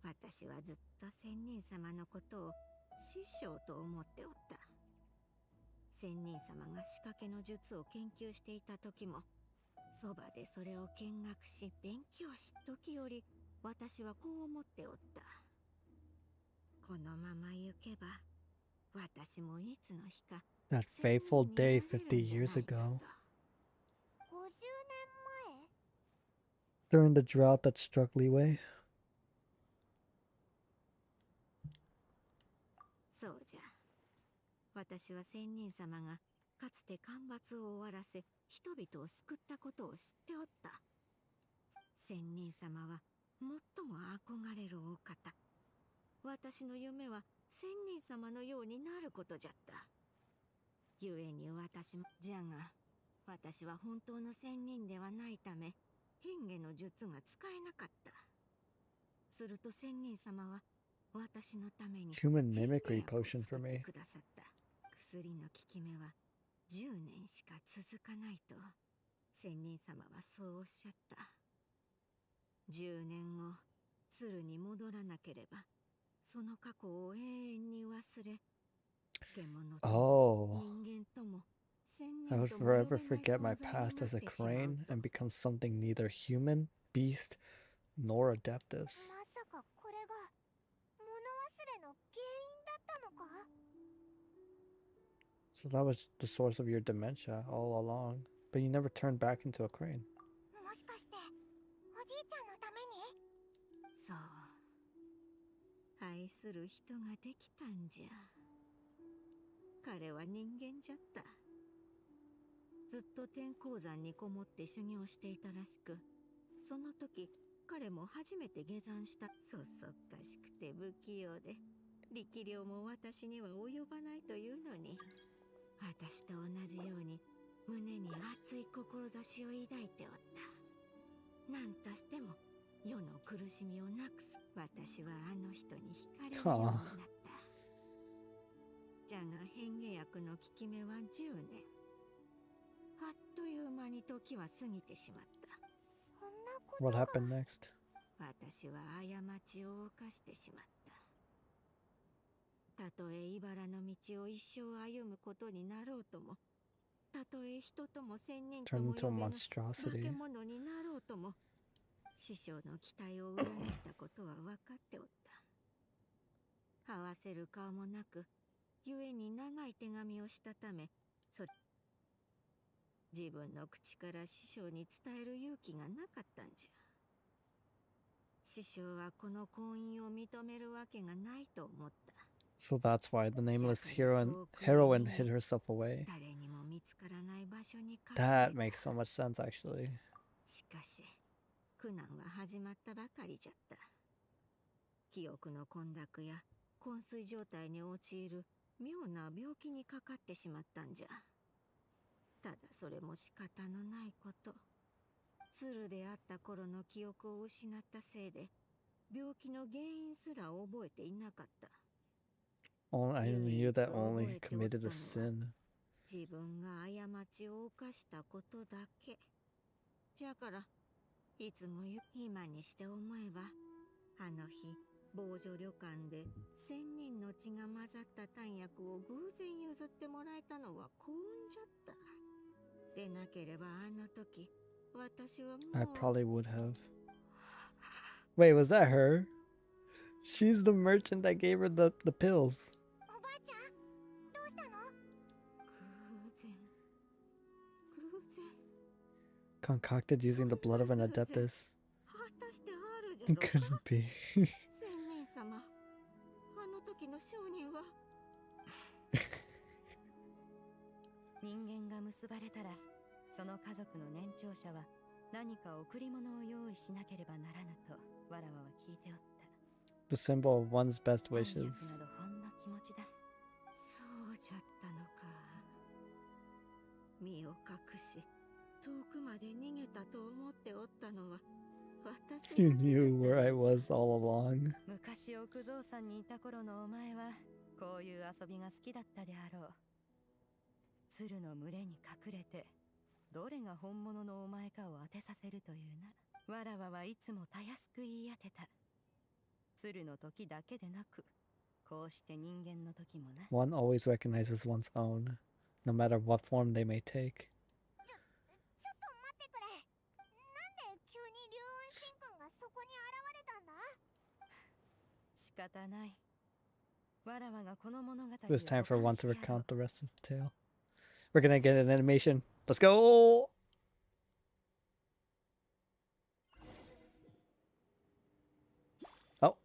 Speaker 5: 私はずっと仙人様のことを師匠と思っておった。仙人様が仕掛けの術を研究していた時も、そばでそれを見学し勉強し、時折私はこう思っておった。このまま行けば、私もいつの日か
Speaker 1: That
Speaker 5: 仙
Speaker 1: fateful
Speaker 5: 人に
Speaker 1: day
Speaker 5: なれるん
Speaker 1: 50
Speaker 5: じゃない
Speaker 1: years
Speaker 5: か
Speaker 1: ago.
Speaker 5: と。
Speaker 3: 50年前
Speaker 1: During the drought that struck Leeway.
Speaker 5: そうじゃ。私は仙人様がかつて干ばつを終わらせ人々を救ったことを知っておった。仙人様は最も憧れるお方。私の夢は仙人様のようになることじゃった。故に私も、じゃが、私は本当の仙人ではないため、変化の術が使えなかった。すると仙人様は私のために
Speaker 1: Human
Speaker 5: 変化
Speaker 1: mimicry
Speaker 5: 薬を
Speaker 1: potion
Speaker 5: 作
Speaker 1: for
Speaker 5: って
Speaker 1: me.
Speaker 5: くださった。薬の効き目は10年しか続かないと仙人様はそうおっしゃった。10年後、鶴に戻らなければ、その過去を永遠に忘れ、獣とも
Speaker 1: Oh.
Speaker 5: 人間とも仙
Speaker 1: I
Speaker 5: 人
Speaker 1: would
Speaker 5: とも呼
Speaker 1: forever
Speaker 5: べない
Speaker 1: forget my
Speaker 5: 存在に
Speaker 1: past
Speaker 5: なっ
Speaker 1: as a
Speaker 5: てしまう
Speaker 1: crane
Speaker 5: と。
Speaker 1: and become something neither human, beast, nor adeptus.
Speaker 3: まさかこれが物忘れの原因だったのか？
Speaker 1: So that was the source of your dementia all along. But you never turned back into a crane.
Speaker 3: もしかしておじいちゃんのために？
Speaker 5: そう。愛する人ができたんじゃ。彼は人間じゃった。ずっと天候山にこもって修行していたらしく、その時彼も初めて下山した。そそっかしくて不器用で、力量も私には及ばないというのに、私と同じように胸に熱い志を抱いておった。何としても世の苦しみをなくす。私はあの人に惹かれるようになった。じゃが変化薬の効き目は10年。あっという間に時は過ぎてしまった。
Speaker 3: そんなこと
Speaker 1: What
Speaker 3: が。
Speaker 1: happened next?
Speaker 5: 私は過ちを犯してしまった。たとえ茨の道を一生歩むことになろうとも、たとえ人とも仙人と
Speaker 1: Turned
Speaker 5: も
Speaker 1: into a
Speaker 5: 呼べぬ化
Speaker 1: monstrosity.
Speaker 5: け物になろうとも、師匠の期待を裏切ったことは分かっておった。合わせる顔もなく、故に長い手紙をしたため、自分の口から師匠に伝える勇気がなかったんじゃ。師匠はこの婚姻を認めるわけがないと思った。
Speaker 1: So that's why the nameless heroine hid herself away.
Speaker 5: 誰にも見つからない場所に隠れ
Speaker 1: That
Speaker 5: た。
Speaker 1: makes so much sense, actually.
Speaker 5: しかし苦難は始まったばかりじゃった。記憶の混濁や昏睡状態に陥る妙な病気にかかってしまったんじゃ。ただそれも仕方のないこと。鶴であった頃の記憶を失ったせいで、病気の原因すら覚えていなかった。
Speaker 1: I knew that only committed a sin.
Speaker 5: 自分が過ちを犯したことだけ。じゃからいつも今にして思えば、あの日防除旅館で1000人の血が混ざった炭薬を偶然譲ってもらえたのは幸運じゃった。でなければあの時私はもう。
Speaker 1: I probably would have. Wait, was that her? She's the merchant that gave her the pills.
Speaker 3: おばあちゃんどうしたの？
Speaker 5: 偶然
Speaker 1: Concocted using the blood of an adeptus.
Speaker 5: 果たしてあるじゃ
Speaker 1: It
Speaker 5: ろうか。
Speaker 1: couldn't be.
Speaker 5: 仙人様、あの時の商人は。
Speaker 2: 人間が結ばれたら、その家族の年長者は何か贈り物を用意しなければならぬとわらわは聞いておった。
Speaker 1: The symbol of one's best
Speaker 2: 炭薬
Speaker 1: wishes.
Speaker 2: などほんの気持ちだ。
Speaker 5: そうじゃったのか。身を隠し遠くまで逃げたと思っておったのは私
Speaker 1: You knew where I was all along.
Speaker 2: 昔奥蔵さんにいた頃のお前はこういう遊びが好きだったであろう。鶴の群れに隠れてどれが本物のお前かを当てさせるというな。わらわはいつもたやすく言い当てた。鶴の時だけでなくこうして人間の時もな。
Speaker 1: One always recognizes one's own, no matter what form they may take.
Speaker 3: ちょっと待ってくれ。なんで急に龍雲神君がそこに現れたんだ？
Speaker 2: 仕方ない。わらわがこの物語を
Speaker 1: It was time for
Speaker 2: 保
Speaker 1: one
Speaker 2: 管
Speaker 1: to
Speaker 2: してやろう。
Speaker 1: recount the rest of the tale. We're gonna get an animation. Let's go! Oh.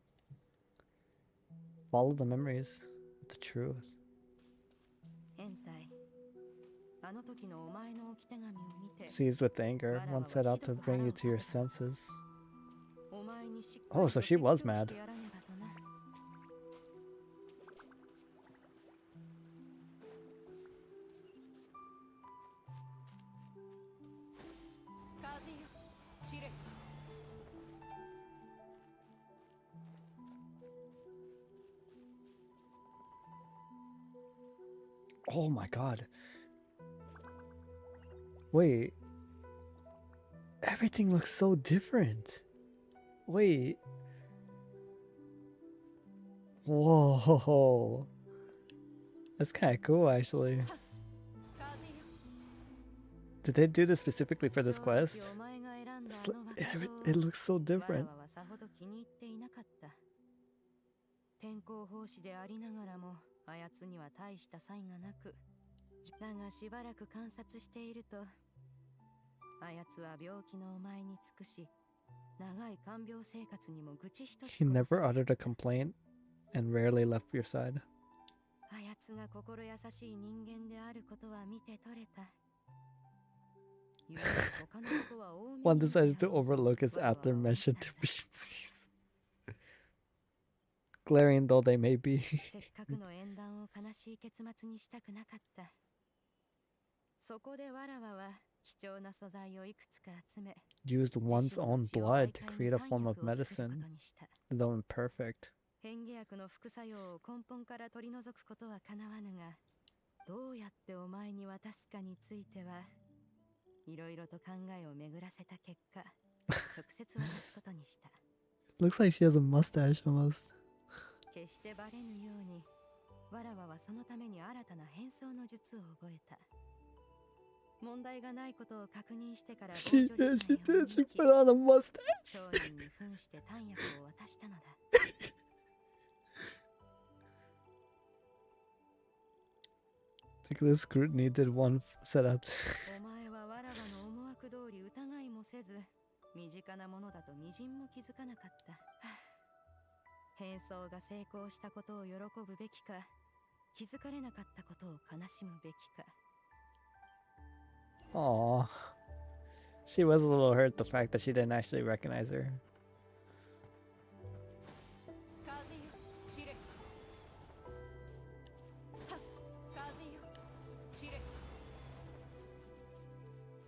Speaker 1: Follow the memories of the truth.
Speaker 2: 変態。あの時のお前の置き手紙を見て
Speaker 1: Seized with anger, one set out to bring you to your senses.
Speaker 2: お前にしっか
Speaker 1: Oh,
Speaker 2: り
Speaker 1: so
Speaker 2: と
Speaker 1: she was
Speaker 2: 説教し
Speaker 1: mad.
Speaker 2: てやらねばとな。風よ、散れ。
Speaker 1: Oh my god. Wait. Everything looks so different. Wait. Whoa. That's kind of cool, actually. Did they do this specifically for this quest? It looks so different.
Speaker 2: 天候奉仕でありながらもあやつには大した才がなく、だがしばらく観察しているとあやつは病気のお前に尽くし、長い看病生活にも愚痴一つ。
Speaker 1: He never uttered a complaint and rarely left your side.
Speaker 2: あやつが心優しい人間であることは見て取れた。
Speaker 1: One decided to overlook his aforementioned deficiencies, glaring though they may be.
Speaker 2: せっかくの縁談を悲しい結末にしたくなかった。そこでわらわは貴重な素材をいくつか集め、
Speaker 1: Used one's own blood to create a form of medicine, though imperfect.
Speaker 2: 変化薬の副作用を根本から取り除くことはかなわぬが、どうやってお前に渡すかについてはいろいろと考えを巡らせた結果、直接渡すことにした。
Speaker 1: Looks like she has a mustache almost.
Speaker 2: 決してバレぬように、わらわはそのために新たな変装の術を覚えた。問題がないことを確認してから、
Speaker 1: She did. She put on a mustache.
Speaker 2: 商人に扮して弾薬を渡したのだ。
Speaker 1: Like this scrutiny did one set out.
Speaker 2: お前はわらわの思惑通り疑いもせず、身近なものだとみじんも気づかなかった。変装が成功したことを喜ぶべきか、気づかれなかったことを悲しむべきか。
Speaker 1: Aww. She was a little hurt the fact that she didn't actually recognize her.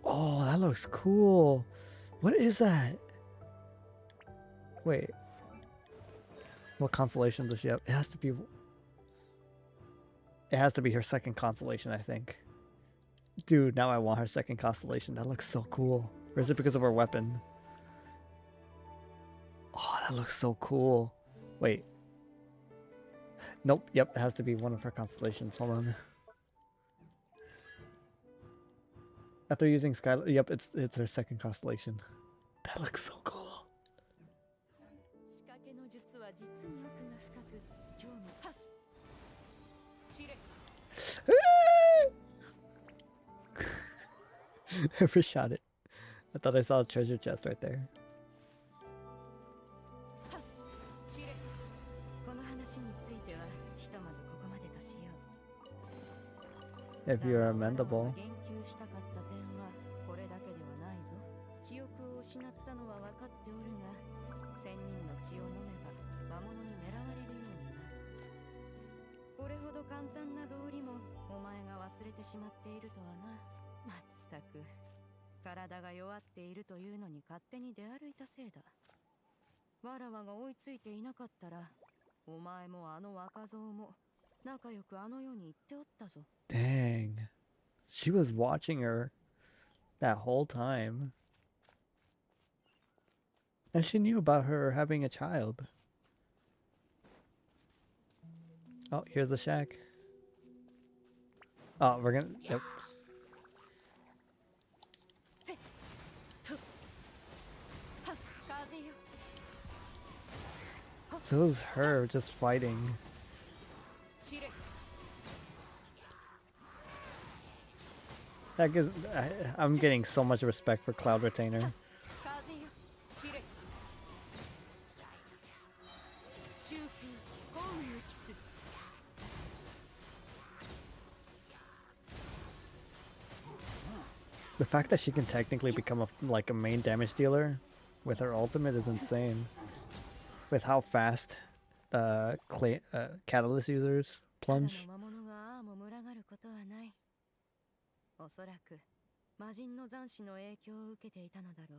Speaker 1: Oh, that looks cool. What is that? Wait. What constellation does she have? It has to be... It has to be her second constellation, I think. Dude, now I want her second constellation. That looks so cool. Or is it because of her weapon? Oh, that looks so cool. Wait. Nope. Yep, it has to be one of her constellations. Hold on. After using Skylar, yep, it's her second constellation. That looks so cool. I overshot it. I thought I saw a treasure chest right there. If you are amendable.
Speaker 2: 記憶を失ったのは分かっておるが、千人の血を飲めば魔物に狙われるようになる。これほど簡単な道理もお前が忘れてしまっているとはな。まったく体が弱っているというのに勝手に出歩いたせいだ。わらわが追いついていなかったら、お前もあの若造も仲良くあの世に行っておったぞ。
Speaker 1: Dang. She was watching her that whole time. And she knew about her having a child. Oh, here's the shack. Oh, we're gonna... Yep. So is her just fighting. That gives, I'm getting so much respect for Cloud Retainer. The fact that she can technically become a main damage dealer with her ultimate is insane. With how fast Catalyst users plunge.
Speaker 2: おそらく魔人の残滓の影響を受けていたのだろう。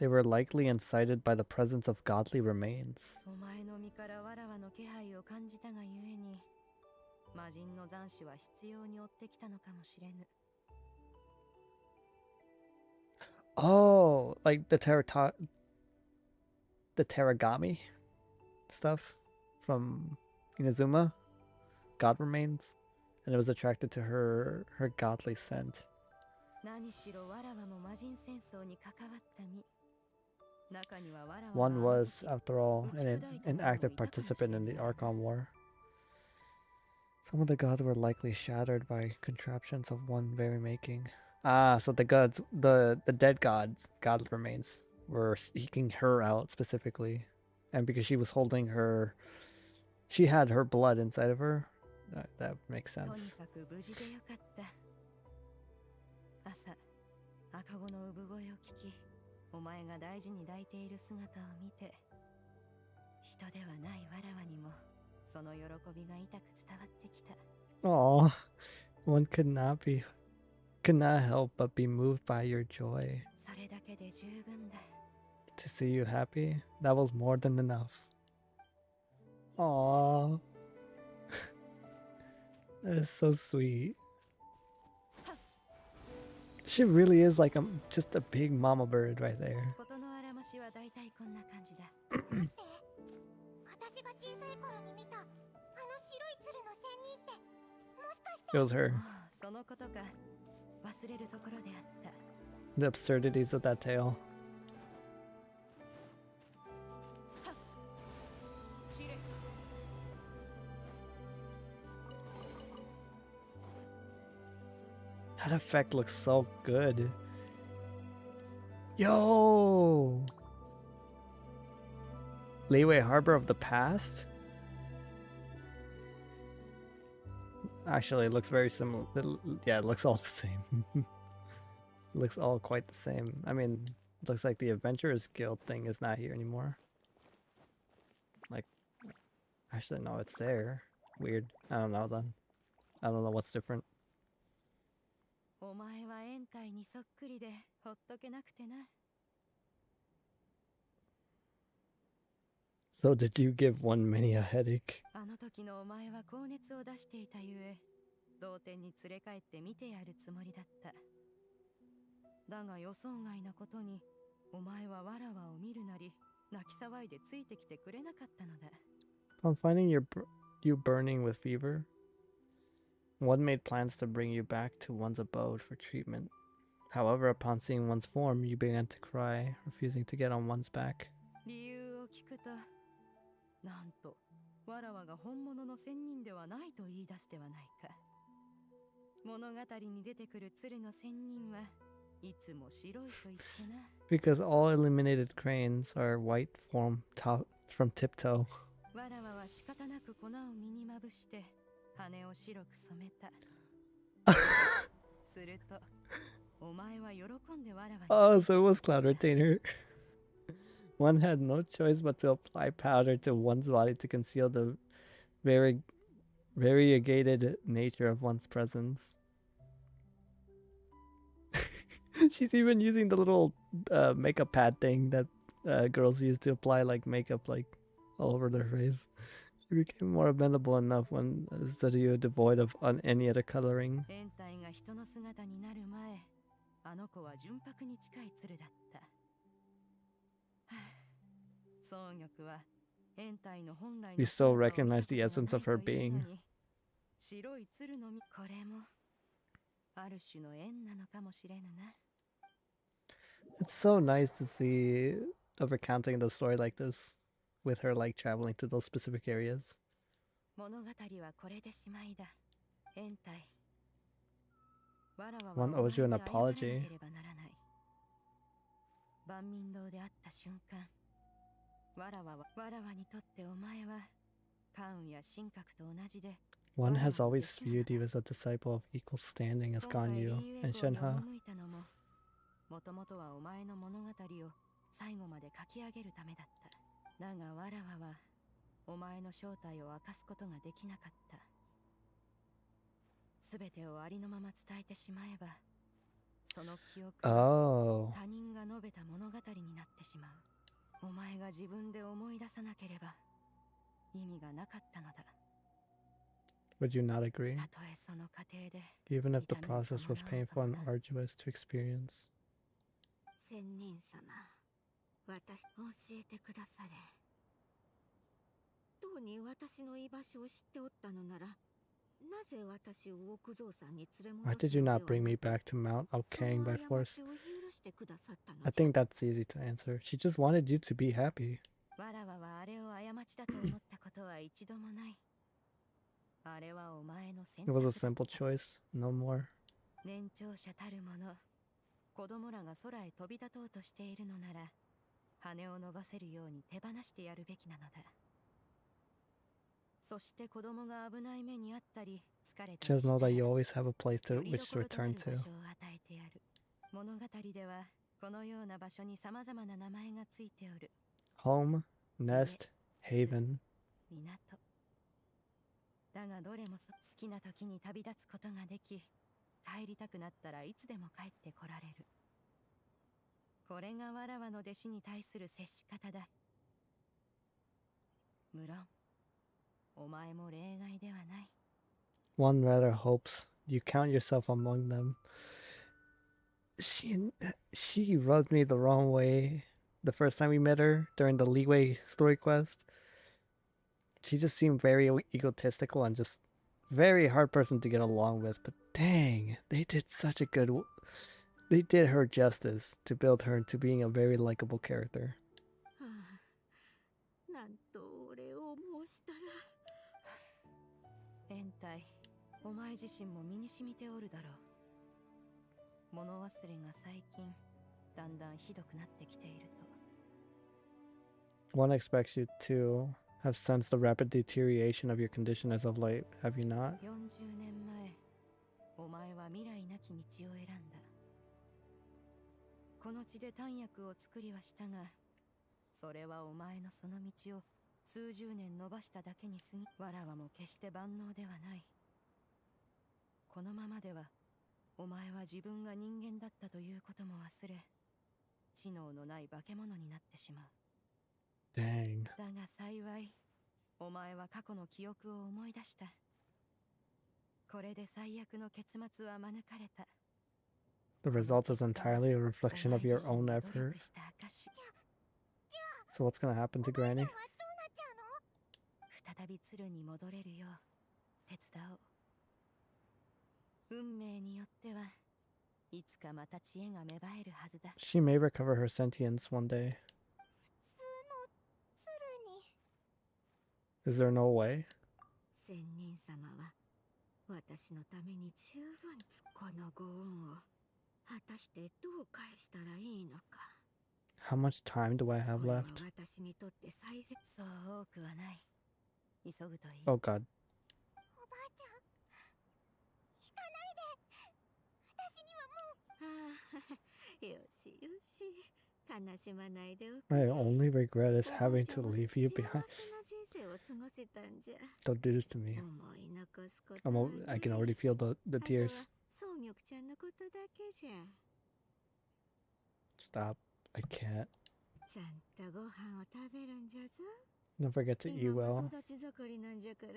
Speaker 1: They were likely incited by the presence of godly remains.
Speaker 2: お前の身からわらわの気配を感じたがゆえに、魔人の残滓は必要に追ってきたのかもしれぬ。
Speaker 1: Oh, like the Teragami stuff from Inazuma, God remains, and it was attracted to her godly scent.
Speaker 2: 何しろわらわも魔人戦争に関わった身。
Speaker 1: One was, after all, an active participant in the Archon War. Some of the gods were likely shattered by contraptions of one very making. Ah, so the gods, the dead gods, god remains, were seeking her out specifically. And because she was holding her, she had her blood inside of her. That makes sense.
Speaker 2: お前が大事に抱いている姿を見て、人ではないわらわにもその喜びが痛く伝わってきた。
Speaker 1: Aw, one could not help but be moved by your joy.
Speaker 2: それだけで十分だ。
Speaker 1: To see you happy, that was more than enough. Aww. That is so sweet. She really is like just a big mama bird right there. It was her. The absurdities of that tale. That effect looks so good. Yo! Leeway Harbor of the Past? Actually, it looks very similar. Yeah, it looks all the same. It looks all quite the same. I mean, it looks like the Adventurers Guild thing is not here anymore. Like, actually, no, it's there. Weird. I don't know then. I don't know what's different.
Speaker 2: お前は延滞にそっくりでほっとけなくてな。
Speaker 1: So did you give one mini a headache?
Speaker 2: あの時のお前は高熱を出していたゆえ、同店に連れ帰って見てやるつもりだった。だが予想外なことに、お前はわらわを見るなり、泣き騒いでついてきてくれなかったのだ。
Speaker 1: Upon finding you burning with fever, one made plans to bring you back to one's abode for treatment. However, upon seeing one's form, you began to cry, refusing to get on one's back.
Speaker 2: 理由を聞くと、なんと、わらわが本物の仙人ではないと言い出すではないか。物語に出てくる鶴の仙人はいつも白いと言ってな。
Speaker 1: Because all eliminated cranes are white from tiptoe.
Speaker 2: わらわは仕方なく粉を身にまぶして、羽を白く染めた。すると、お前は喜んでわらわに。
Speaker 1: Oh, so it was Cloud Retainer. One had no choice but to apply powder to one's body to conceal the very variegated nature of one's presence. She's even using the little makeup pad thing that girls use to apply like makeup like all over their face. She became more amenable enough when a studio devoid of any other coloring.
Speaker 2: 延体が人の姿になる前、あの子は純白に近い鶴だった。双玉は延体の本来
Speaker 1: We
Speaker 2: の
Speaker 1: still
Speaker 2: 姿を見た
Speaker 1: recognize
Speaker 2: こと
Speaker 1: the
Speaker 2: が
Speaker 1: essence
Speaker 2: ない
Speaker 1: of her
Speaker 2: というの
Speaker 1: being.
Speaker 2: に、白い鶴の実、これもある種の縁なのかもしれぬな。
Speaker 1: It's so nice to see a recounting the story like this, with her like traveling to those specific areas.
Speaker 2: 物語はこれでしまいだ。延体。わらわは
Speaker 1: One
Speaker 2: お前
Speaker 1: owes you
Speaker 2: に
Speaker 1: an
Speaker 2: 謝らなけ
Speaker 1: apology.
Speaker 2: ればならない。万民堂で会った瞬間、わらわにとってお前は関羽や神格と同じで、
Speaker 1: One has always viewed you as a disciple of equal standing as
Speaker 2: 今回
Speaker 1: Ganyu
Speaker 2: リーユエ
Speaker 1: and
Speaker 2: コに
Speaker 1: Shenhe.
Speaker 2: 赴いたのも、もともとはお前の物語を最後まで書き上げるためだった。だがわらわはお前の正体を明かすことができなかった。すべてをありのまま伝えてしまえば、その記憶は
Speaker 1: Oh,
Speaker 2: 他人が述べた物語になってしまう。お前が自分で思い出さなければ意味がなかったのだ。
Speaker 1: would you not agree?
Speaker 2: たとえその過程で
Speaker 1: Even if the process was painful and arduous to experience.
Speaker 5: 仙人様、私教えてくだされ。どうに私の居場所を知っておったのなら、なぜ私を奥蔵さんに連れ
Speaker 1: Why
Speaker 5: 戻す
Speaker 1: did you
Speaker 5: の
Speaker 1: not
Speaker 5: では
Speaker 1: bring me
Speaker 5: なく、
Speaker 1: back to Mount
Speaker 5: そ
Speaker 1: Alkang
Speaker 5: の
Speaker 1: by
Speaker 5: 過
Speaker 1: force?
Speaker 5: ちを許してくださったの
Speaker 1: I
Speaker 5: じゃ。
Speaker 1: think that's easy to answer. She just wanted you to be happy.
Speaker 2: わらわはあれを過ちだと思ったことは一度もない。あれはお前の選
Speaker 1: It
Speaker 2: 択
Speaker 1: was
Speaker 2: だ
Speaker 1: a
Speaker 2: った。
Speaker 1: simple choice, no more.
Speaker 2: 年長者たる者、子供らが空へ飛び立とうとしているのなら、羽を伸ばせるように手放してやるべきなのだ。そして子供が危ない目にあったり、疲れたり
Speaker 1: Just
Speaker 2: した
Speaker 1: know that
Speaker 2: ら、
Speaker 1: you always have a place to
Speaker 2: よりど
Speaker 1: which
Speaker 2: こ
Speaker 1: to
Speaker 2: ろとな
Speaker 1: return
Speaker 2: る場
Speaker 1: to.
Speaker 2: 所を与えてやる。物語では、このような場所に様々な名前がついておる。
Speaker 1: Home, nest, haven.
Speaker 2: 港。だがどれも好きな時に旅立つことができ、帰りたくなったらいつでも帰ってこられる。これがわらわの弟子に対する接し方だ。無論、お前も例外ではない。
Speaker 1: One rather hopes you count yourself among them. She rubbed me the wrong way the first time we met her during the Leeway story quest. She just seemed very egotistical and just very hard person to get along with. But dang, they did such a good. They did her justice to build her into being a very likable character.
Speaker 5: はあ、なんとお礼を申したら。
Speaker 2: 延体、お前自身も身に染みておるだろう。物忘れが最近、だんだんひどくなってきていると。
Speaker 1: One expects you to have sensed the rapid deterioration of your condition as of late, have you not?
Speaker 2: 40年前、お前は未来なき道を選んだ。この地で丹薬を作りはしたが、それはお前のその道を数十年伸ばしただけに過ぎ、わらわも決して万能ではない。このままでは、お前は自分が人間だったということも忘れ、知能のない化け物になってしまう。
Speaker 1: Dang.
Speaker 2: だが幸い、お前は過去の記憶を思い出した。これで最悪の結末は免れた。
Speaker 1: The result is entirely a reflection of your own effort. So what's gonna happen to
Speaker 3: おばあちゃん
Speaker 1: Granny?
Speaker 3: はどうなっちゃうの？
Speaker 2: 再び鶴に戻れるよう手伝おう。運命によってはいつかまた知恵が芽生えるはずだ。
Speaker 1: She may recover her sentience one day.
Speaker 3: 普通の鶴に。
Speaker 1: Is there no way?
Speaker 5: 仙人様は私のために十分このご恩を果たしてどう返したらいいのか。
Speaker 1: How much time do I have
Speaker 5: これは
Speaker 1: left?
Speaker 5: 私にとって最善。
Speaker 2: そう多くはない。急ぐといい。
Speaker 1: Oh god.
Speaker 3: おばあちゃん、引かないで。私にはもう。
Speaker 5: ああ、よしよし。悲しまないでおく
Speaker 1: My
Speaker 5: れ。
Speaker 1: only regret is
Speaker 5: おばあ
Speaker 1: having
Speaker 5: ちゃ
Speaker 1: to
Speaker 5: んは
Speaker 1: leave you
Speaker 5: 幸せ
Speaker 1: behind.
Speaker 5: な人生を過ごせたんじゃ。
Speaker 1: Don't do this to me.
Speaker 5: 思い残すことはね。
Speaker 1: I can already feel the
Speaker 5: あとは
Speaker 1: tears.
Speaker 5: 草玉ちゃんのことだけじゃ。
Speaker 1: Stop. I can't.
Speaker 5: ちゃんとご飯を食べるんじゃぞ。
Speaker 1: Don't forget to eat
Speaker 5: 今は
Speaker 1: well.
Speaker 5: 育ち盛りなんじゃから、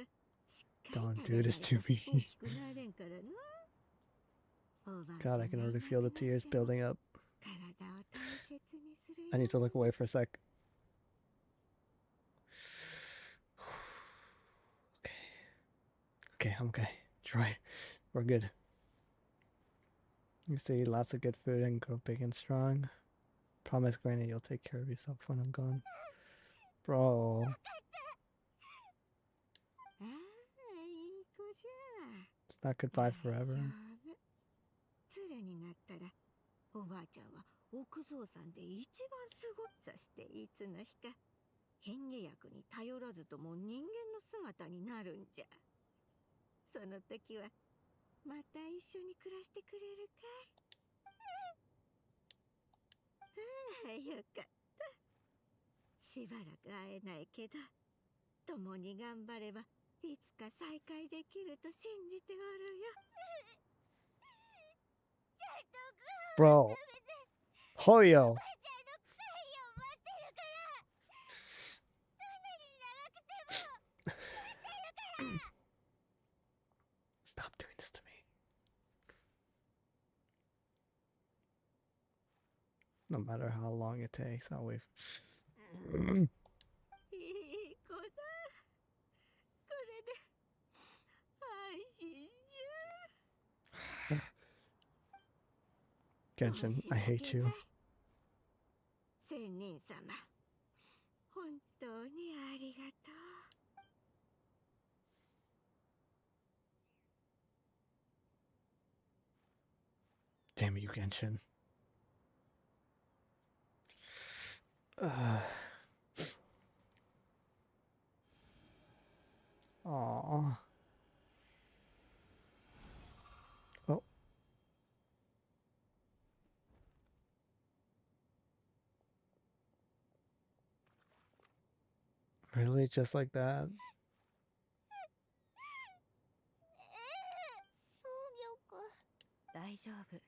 Speaker 5: しっか
Speaker 1: Don't
Speaker 5: り
Speaker 1: do
Speaker 5: 食べない
Speaker 1: this to
Speaker 5: と
Speaker 1: me.
Speaker 5: 大きくなれんからな。おばあちゃ
Speaker 1: God,
Speaker 5: ん
Speaker 1: I can
Speaker 5: が
Speaker 1: already
Speaker 5: いなく
Speaker 1: feel the
Speaker 5: なって
Speaker 1: tears
Speaker 5: も
Speaker 1: building up.
Speaker 5: 体を大切にするよ。
Speaker 1: I need to look away for a sec. Okay. Okay, I'm okay. Try. We're good. You say lots of good food and grow big and strong. Promise, Granny, you'll take care of yourself when I'm gone. Bro.
Speaker 5: ああ、いい子じゃ。
Speaker 1: It's not goodbye forever.
Speaker 5: 大丈夫。鶴になったら、おばあちゃんは奥蔵さんで一番すごっさしていつの日か変化薬に頼らずとも人間の姿になるんじゃ。その時はまた一緒に暮らしてくれるかい？ああ、よかった。しばらく会えないけど、共に頑張ればいつか再会できると信じておるよ。
Speaker 1: Bro. Hoyo. Stop doing this to me. No matter how long it takes, I'll wait.
Speaker 5: いい子だ。これで安心じゃ。
Speaker 1: Genshin, I hate you.
Speaker 5: 仙人様、本当にありがとう。
Speaker 1: Damn you, Genshin. Aww. Oh. Really? Just like that?
Speaker 2: 大丈夫。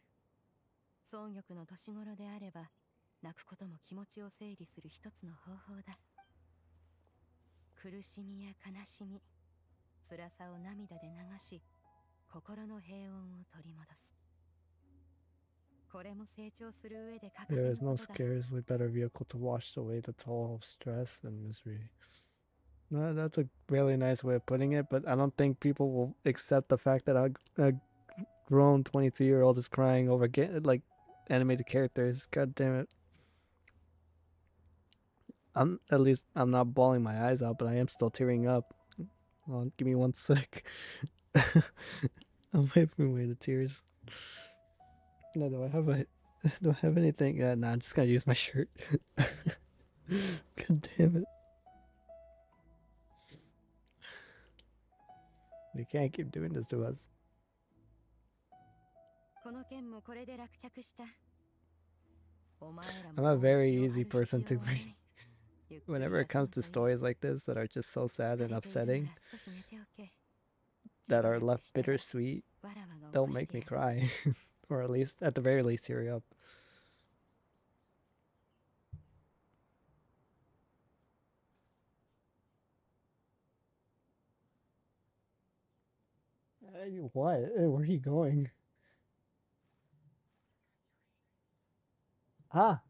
Speaker 2: 草玉の年頃であれば、泣くことも気持ちを整理する一つの方法だ。苦しみや悲しみ、辛さを涙で流し、心の平穏を取り戻す。これも成長する上で欠かせ
Speaker 1: There
Speaker 2: ぬ
Speaker 1: is
Speaker 2: こ
Speaker 1: no
Speaker 2: とだ。
Speaker 1: scarcely better vehicle to wash away the toll of stress and misery. No, that's a really nice way of putting it, but I don't think people will accept the fact that a grown 23-year-old is crying over like animated characters. God damn it. I'm not bawling my eyes out, but I am still tearing up. Hold on, give me 1 sec. I'm wiping away the tears. No, do I have anything? Nah, I'm just gonna use my shirt. God damn it. You can't keep doing this to us.
Speaker 2: この件もこれで落着した。お前ら
Speaker 1: I'm
Speaker 2: も
Speaker 1: a
Speaker 2: もう
Speaker 1: very
Speaker 2: 気を
Speaker 1: easy
Speaker 2: 張る
Speaker 1: person
Speaker 2: 必
Speaker 1: to
Speaker 2: 要はない。
Speaker 1: read. Whenever it comes to stories like this that are just so sad and upsetting, that are left bittersweet, don't make me cry. Or at the very least, tear up. What? Where are you going? Ah.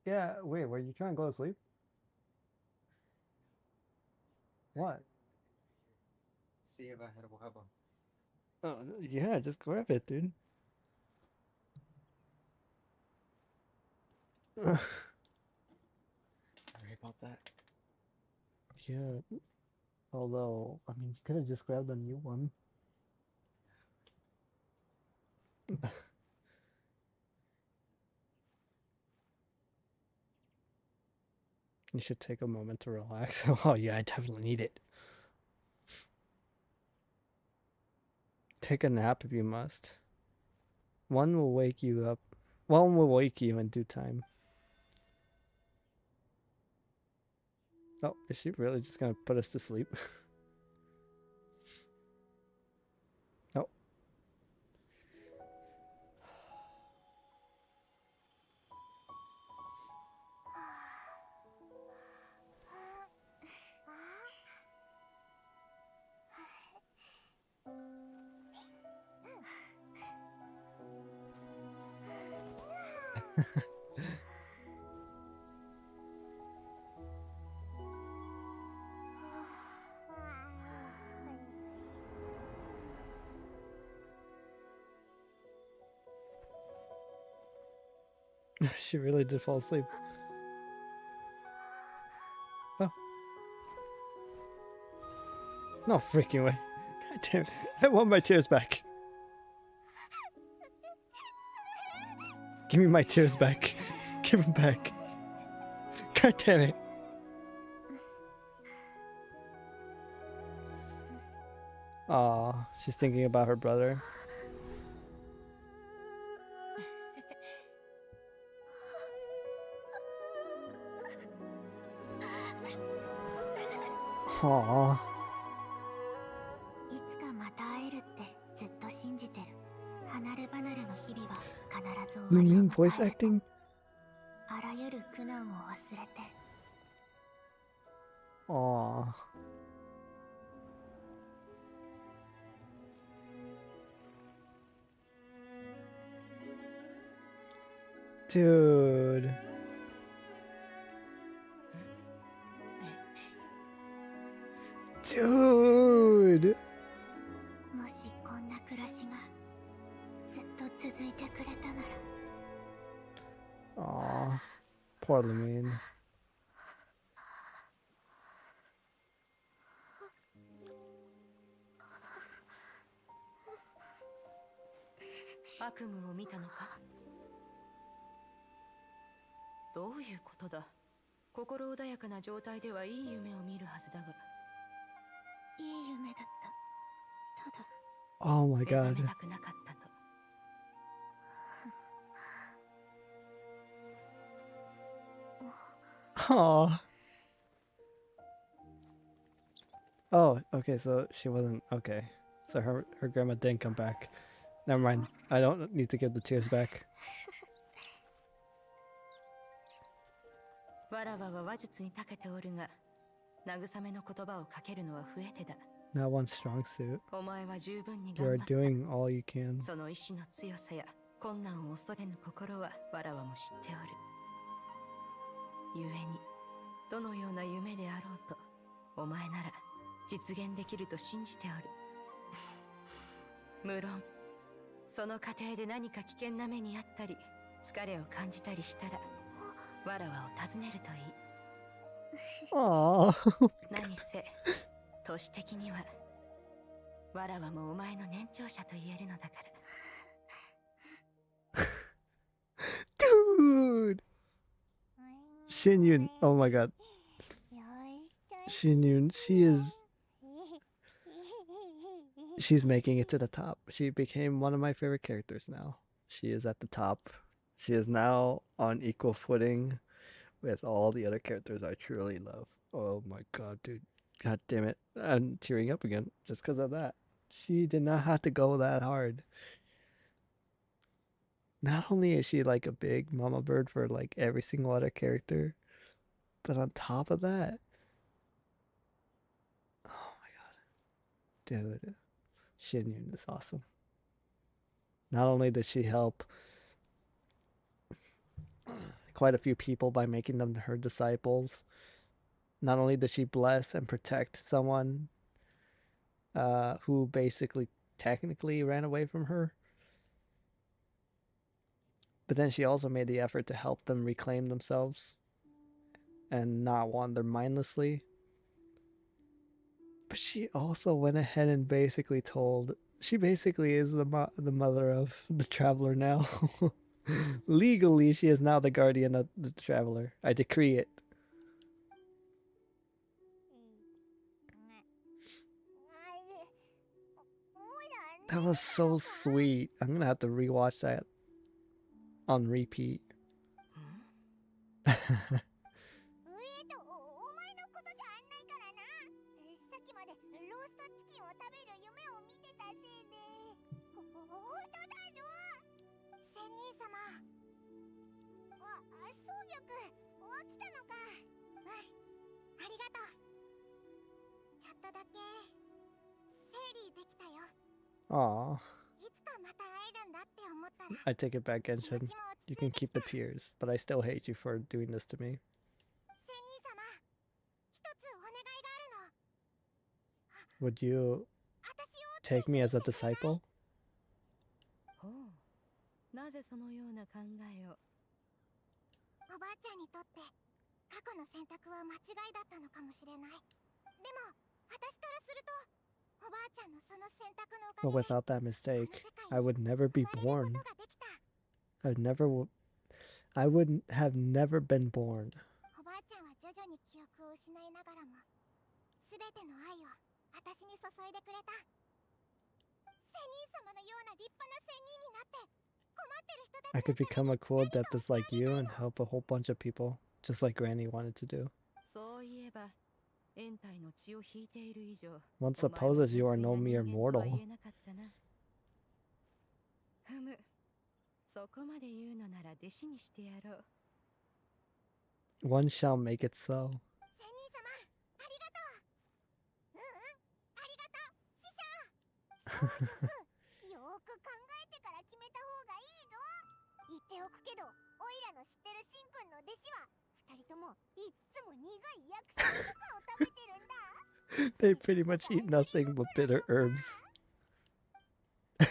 Speaker 1: Yeah, wait, were you trying to go to sleep? What?
Speaker 9: See if I had a wahaba.
Speaker 1: Oh, yeah, just grab it, dude.
Speaker 9: Sorry about that.
Speaker 1: Yeah. Although, I mean, you could have just grabbed a new one. You should take a moment to relax. Oh, yeah, I definitely need it. Take a nap if you must. One will wake you up. One will wake you in due time. Oh, is she really just gonna put us to sleep? She really did fall asleep. Oh. No freaking way. God damn it. I want my tears back. Give me my tears back. Give them back. God damn it. Aw, she's thinking about her brother. Aw.
Speaker 3: いつかまた会えるってずっと信じてる。離れ離れの日々は必ず終
Speaker 1: You
Speaker 3: わりを
Speaker 1: mean
Speaker 3: 迎
Speaker 1: voice
Speaker 3: える。
Speaker 1: acting?
Speaker 3: あらゆる苦難を忘れて。
Speaker 1: Aw. Dude. Dude.
Speaker 3: もしこんな暮らしがずっと続いてくれたなら。
Speaker 1: Aw. Poor Lumine.
Speaker 2: 悪夢を見たのか？どういうことだ？心穏やかな状態ではいい夢を見るはずだが。
Speaker 3: いい夢だった。ただ
Speaker 1: Oh my
Speaker 2: 目覚
Speaker 1: god.
Speaker 2: めたくなかったと。
Speaker 1: Aw. Oh, okay, so she wasn't okay. So her grandma didn't come back. Never mind. I don't need to give the tears back.
Speaker 2: わらわは話術に長けておるが、慰めの言葉をかけるのは増えてだ。
Speaker 1: Not one strong suit.
Speaker 2: お前は十分に
Speaker 1: You
Speaker 2: 頑
Speaker 1: are
Speaker 2: 張った。
Speaker 1: doing all you can.
Speaker 2: その意志の強さや困難を恐れぬ心はわらわも知っておる。故にどのような夢であろうと、お前なら実現できると信じておる。無論その過程で何か危険な目にあったり疲れを感じたりしたら、わらわを訪ねるといい。
Speaker 1: Aw.
Speaker 2: 何せ年的にはわらわもお前の年長者と言えるのだから。
Speaker 1: Dude. Xianyun. Oh my god. Xianyun. She's making it to the top. She became one of my favorite characters now. She is at the top. She is now on equal footing with all the other characters I truly love. Oh my god, dude. God damn it. I'm tearing up again just because of that. She did not have to go that hard. Not only is she like a big mama bird for like every single other character, but on top of that, oh my god, dude, Xianyun is awesome. Not only did she help quite a few people by making them her disciples, not only did she bless and protect someone who basically technically ran away from her, but then she also made the effort to help them reclaim themselves and not wander mindlessly. But she also went ahead and basically told, she basically is the mother of the traveler now. Legally, she is now the guardian of the traveler. I decree it. That was so sweet. I'm gonna have to rewatch that on repeat.
Speaker 3: 上とお前のことじゃあんないからな。さっきまでローストチキンを食べる夢を見てたせいで。本当だぞ。仙人様。総玉、起きたのか。ありがとう。ちょっとだけ整理できたよ。
Speaker 1: Aw.
Speaker 3: いつかまた会えるんだって思ったら。
Speaker 1: I take it back, Genshin. You can keep the tears, but I still hate you for doing this to me.
Speaker 3: 仙人様、一つお願いがあるの。
Speaker 1: Would you
Speaker 3: 私を
Speaker 1: take me as a disciple?
Speaker 2: ほう、なぜそのような考えを。
Speaker 3: おばあちゃんにとって過去の選択は間違いだったのかもしれない。でも私からするとおばあちゃんのその選択のおか
Speaker 1: But
Speaker 3: げで
Speaker 1: without that mistake, I would never be
Speaker 3: 生まれる
Speaker 1: born.
Speaker 3: ことができた。
Speaker 1: I would have never been born.
Speaker 3: おばあちゃんは徐々に記憶を失いながらも全ての愛を私に注いでくれた。仙人様のような立派な仙人になって困ってる人たち
Speaker 1: I could become a cool adeptus like you and help a whole bunch of people, just like Granny wanted to do.
Speaker 2: そういえば延滞の血を引いている以上
Speaker 1: One
Speaker 2: お前も
Speaker 1: supposes you are
Speaker 2: 純
Speaker 1: no
Speaker 2: 粋
Speaker 1: mere
Speaker 2: な人間とは
Speaker 1: mortal.
Speaker 2: 言えなかったな。ふむ、そこまで言うのなら弟子にしてやろう。
Speaker 1: One shall make it so.
Speaker 3: 仙人様ありがとう。ありがとう師匠。そうよく考えてから決めた方がいいぞ。言っておくけどオイラの知ってるシンくんの弟子は二人ともいっつも苦い薬草とかを食べてるんだ。
Speaker 1: They pretty much eat nothing but bitter herbs.
Speaker 3: こい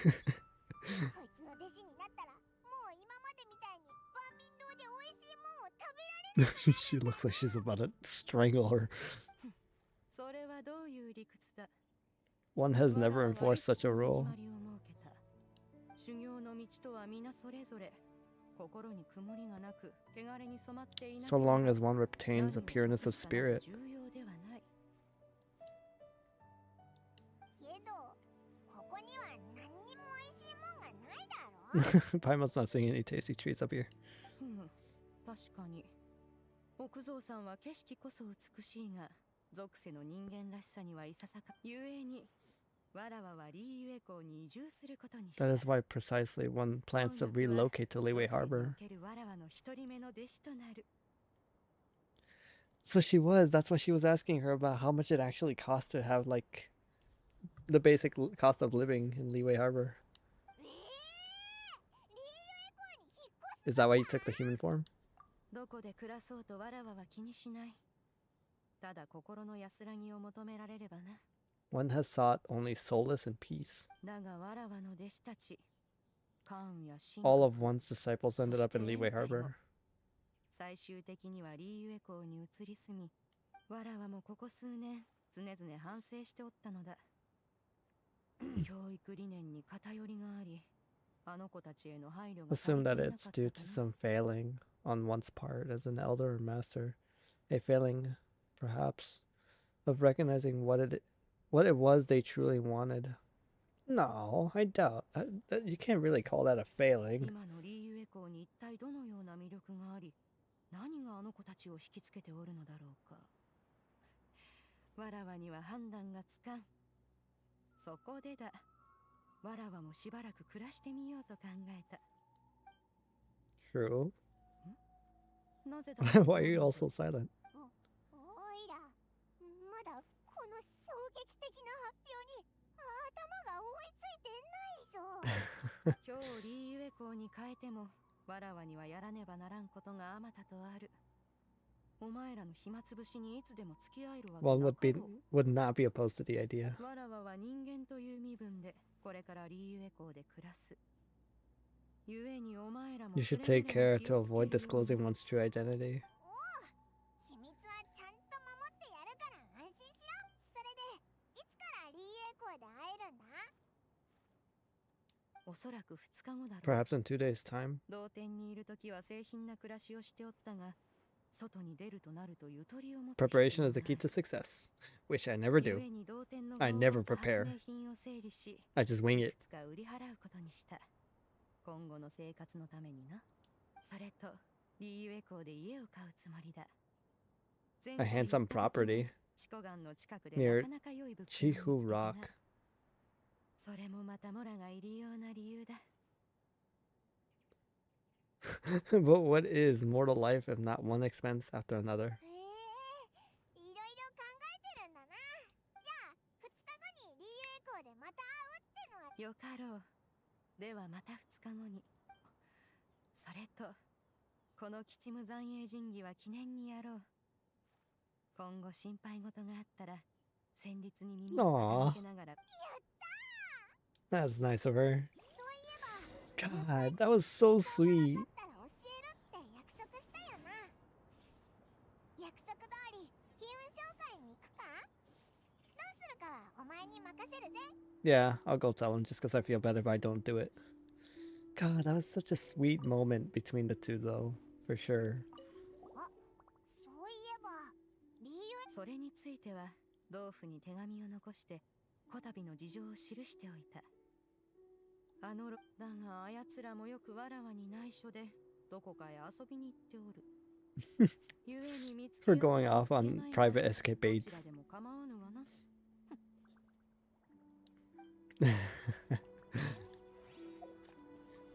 Speaker 3: つの弟子になったらもう今までみたいに万民堂で美味しいもんを食べられる。
Speaker 1: She looks like she's about to strangle her.
Speaker 2: それはどういう理屈だ。
Speaker 1: One has never enforced such a rule.
Speaker 2: 修行の道とは皆それぞれ。心に曇りがなく、汚れに染まっていなけ
Speaker 1: So
Speaker 2: れば
Speaker 1: long as one retains the pureness of spirit.
Speaker 2: 重要ではない。
Speaker 3: けどここには何にも美味しいもんがないだろ。
Speaker 1: Paimon's not seeing any tasty treats up here.
Speaker 2: ふむ、確かに。奥蔵さんは景色こそ美しいが、属性の人間らしさにはいささか。ゆえに、わらわはリーユエ港に移住することにした。
Speaker 1: That is why precisely one plans to relocate to Liyue Harbor.
Speaker 2: わらわの一人目の弟子となる。
Speaker 1: So she was. That's why she was asking her about how much it actually costs to have like the basic cost of living in Liyue Harbor. Is that why you took the human form?
Speaker 2: どこで暮らそうとわらわは気にしない。ただ心の安らぎを求められればな。
Speaker 1: One has sought only solace and peace.
Speaker 2: だがわらわの弟子たち、カウンやシン
Speaker 1: All of one's disciples ended up in Liyue Harbor.
Speaker 2: 最終的にはリーユエ港に移り住み、わらわもここ数年常々反省しておったのだ。教育理念に偏りがあり、あの子たちへの配慮が足
Speaker 1: Assume
Speaker 2: りてい
Speaker 1: that
Speaker 2: なかった
Speaker 1: it's
Speaker 2: か
Speaker 1: due
Speaker 2: な。
Speaker 1: to some failing on one's part as an elder or master. A failing, perhaps, of recognizing what it was they truly wanted. No, I doubt. You can't really call that a failing.
Speaker 2: 今のリーユエ港に一体どのような魅力があり、何があの子たちを引きつけておるのだろうか。わらわには判断がつかん。そこでだ。わらわもしばらく暮らしてみようと考えた。
Speaker 1: True.
Speaker 2: なぜだ
Speaker 1: Why are you all so silent?
Speaker 3: おいらまだこの衝撃的な発表に頭が追いついてないぞ。
Speaker 2: 今日リーユエ港に変えても、わらわにはやらねばならんことがあまたとある。お前らの暇つぶしにいつでも付き合えるわけ
Speaker 1: One
Speaker 2: な
Speaker 1: would
Speaker 2: か
Speaker 1: be
Speaker 2: ろう。
Speaker 1: would not be opposed to the idea.
Speaker 2: わらわは人間という身分でこれからリーユエ港で暮らす。ゆえにお前らも
Speaker 1: You
Speaker 2: く
Speaker 1: should
Speaker 2: れ
Speaker 1: take
Speaker 2: ぐれも
Speaker 1: care
Speaker 2: 気を
Speaker 1: to
Speaker 2: つけ
Speaker 1: avoid
Speaker 2: るよう
Speaker 1: disclosing
Speaker 2: に。
Speaker 1: one's true identity.
Speaker 3: 秘密はちゃんと守ってやるから安心しろ。それでいつからリーユエ港で会えるんだ。
Speaker 2: おそらく2日後だろう。
Speaker 1: Perhaps in 2 days' time.
Speaker 2: 同点にいるときは製品な暮らしをしておったが、外に出るとなるとゆとりを持つ必要がある。
Speaker 1: Preparation is the key to success, which I never
Speaker 2: ゆ
Speaker 1: do.
Speaker 2: えに同点の
Speaker 1: I
Speaker 2: 合
Speaker 1: never
Speaker 2: 法と
Speaker 1: prepare.
Speaker 2: 発明品を整理し、
Speaker 1: I just wing
Speaker 2: い
Speaker 1: it.
Speaker 2: くつか売り払うことにした。今後の生活のためにな。それと、リーユエ港で家を買うつもりだ。
Speaker 1: A handsome property
Speaker 2: チコガンの近くで
Speaker 1: near
Speaker 2: なかなか良い物件を見つけ
Speaker 1: Chihu
Speaker 2: たな。
Speaker 1: Rock.
Speaker 2: それもまたモラがいるような理由だ。
Speaker 1: But what is mortal life if not one expense after another?
Speaker 3: いろいろ考えてるんだな。じゃあ2日後にリーユエ港でまた会うってのは。
Speaker 2: よかろう。ではまた2日後に。それと、この吉夢残影神器は記念にやろう。今後心配事があったら、戦慄に耳を傾けながら。
Speaker 1: That's nice of her.
Speaker 3: そういえば
Speaker 1: God, that was so sweet.
Speaker 3: だったら教えるって約束したよな。
Speaker 1: Yeah, I'll go tell him just because I feel bad if I don't do it. God, that was such a sweet moment between the two, though, for sure.
Speaker 3: そういえば理由
Speaker 2: それについては同府に手紙を残してこたびの事情を記しておいた。だがあやつらもよくわらわに内緒でどこかへ遊びに行っておる。ゆえに見つけ
Speaker 1: For
Speaker 2: よう
Speaker 1: going
Speaker 2: が
Speaker 1: off
Speaker 2: 見つけ
Speaker 1: on
Speaker 2: まいが
Speaker 1: private
Speaker 2: どちら
Speaker 1: escapades.
Speaker 2: でも構わぬわな。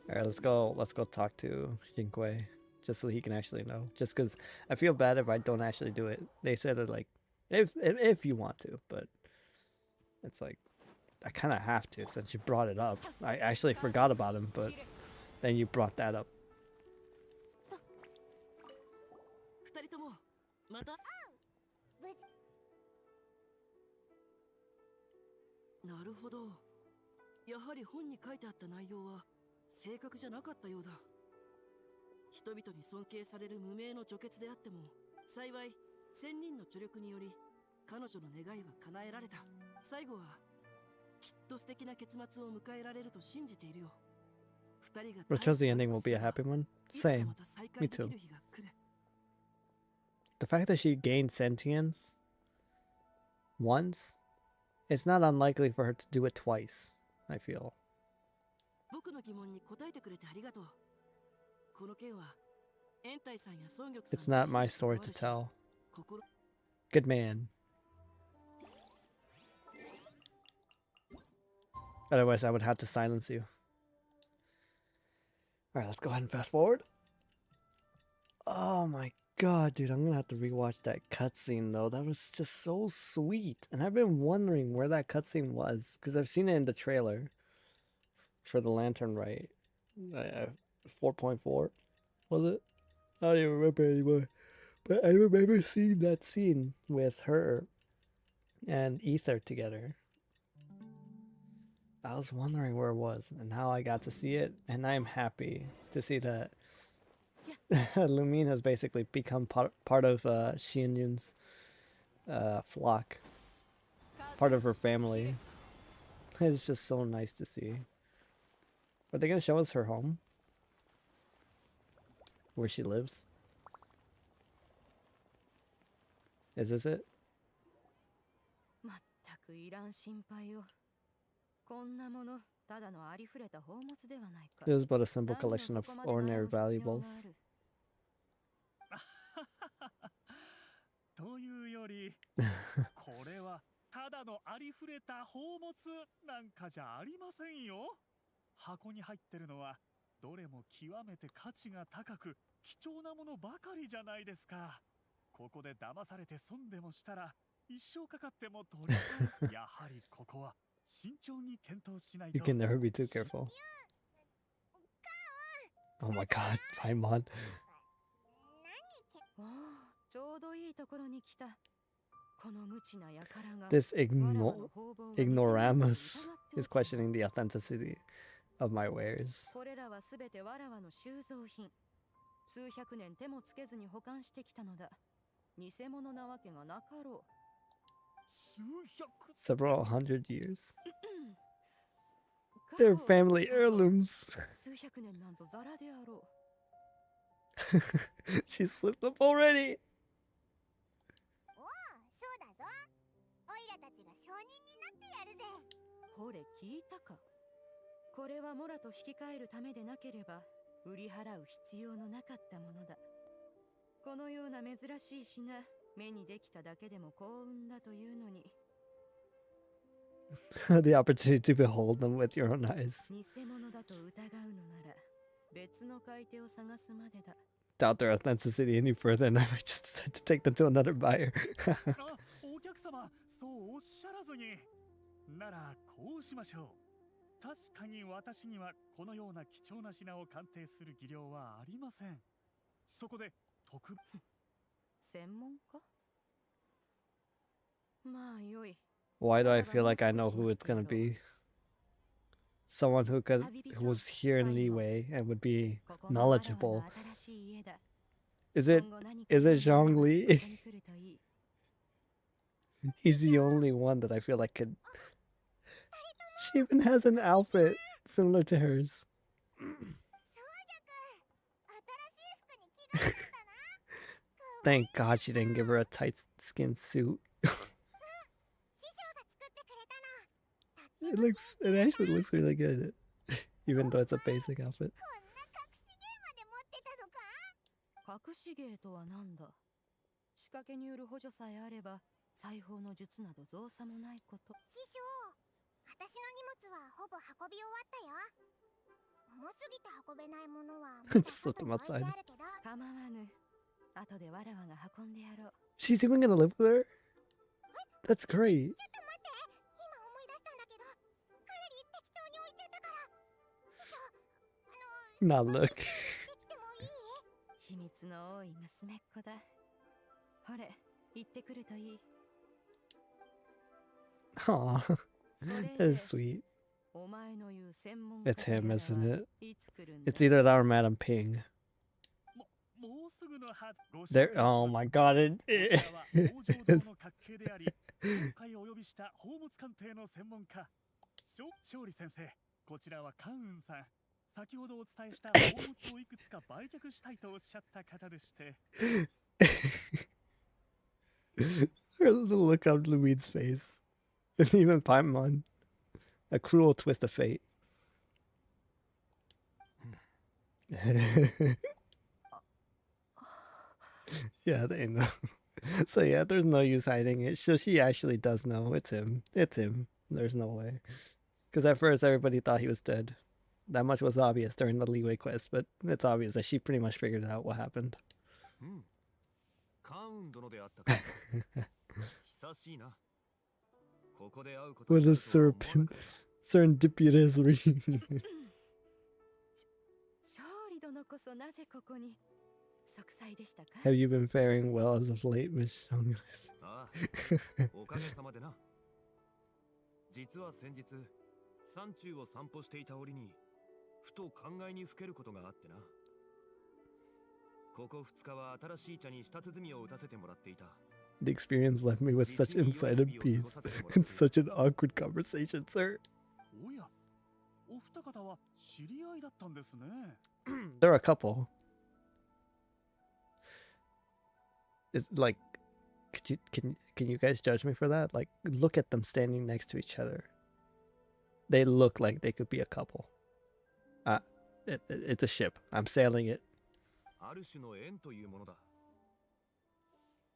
Speaker 1: Alright, let's go talk to Jinkui. Just so he can actually know. Just because I feel bad if I don't actually do it. They said that, like, if you want to, but it's like, I kind of have to since you brought it up. I actually forgot about him, but then you brought that up.
Speaker 6: 二人ともまた
Speaker 3: 無事
Speaker 6: なるほど。やはり本に書いてあった内容は正確じゃなかったようだ。人々に尊敬される無名の女傑であっても、幸い千人の助力により彼女の願いは叶えられた。最後はきっと素敵な結末を迎えられると信じているよ。二人が
Speaker 1: Which was the ending will be a happy one? Same. Me too. The fact that she gained sentience once, it's not unlikely for her to do it twice, I feel.
Speaker 6: 僕の疑問に答えてくれてありがとう。この件は延泰さんや孫玉さん
Speaker 1: It's not my story to tell. Good man. Otherwise, I would have to silence you. Alright, let's go ahead and fast forward. Oh my god, dude, I'm gonna have to rewatch that cutscene though. That was just so sweet. And I've been wondering where that cutscene was, because I've seen it in the trailer for the Lantern Rite. 4.4, was it? I don't even remember anymore. But I remember seeing that scene with her and Ether together. I was wondering where it was, and now I got to see it, and I'm happy to see that Lumine has basically become part of Xianyun's flock, part of her family. It's just so nice to see. Are they gonna show us her home? Where she lives? Is this it?
Speaker 2: まったくいらん心配を。こんなものただのありふれた宝物ではないか。
Speaker 1: It was but a simple collection of ordinary valuables.
Speaker 10: というよりこれはただのありふれた宝物なんかじゃありませんよ。箱に入ってるのはどれも極めて価値が高く貴重なものばかりじゃないですか。ここで騙されて損でもしたら一生かかっても取り返す。やはりここは慎重に検討しないと。
Speaker 1: You can never be too careful. Oh my god, Paimon.
Speaker 2: おお、ちょうどいいところに来た。この無知な輩が
Speaker 1: This ignoramus is questioning the authenticity of my wares.
Speaker 2: これらはすべてわらわの収蔵品。数百年手もつけずに保管してきたのだ。偽物なわけがなかろう。
Speaker 1: Several hundred years. They're family heirlooms.
Speaker 2: 数百年なんぞザラであろう。
Speaker 1: She slipped up already.
Speaker 3: おお、そうだぞ。オイラたちが証人になってやるぜ。
Speaker 2: ほれ聞いたか。これはモラと引き換えるためでなければ売り払う必要のなかったものだ。このような珍しい品、目にできただけでも幸運だというのに。
Speaker 1: The opportunity to behold them with your own eyes.
Speaker 2: 偽物だと疑うのなら別の買い手を探すまでだ。
Speaker 1: Doubt their authenticity any further, and I might just decide to take them to another buyer.
Speaker 10: あ、お客様、そうおっしゃらずに。ならこうしましょう。確かに私にはこのような貴重な品を鑑定する技量はありません。そこで特
Speaker 2: 専門家？まあよい。
Speaker 1: Why do I feel like I know who it's gonna be? Someone who was here in Liyue and would be knowledgeable. Is it Zhongli? He's the only one that I feel like could She even has an outfit similar to hers.
Speaker 3: そうぎゃくん、新しい服に着替えたんだな。
Speaker 1: Thank God she didn't give her a tight skin suit.
Speaker 3: 師匠が作ってくれたの。
Speaker 1: It actually looks really good. Even though it's a basic outfit.
Speaker 3: こんな隠し芸まで持ってたのか。
Speaker 2: 隠し芸とはなんだ。仕掛けによる補助さえあれば裁縫の術など造作もないこと。
Speaker 3: 師匠、私の荷物はほぼ運び終わったよ。重すぎて運べないものはまだ
Speaker 1: Just let
Speaker 3: 外
Speaker 1: them
Speaker 3: に置いて
Speaker 1: outside.
Speaker 3: あるけど。
Speaker 2: 構わぬ。後でわらわが運んでやろう。
Speaker 1: She's even gonna live with her? That's great.
Speaker 3: ちょっと待って、今思い出したんだけど、カロリー適当に置いちゃったから。師匠、
Speaker 1: Now look.
Speaker 3: できてもいい？
Speaker 2: 秘密の多い娘っ子だ。ほれ、行ってくるといい。
Speaker 1: Aw,
Speaker 2: そ
Speaker 1: that
Speaker 2: れ
Speaker 1: is
Speaker 2: で、
Speaker 1: sweet.
Speaker 2: お前の言う専門家
Speaker 1: It's him,
Speaker 2: とやら
Speaker 1: isn't
Speaker 2: は
Speaker 1: it?
Speaker 2: いつ来るんだ？
Speaker 1: It's either that or Madam Ping.
Speaker 10: もうすぐのはず。ご紹
Speaker 1: There.
Speaker 10: 介し
Speaker 1: Oh
Speaker 10: ます
Speaker 1: my God!
Speaker 10: こちらは工場堂の閣系であり、今回お呼びした宝物鑑定の専門家、勝利先生。こちらはカンウンさん。先ほどお伝えした宝物をいくつか売却したいとおっしゃった方でして。
Speaker 1: The look on Louise's face. And even Paimon. A cruel twist of fate. Yeah, they know. So yeah, there's no use hiding it. So she actually does know. It's him. It's him. There's no way. Because at first everybody thought he was dead. That much was obvious during the leeway quest, but it's obvious that she pretty much figured out what happened. What a serendipitous reunion.
Speaker 2: 勝利殿こそなぜここに？息災でしたか？
Speaker 1: Have you been faring well as of late, Miss Xianyun?
Speaker 8: ああ、おかげさまでな。実は先日、山中を散歩していた折に、ふと考えにふけることがあってな。ここ2日は新しい茶に舌鼓を打たせてもらっていた。
Speaker 1: The experience left me with such insight and peace and such an awkward conversation, sir.
Speaker 10: おや、お二方は知り合いだったんですね。
Speaker 1: They're a couple. It's like, can you guys judge me for that? Like, look at them standing next to each other. They look like they could be a couple. It's a ship. I'm sailing it.
Speaker 8: ある種の縁というものだ。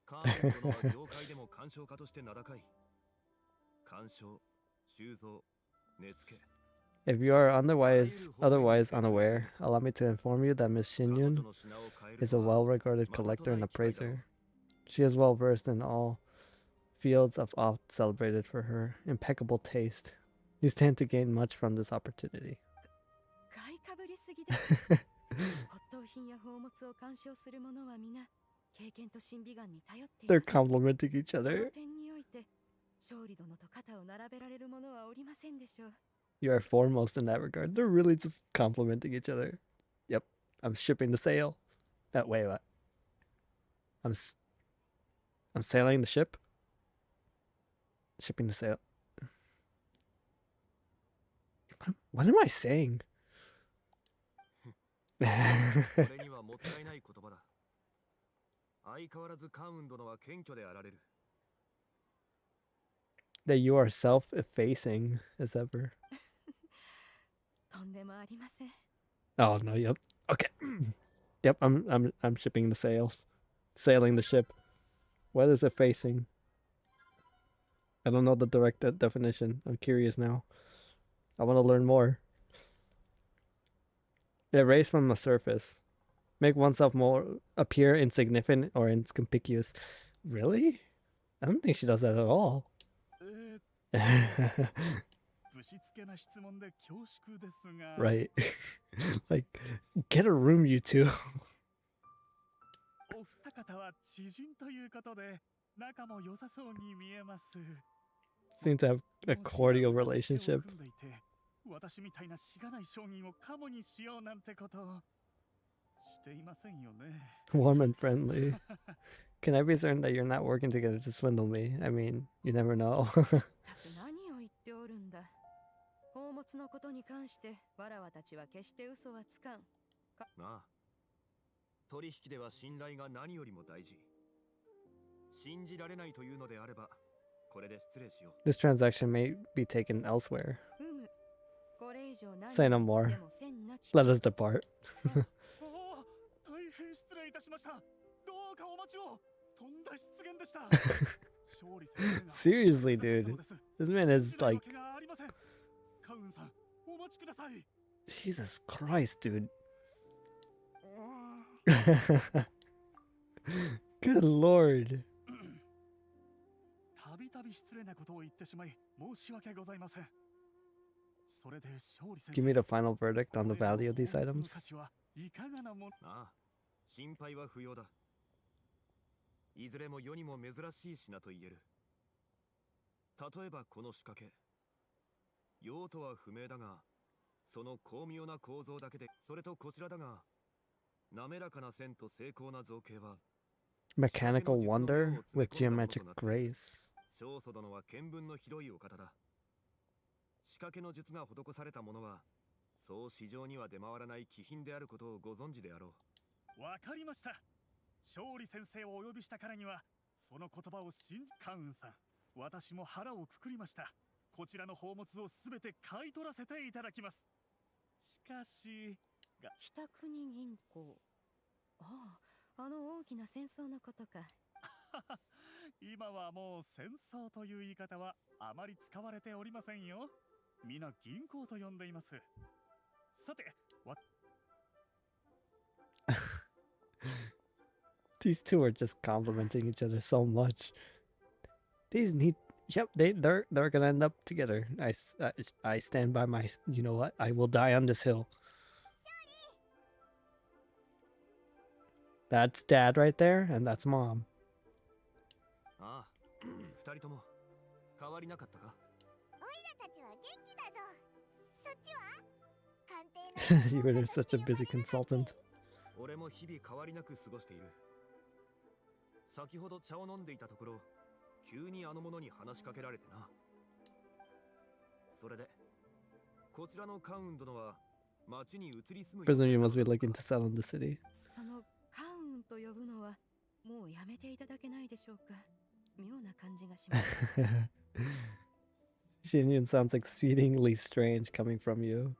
Speaker 8: カーン殿は業界でも鑑賞家として名高い。鑑賞、収蔵、値付け。
Speaker 1: If you are otherwise unaware, allow me to inform you that Miss Xianyun is a well-regarded collector and appraiser. She is well versed in all fields of art celebrated for her impeccable taste. You stand to gain much from this opportunity.
Speaker 2: 買いかぶりすぎです。骨董品や宝物を鑑賞する者は皆経験と審美眼に頼っている。
Speaker 1: They're complimenting each
Speaker 2: その
Speaker 1: other.
Speaker 2: 点において勝利殿と肩を並べられる者はおりませんでしょう。
Speaker 1: You are foremost in that regard. They're really just complimenting each other. Yep, I'm shipping the sail. Wait, what? I'm sailing the ship. Shipping the sail. What am I saying?
Speaker 8: これにはもったいない言葉だ。相変わらずカウン殿は謙虚であられる。
Speaker 1: That you are self-effacing as ever.
Speaker 2: とんでもありません。
Speaker 1: Oh no, yep. Okay. Yep, I'm shipping the sails. Sailing the ship. What is it facing? I don't know the direct definition. I'm curious now. I want to learn more. Erase from the surface. Make oneself more appear insignificant or inconspicuous. Really? I don't think she does that at all.
Speaker 10: ぶしつけな質問で恐縮ですが。
Speaker 1: Right. Like, get a room, you two.
Speaker 10: お二方は知人ということで仲も良さそうに見えます。
Speaker 1: Seem to have a cordial relationship.
Speaker 10: 私みたいなしがない商人をカモにしようなんてことをしていませんよね。
Speaker 1: Warm and friendly. Can I be certain that you're not working together to swindle me? I mean, you never know.
Speaker 2: たく何を言っておるんだ。宝物のことに関してわらわたちは決して嘘はつかん。
Speaker 8: なあ、取引では信頼が何よりも大事。信じられないというのであれば、これで失礼しよう。
Speaker 1: This transaction may be taken elsewhere.
Speaker 2: うむ。これ以上何
Speaker 1: Say no
Speaker 2: を
Speaker 1: more.
Speaker 2: 言ってもせんなき。
Speaker 1: Let us depart.
Speaker 10: ああ、大変失礼いたしました。どうかお待ちを。とんだ失言でした。勝利先生が
Speaker 1: Seriously, dude. This man is like.
Speaker 10: 信じられるわけがありません。カウンさん、お待ちください。
Speaker 1: Jesus Christ, dude. Good lord.
Speaker 10: たびたび失礼なことを言ってしまい申し訳ございません。それで勝利先生、
Speaker 1: Give me the final verdict on the value of these
Speaker 10: これの
Speaker 1: items.
Speaker 10: 価値はいかがなもの。
Speaker 8: ああ、心配は不要だ。いずれも世にも珍しい品と言える。例えばこの仕掛け。用途は不明だが、その巧妙な構造だけで、それとこちらだが、滑らかな線と精巧な造形は、
Speaker 1: Mechanical wonder with geometric grace.
Speaker 8: 少祖殿は見聞の広いお方だ。仕掛けの術が施されたものは、そう市場には出回らない気品であることをご存知であろ
Speaker 10: う。わかりました。勝利先生をお呼びしたからには、その言葉を信じ、カウンさん、私も腹をくくりました。こちらの宝物をすべて買い取らせていただきます。しかし、
Speaker 2: 北国銀行。ああ、あの大きな戦争のことか。
Speaker 10: 今はもう戦争という言い方はあまり使われておりませんよ。皆銀行と呼んでいます。さて、
Speaker 1: These two are just complimenting each other so much. These need. Yep, they're gonna end up together. I stand by my. You know what? I will die on this hill. That's dad right there, and that's mom.
Speaker 8: ああ、二人とも変わりなかったか。
Speaker 3: おいらたちは元気だぞ。そっちは鑑定
Speaker 1: You were such a busy consultant.
Speaker 8: 俺も日々変わりなく過ごしている。先ほど茶を飲んでいたところ、急にあの者に話しかけられてな。それで、こちらのカウン殿は町に移り住む。
Speaker 1: Presume you must be looking to settle in the city.
Speaker 2: そのカウンと呼ぶのはもうやめていただけないでしょうか。妙な感じがします。
Speaker 1: Xianyun sounds exceedingly strange coming from you.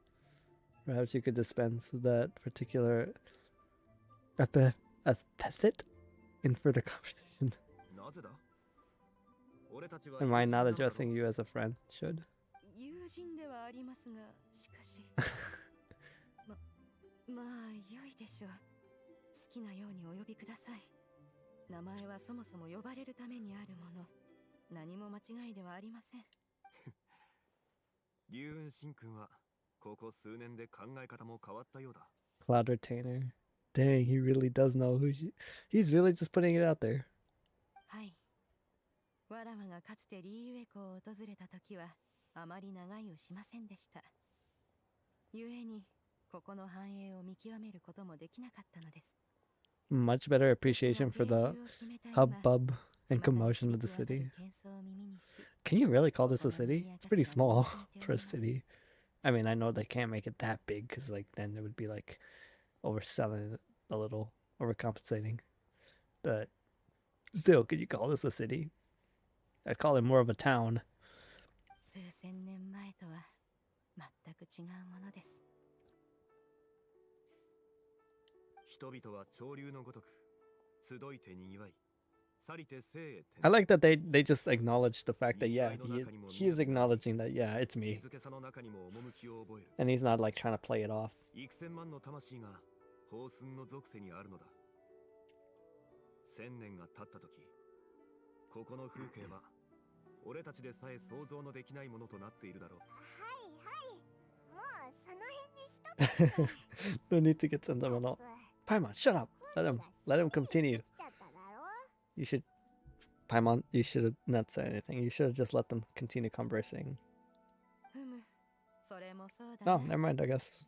Speaker 1: Perhaps you could dispense that particular epithet in further conversation.
Speaker 8: なぜだ?
Speaker 1: Am I not addressing you as a friend? Should.
Speaker 2: 友人ではありますが、しかしまあ良いでしょう。好きなようにお呼びください。名前はそもそも呼ばれるためにあるもの。何も間違いではありません。
Speaker 8: 龍雲神君はここ数年で考え方も変わったようだ。
Speaker 1: Cloud Retainer. Dang, he really does know who he's really just putting it out there.
Speaker 2: はい。わらわがかつてリーユエ港を訪れた時はあまり長居をしませんでした。故にここの繁栄を見極めることもできなかったのです。
Speaker 1: Much better appreciation for the hubbub and commotion of the city. Can you really call this a city? It's pretty small for a city. I mean, I know they can't make it that big because like then it would be like overselling it a little, overcompensating. But still, could you call this a city? I'd call it more of a town.
Speaker 2: 数千年前とは全く違うものです。
Speaker 8: 人々は潮流のごとく集いてにぎわい、去りて生へ。
Speaker 1: I like that they just acknowledge the fact that yeah, he is acknowledging that yeah, it's me. And he's not like trying to play it off.
Speaker 8: 幾千万の魂が法寸の属性にあるのだ。千年が経った時、ここの風景は俺たちでさえ想像のできないものとなっているだろう。
Speaker 3: はいはい。もうその辺にしとけ。
Speaker 1: No need to get sentimental. Paimon, shut up. Let him continue. You should, Paimon, you should have not said anything. You should have just let them continue conversing. No, never mind, I guess.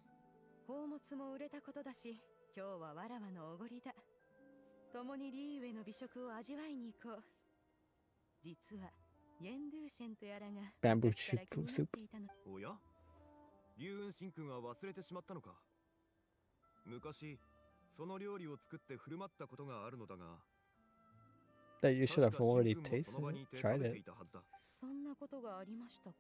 Speaker 2: 宝物も売れたことだし、今日はわらわのおごりだ。共にリーウェの美食を味わいに行こう。実は、イェンドゥーシェンとやらが
Speaker 1: Bamboo soup.
Speaker 8: おや、龍雲神君は忘れてしまったのか。昔その料理を作って振る舞ったことがあるのだが、
Speaker 1: That you should have
Speaker 8: 確か
Speaker 1: already
Speaker 8: 神君もその場
Speaker 1: tasted
Speaker 8: にい
Speaker 1: it,
Speaker 8: て食
Speaker 1: tried
Speaker 8: べて
Speaker 1: it.
Speaker 8: いたはずだ。
Speaker 2: そんなことがありましたか？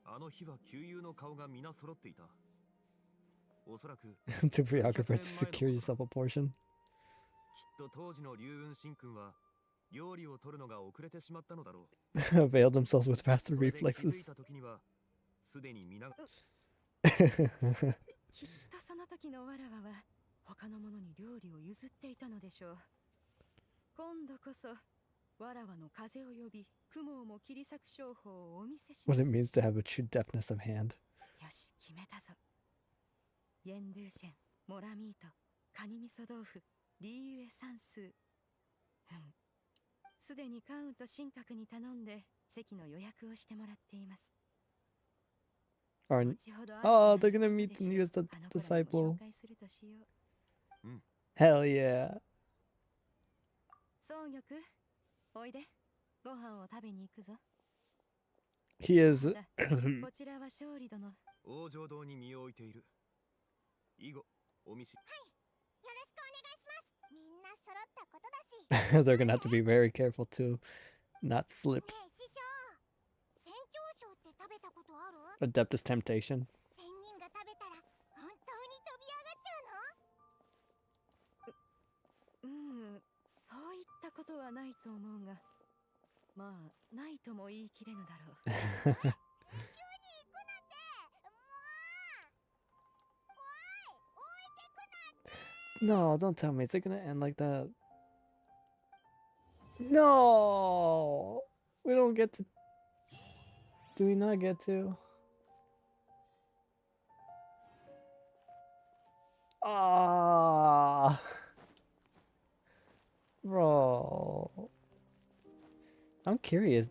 Speaker 8: あの日は旧友の顔が皆揃っていた。おそらく
Speaker 1: To preoccupy to secure yourself a portion.
Speaker 8: きっと当時の龍雲神君は料理を取るのが遅れてしまったのだろう。
Speaker 1: Availed themselves with faster
Speaker 8: それで気づい
Speaker 1: reflexes.
Speaker 8: た時にはすでに皆が
Speaker 2: きっとその時のわらわは他の者に料理を譲っていたのでしょう。今度こそわらわの風を呼び雲をも切り裂く商法をお見せしま
Speaker 1: What
Speaker 2: す。
Speaker 1: it means to have a true deftness of hand.
Speaker 2: よし、決めたぞ。エンドゥーシェン、モラミート、カニ味噌豆腐、リーユエ算数。すでにカウンと神格に頼んで席の予約をしてもらっています。
Speaker 1: Are
Speaker 2: 後ほど
Speaker 1: oh,
Speaker 2: 新た
Speaker 1: they're
Speaker 2: な
Speaker 1: gonna
Speaker 2: 人
Speaker 1: meet
Speaker 2: で
Speaker 1: the
Speaker 2: しょう。
Speaker 1: newest
Speaker 2: あの子らにも
Speaker 1: disciple.
Speaker 2: 紹介するとしよう。
Speaker 1: Hell yeah.
Speaker 2: 総玉、おいで。ご飯を食べに行くぞ。
Speaker 1: He is
Speaker 2: そうだこちらは勝利殿。
Speaker 8: 王城堂に身を置いている。以後お見知り。
Speaker 3: よろしくお願いします。みんな揃ったことだし。
Speaker 1: they're gonna have to be very careful to not slip.
Speaker 3: ねえ師匠、船長賞って食べたことある？
Speaker 1: Adeptus temptation.
Speaker 3: 仙人が食べたら本当に飛び上がっちゃうの？
Speaker 2: そういったことはないと思うが、まあないとも言い切れぬだろう。
Speaker 3: 急に行くなんて、もう怖い、置いてくなって。
Speaker 1: No, don't tell me. Is it gonna end like that? No! We don't get to. Do we not get to? Ah, bro. I'm curious.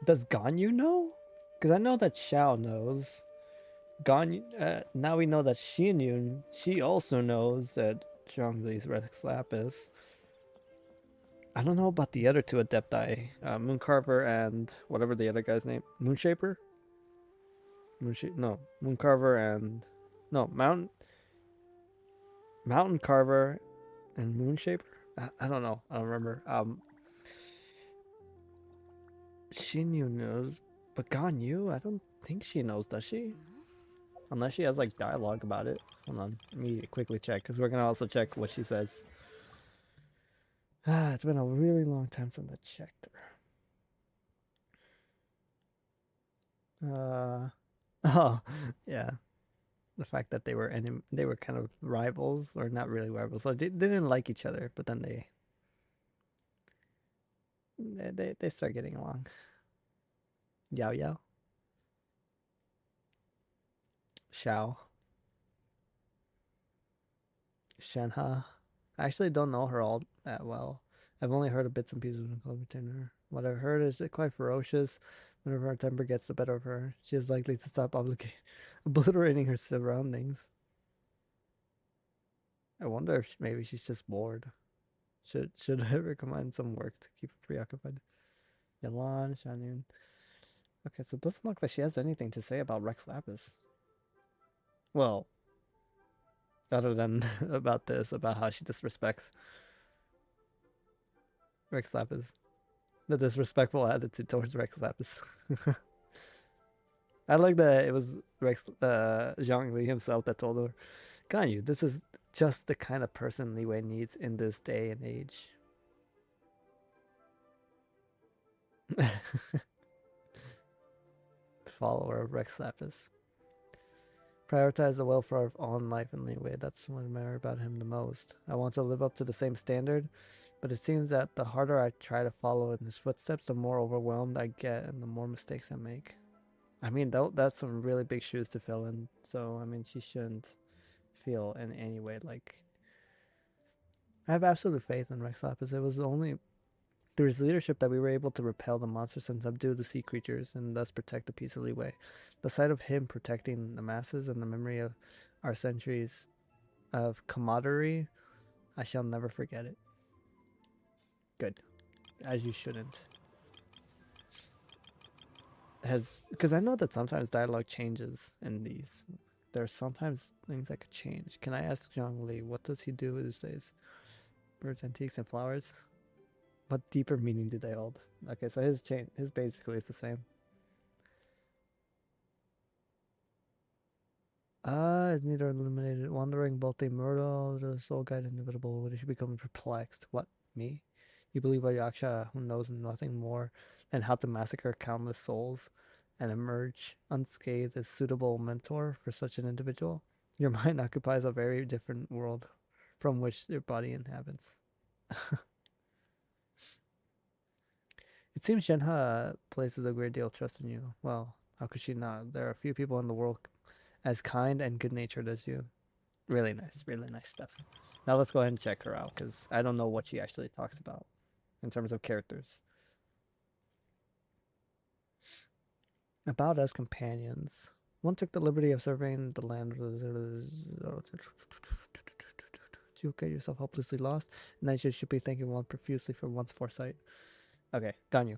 Speaker 1: Does Ganyu know? Because I know that Xiao knows. Ganyu. Now we know that Xianyun. She also knows that Zhongli's Rex Lapis. I don't know about the other two Adepti, Mooncarver and whatever the other guy's name, Moonshaper. No, Mooncarver and no Mountain Carver and Moonshaper. I don't know. I don't remember. Xinyu knows, but Ganyu, I don't think she knows, does she? Unless she has like dialogue about it. Hold on, let me quickly check because we're gonna also check what she says. It's been a really long time since I checked her. Oh, yeah. The fact that they were kind of rivals, or not really rivals. So they didn't like each other, but then they start getting along. Yao Yao. Xiao. Shenhe. I actually don't know her all that well. I've only heard of bits and pieces of her. What I've heard is quite ferocious. Whenever her temper gets the better of her, she is likely to stop obliterating her surroundings. I wonder if maybe she's just bored. Should I recommend some work to keep her preoccupied? Yalan, Xianyun. Okay, so it doesn't look like she has anything to say about Rex Lapis. Well, other than about how she disrespects Rex Lapis. The disrespectful attitude towards Rex Lapis. I like that it was Zhongli himself that told her, Ganyu, this is just the kind of person Liwei needs in this day and age. Follower of Rex Lapis. Prioritize the welfare of all in life and Liwei. That's what I admire about him the most. I want to live up to the same standard, but it seems that the harder I try to follow in his footsteps, the more overwhelmed I get and the more mistakes I make. I mean, that's some really big shoes to fill in. So, I mean, she shouldn't feel in any way like... I have absolute faith in Rex Lapis. It was only through his leadership that we were able to repel the monsters and subdue the sea creatures and thus protect the peace of Liwei. The sight of him protecting the masses and the memory of our centuries of camaraderie, I shall never forget it. Good. As you shouldn't. has, because I know that sometimes dialogue changes in these. There's sometimes things that could change. Can I ask Zhongli, what does he do these days? Birds, antiques, and flowers? What deeper meaning do they hold? Okay, so his basically is the same. Is neither illuminated, wandering, both a murder, the soul guide, inevitable. Would she become perplexed? What, me? You believe a yaksha who knows nothing more than how to massacre countless souls and emerge unscathed as suitable mentor for such an individual? Your mind occupies a very different world from which your body inhabits. It seems Shenhe places a great deal of trust in you. Well, how could she not? There are few people in the world as kind and good-natured as you. Really nice stuff. Now let's go ahead and check her out, because I don't know what she actually talks about in terms of characters. About as companions. One took the liberty of surveying the land. You get yourself hopelessly lost, and then you should be thanking one profusely for one's foresight. Okay, Ganyu.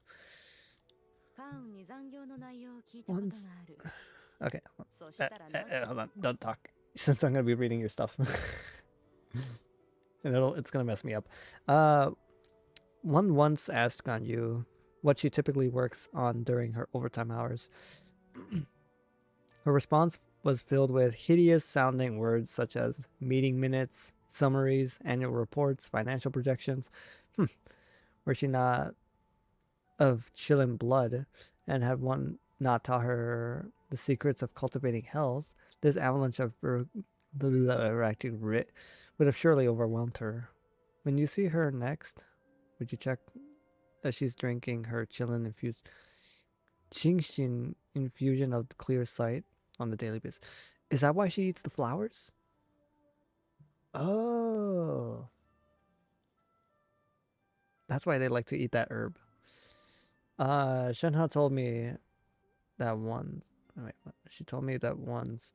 Speaker 1: Once. Okay. Hold on. Don't talk. Since I'm going to be reading your stuff. And it's going to mess me up. One once asked Ganyu what she typically works on during her overtime hours. Her response was filled with hideous sounding words such as meeting minutes, summaries, annual reports, financial projections. Were she not of Chilin blood and had one not taught her the secrets of cultivating hells, this avalanche of writ would have surely overwhelmed her. When you see her next, would you check that she's drinking her Chilin infused Xingshin infusion of clear sight on the daily basis? Is that why she eats the flowers? Oh. That's why they like to eat that herb. Shenhe told me that once. Wait, she told me that once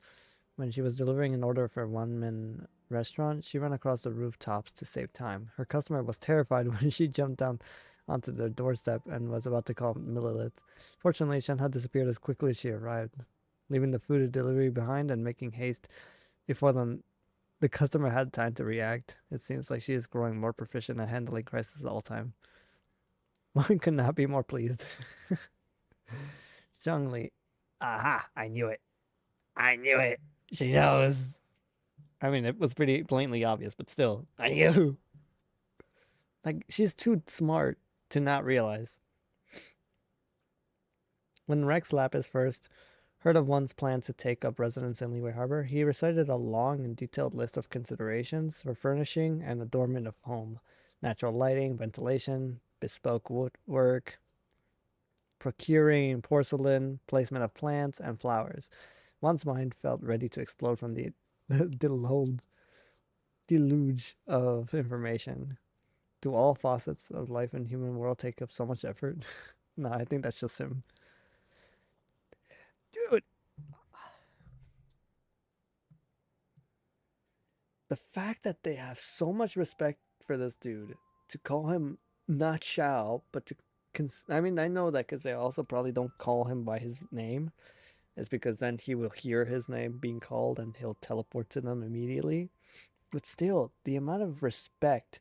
Speaker 1: when she was delivering an order for a one-man restaurant, she ran across the rooftops to save time. Her customer was terrified when she jumped down onto their doorstep and was about to call Millilith. Fortunately, Shenhe disappeared as quickly as she arrived, leaving the food delivery behind and making haste before the customer had time to react. It seems like she is growing more proficient at handling crisis all the time. One could not be more pleased. Zhongli. Aha, I knew it. I knew it. She knows. I mean, it was pretty blatantly obvious, but still, I knew. Like, she's too smart to not realize. When Rex Lapis first heard of one's plan to take up residence in Liyue Harbor, he recited a long and detailed list of considerations for furnishing and adornment of home. Natural lighting, ventilation, bespoke woodwork, procuring porcelain, placement of plants, and flowers. One's mind felt ready to explode from the deluge of information. Do all facets of life in human world take up so much effort? No, I think that's just him. Dude! The fact that they have so much respect for this dude to call him not Xiao, but to I mean, I know that because they also probably don't call him by his name. It's because then he will hear his name being called and he'll teleport to them immediately. But still, the amount of respect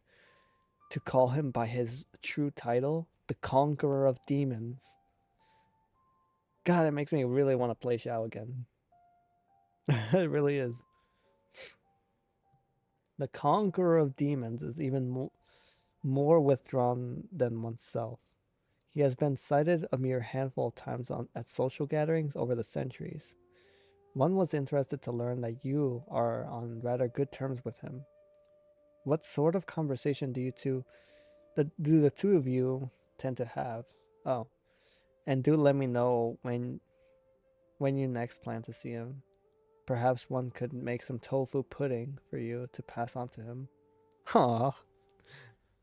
Speaker 1: to call him by his true title, the Conqueror of Demons. God, it makes me really want to play Xiao again. It really is. The Conqueror of Demons is even more withdrawn than oneself. He has been cited a mere handful of times at social gatherings over the centuries. One was interested to learn that you are on rather good terms with him. What sort of conversation do the two of you tend to have? Oh, and do let me know when you next plan to see him. Perhaps one could make some tofu pudding for you to pass on to him. Aww.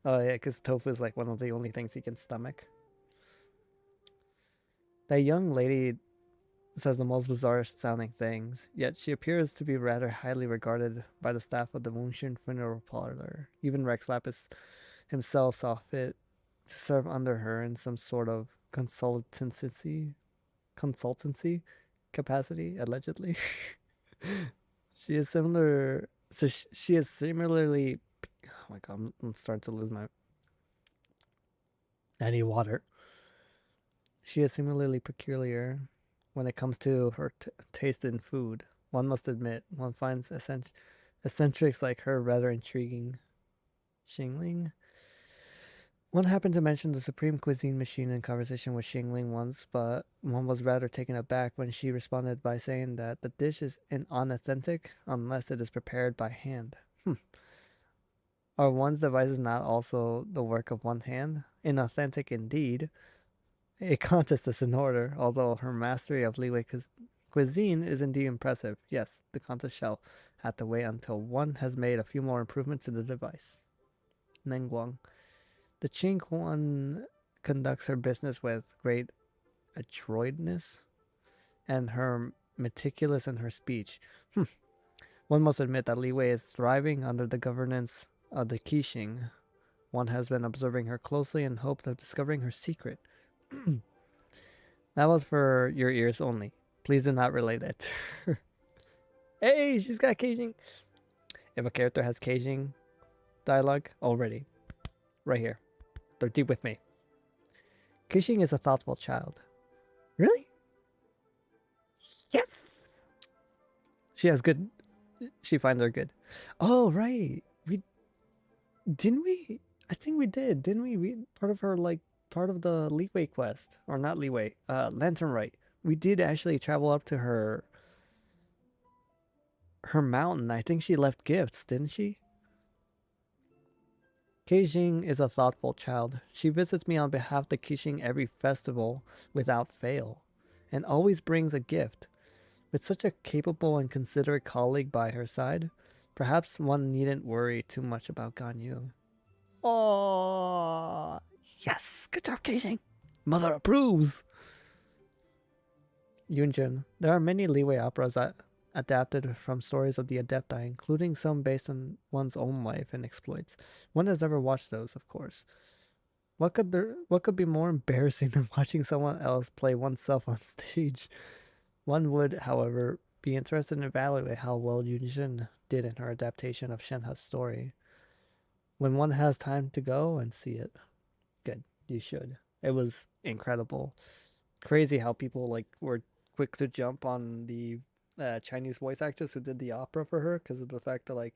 Speaker 1: Oh yeah, because tofu is like one of the only things he can stomach. That young lady says the most bizarre sounding things, yet she appears to be rather highly regarded by the staff of the Wunshin funeral parlor. Even Rex Lapis himself saw fit to serve under her in some sort of consultancy. consultancy capacity, allegedly. She is similar. So she is similarly. Oh my god, I'm starting to lose my. I need water. She is similarly peculiar when it comes to her taste in food. One must admit, one finds eccentrics like her rather intriguing. Xingling? One happened to mention the Supreme Cuisine machine in conversation with Xingling once, but one was rather taken aback when she responded by saying that the dish is unauthentic unless it is prepared by hand. Are one's devices not also the work of one's hand? Inauthentic indeed. A contest is in order, although her mastery of Leeway cuisine is indeed impressive. Yes, the contest shall have to wait until one has made a few more improvements to the device. Nengguang. The Qing Huan conducts her business with great adroitness and her meticulous in her speech. One must admit that Li Wei is thriving under the governance of the Qixing. One has been observing her closely in hope of discovering her secret. That was for your ears only. Please do not relate it. Hey, she's got Keijing. If a character has Keijing dialogue already, right here. They're deep with me. Keijing is a thoughtful child. Really? Yes. She has good. She finds her good. Oh right. We. I think we did. Didn't we? Part of her part of the Leeway quest, or not Leeway. Lantern Rite. We did actually travel up to her mountain. I think she left gifts, didn't she? Keijing is a thoughtful child. She visits me on behalf of the Keijing every festival without fail, and always brings a gift. With such a capable and considerate colleague by her side, perhaps one needn't worry too much about Ganyu. Oh, yes, good job, Keijing. Mother approves. Yunjin, there are many Leeway operas adapted from stories of the Adepti, including some based on one's own life and exploits. One has never watched those, of course. What could be more embarrassing than watching someone else play oneself on stage? One would, however, be interested in evaluating how well Yunjin did in her adaptation of Shenhe's story. When one has time to go and see it. Good, you should. It was incredible. Crazy how people were quick to jump on the Chinese voice actress who did the opera for her because of the fact that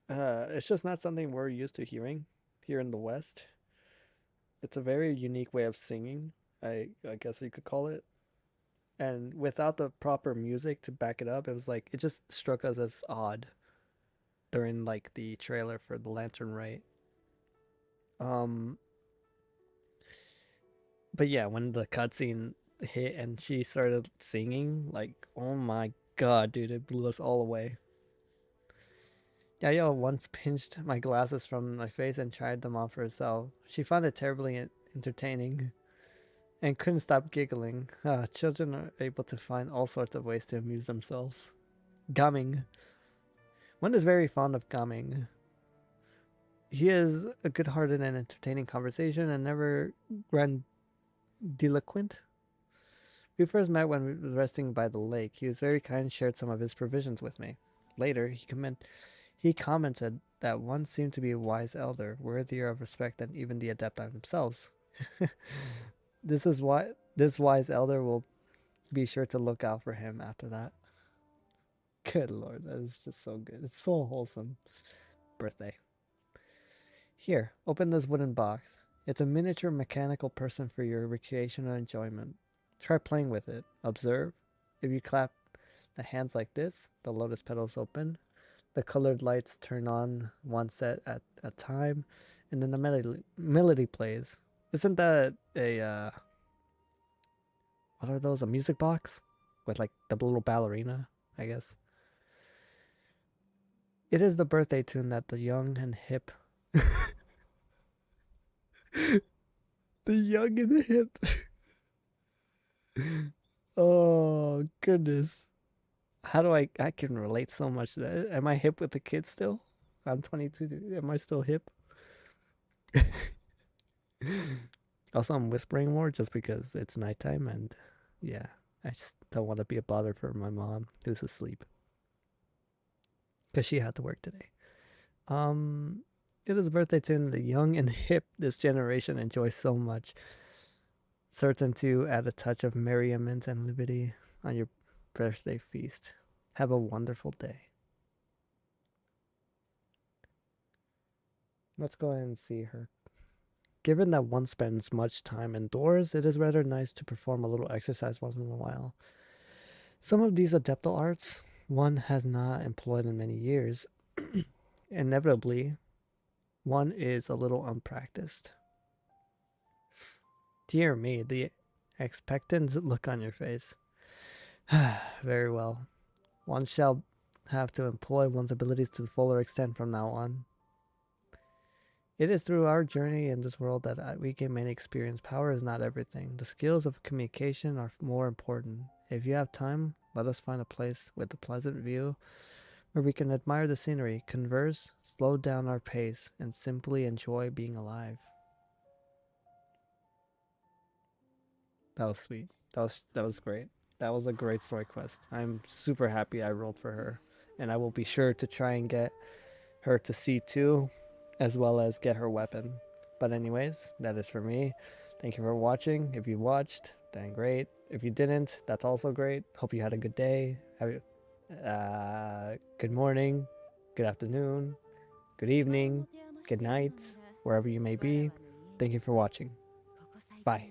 Speaker 1: it's just not something we're used to hearing here in the West. It's a very unique way of singing, I guess you could call it. And without the proper music to back it up, it was it just struck us as odd during the trailer for the Lantern Rite. But yeah, when the cutscene hit and she started singing, oh my god, dude, it blew us all away. Yayo once pinched my glasses from my face and tried them on for herself. She found it terribly entertaining and couldn't stop giggling. Children are able to find all sorts of ways to amuse themselves. Gumming. One is very fond of Gumming. He is a good-hearted and entertaining conversation and never grandiloquent. We first met when we were resting by the lake. He was very kind and shared some of his provisions with me. Later, he commented that one seemed to be a wise elder, worthier of respect than even the Adepti themselves. This is why this wise elder will be sure to look out for him after that. Good lord, that is just so good. It's so wholesome. Birthday. Here, open this wooden box. It's a miniature mechanical person for your recreational enjoyment. Try playing with it. Observe. If you clap the hands like this, the lotus petals open. The colored lights turn on one set at a time, and then the melody plays. Isn't that a what are those? A music box with the little ballerina, I guess. It is the birthday tune that the young and hip the young and the hip. Oh goodness. How do I can relate so much to that. Am I hip with the kids still? I'm 22. Am I still hip? Also, I'm whispering more just because it's nighttime and yeah, I just don't want to be a bother for my mom who's asleep because she had to work today. It is a birthday tune the young and hip this generation enjoys so much. Certain to add a touch of merriment and liberty on your birthday feast. Have a wonderful day. Let's go ahead and see her. Given that one spends much time indoors, it is rather nice to perform a little exercise once in a while. Some of these adeptal arts one has not employed in many years. Inevitably, one is a little unpracticed. Dear me, the expectant look on your face. Very well. One shall have to employ one's abilities to the fuller extent from now on. It is through our journey in this world that we gain many experience. Power is not everything. The skills of communication are more important. If you have time, let us find a place with a pleasant view where we can admire the scenery, converse, slow down our pace, and simply enjoy being alive. That was sweet. That was great. That was a great story quest. I'm super happy I rolled for her, and I will be sure to try and get her to C2 as well as get her weapon. But anyways, that is for me. Thank you for watching. If you watched, then great. If you didn't, that's also great. Hope you had a good day. Good morning, good afternoon, good evening, good night, wherever you may be. Thank you for watching. Bye.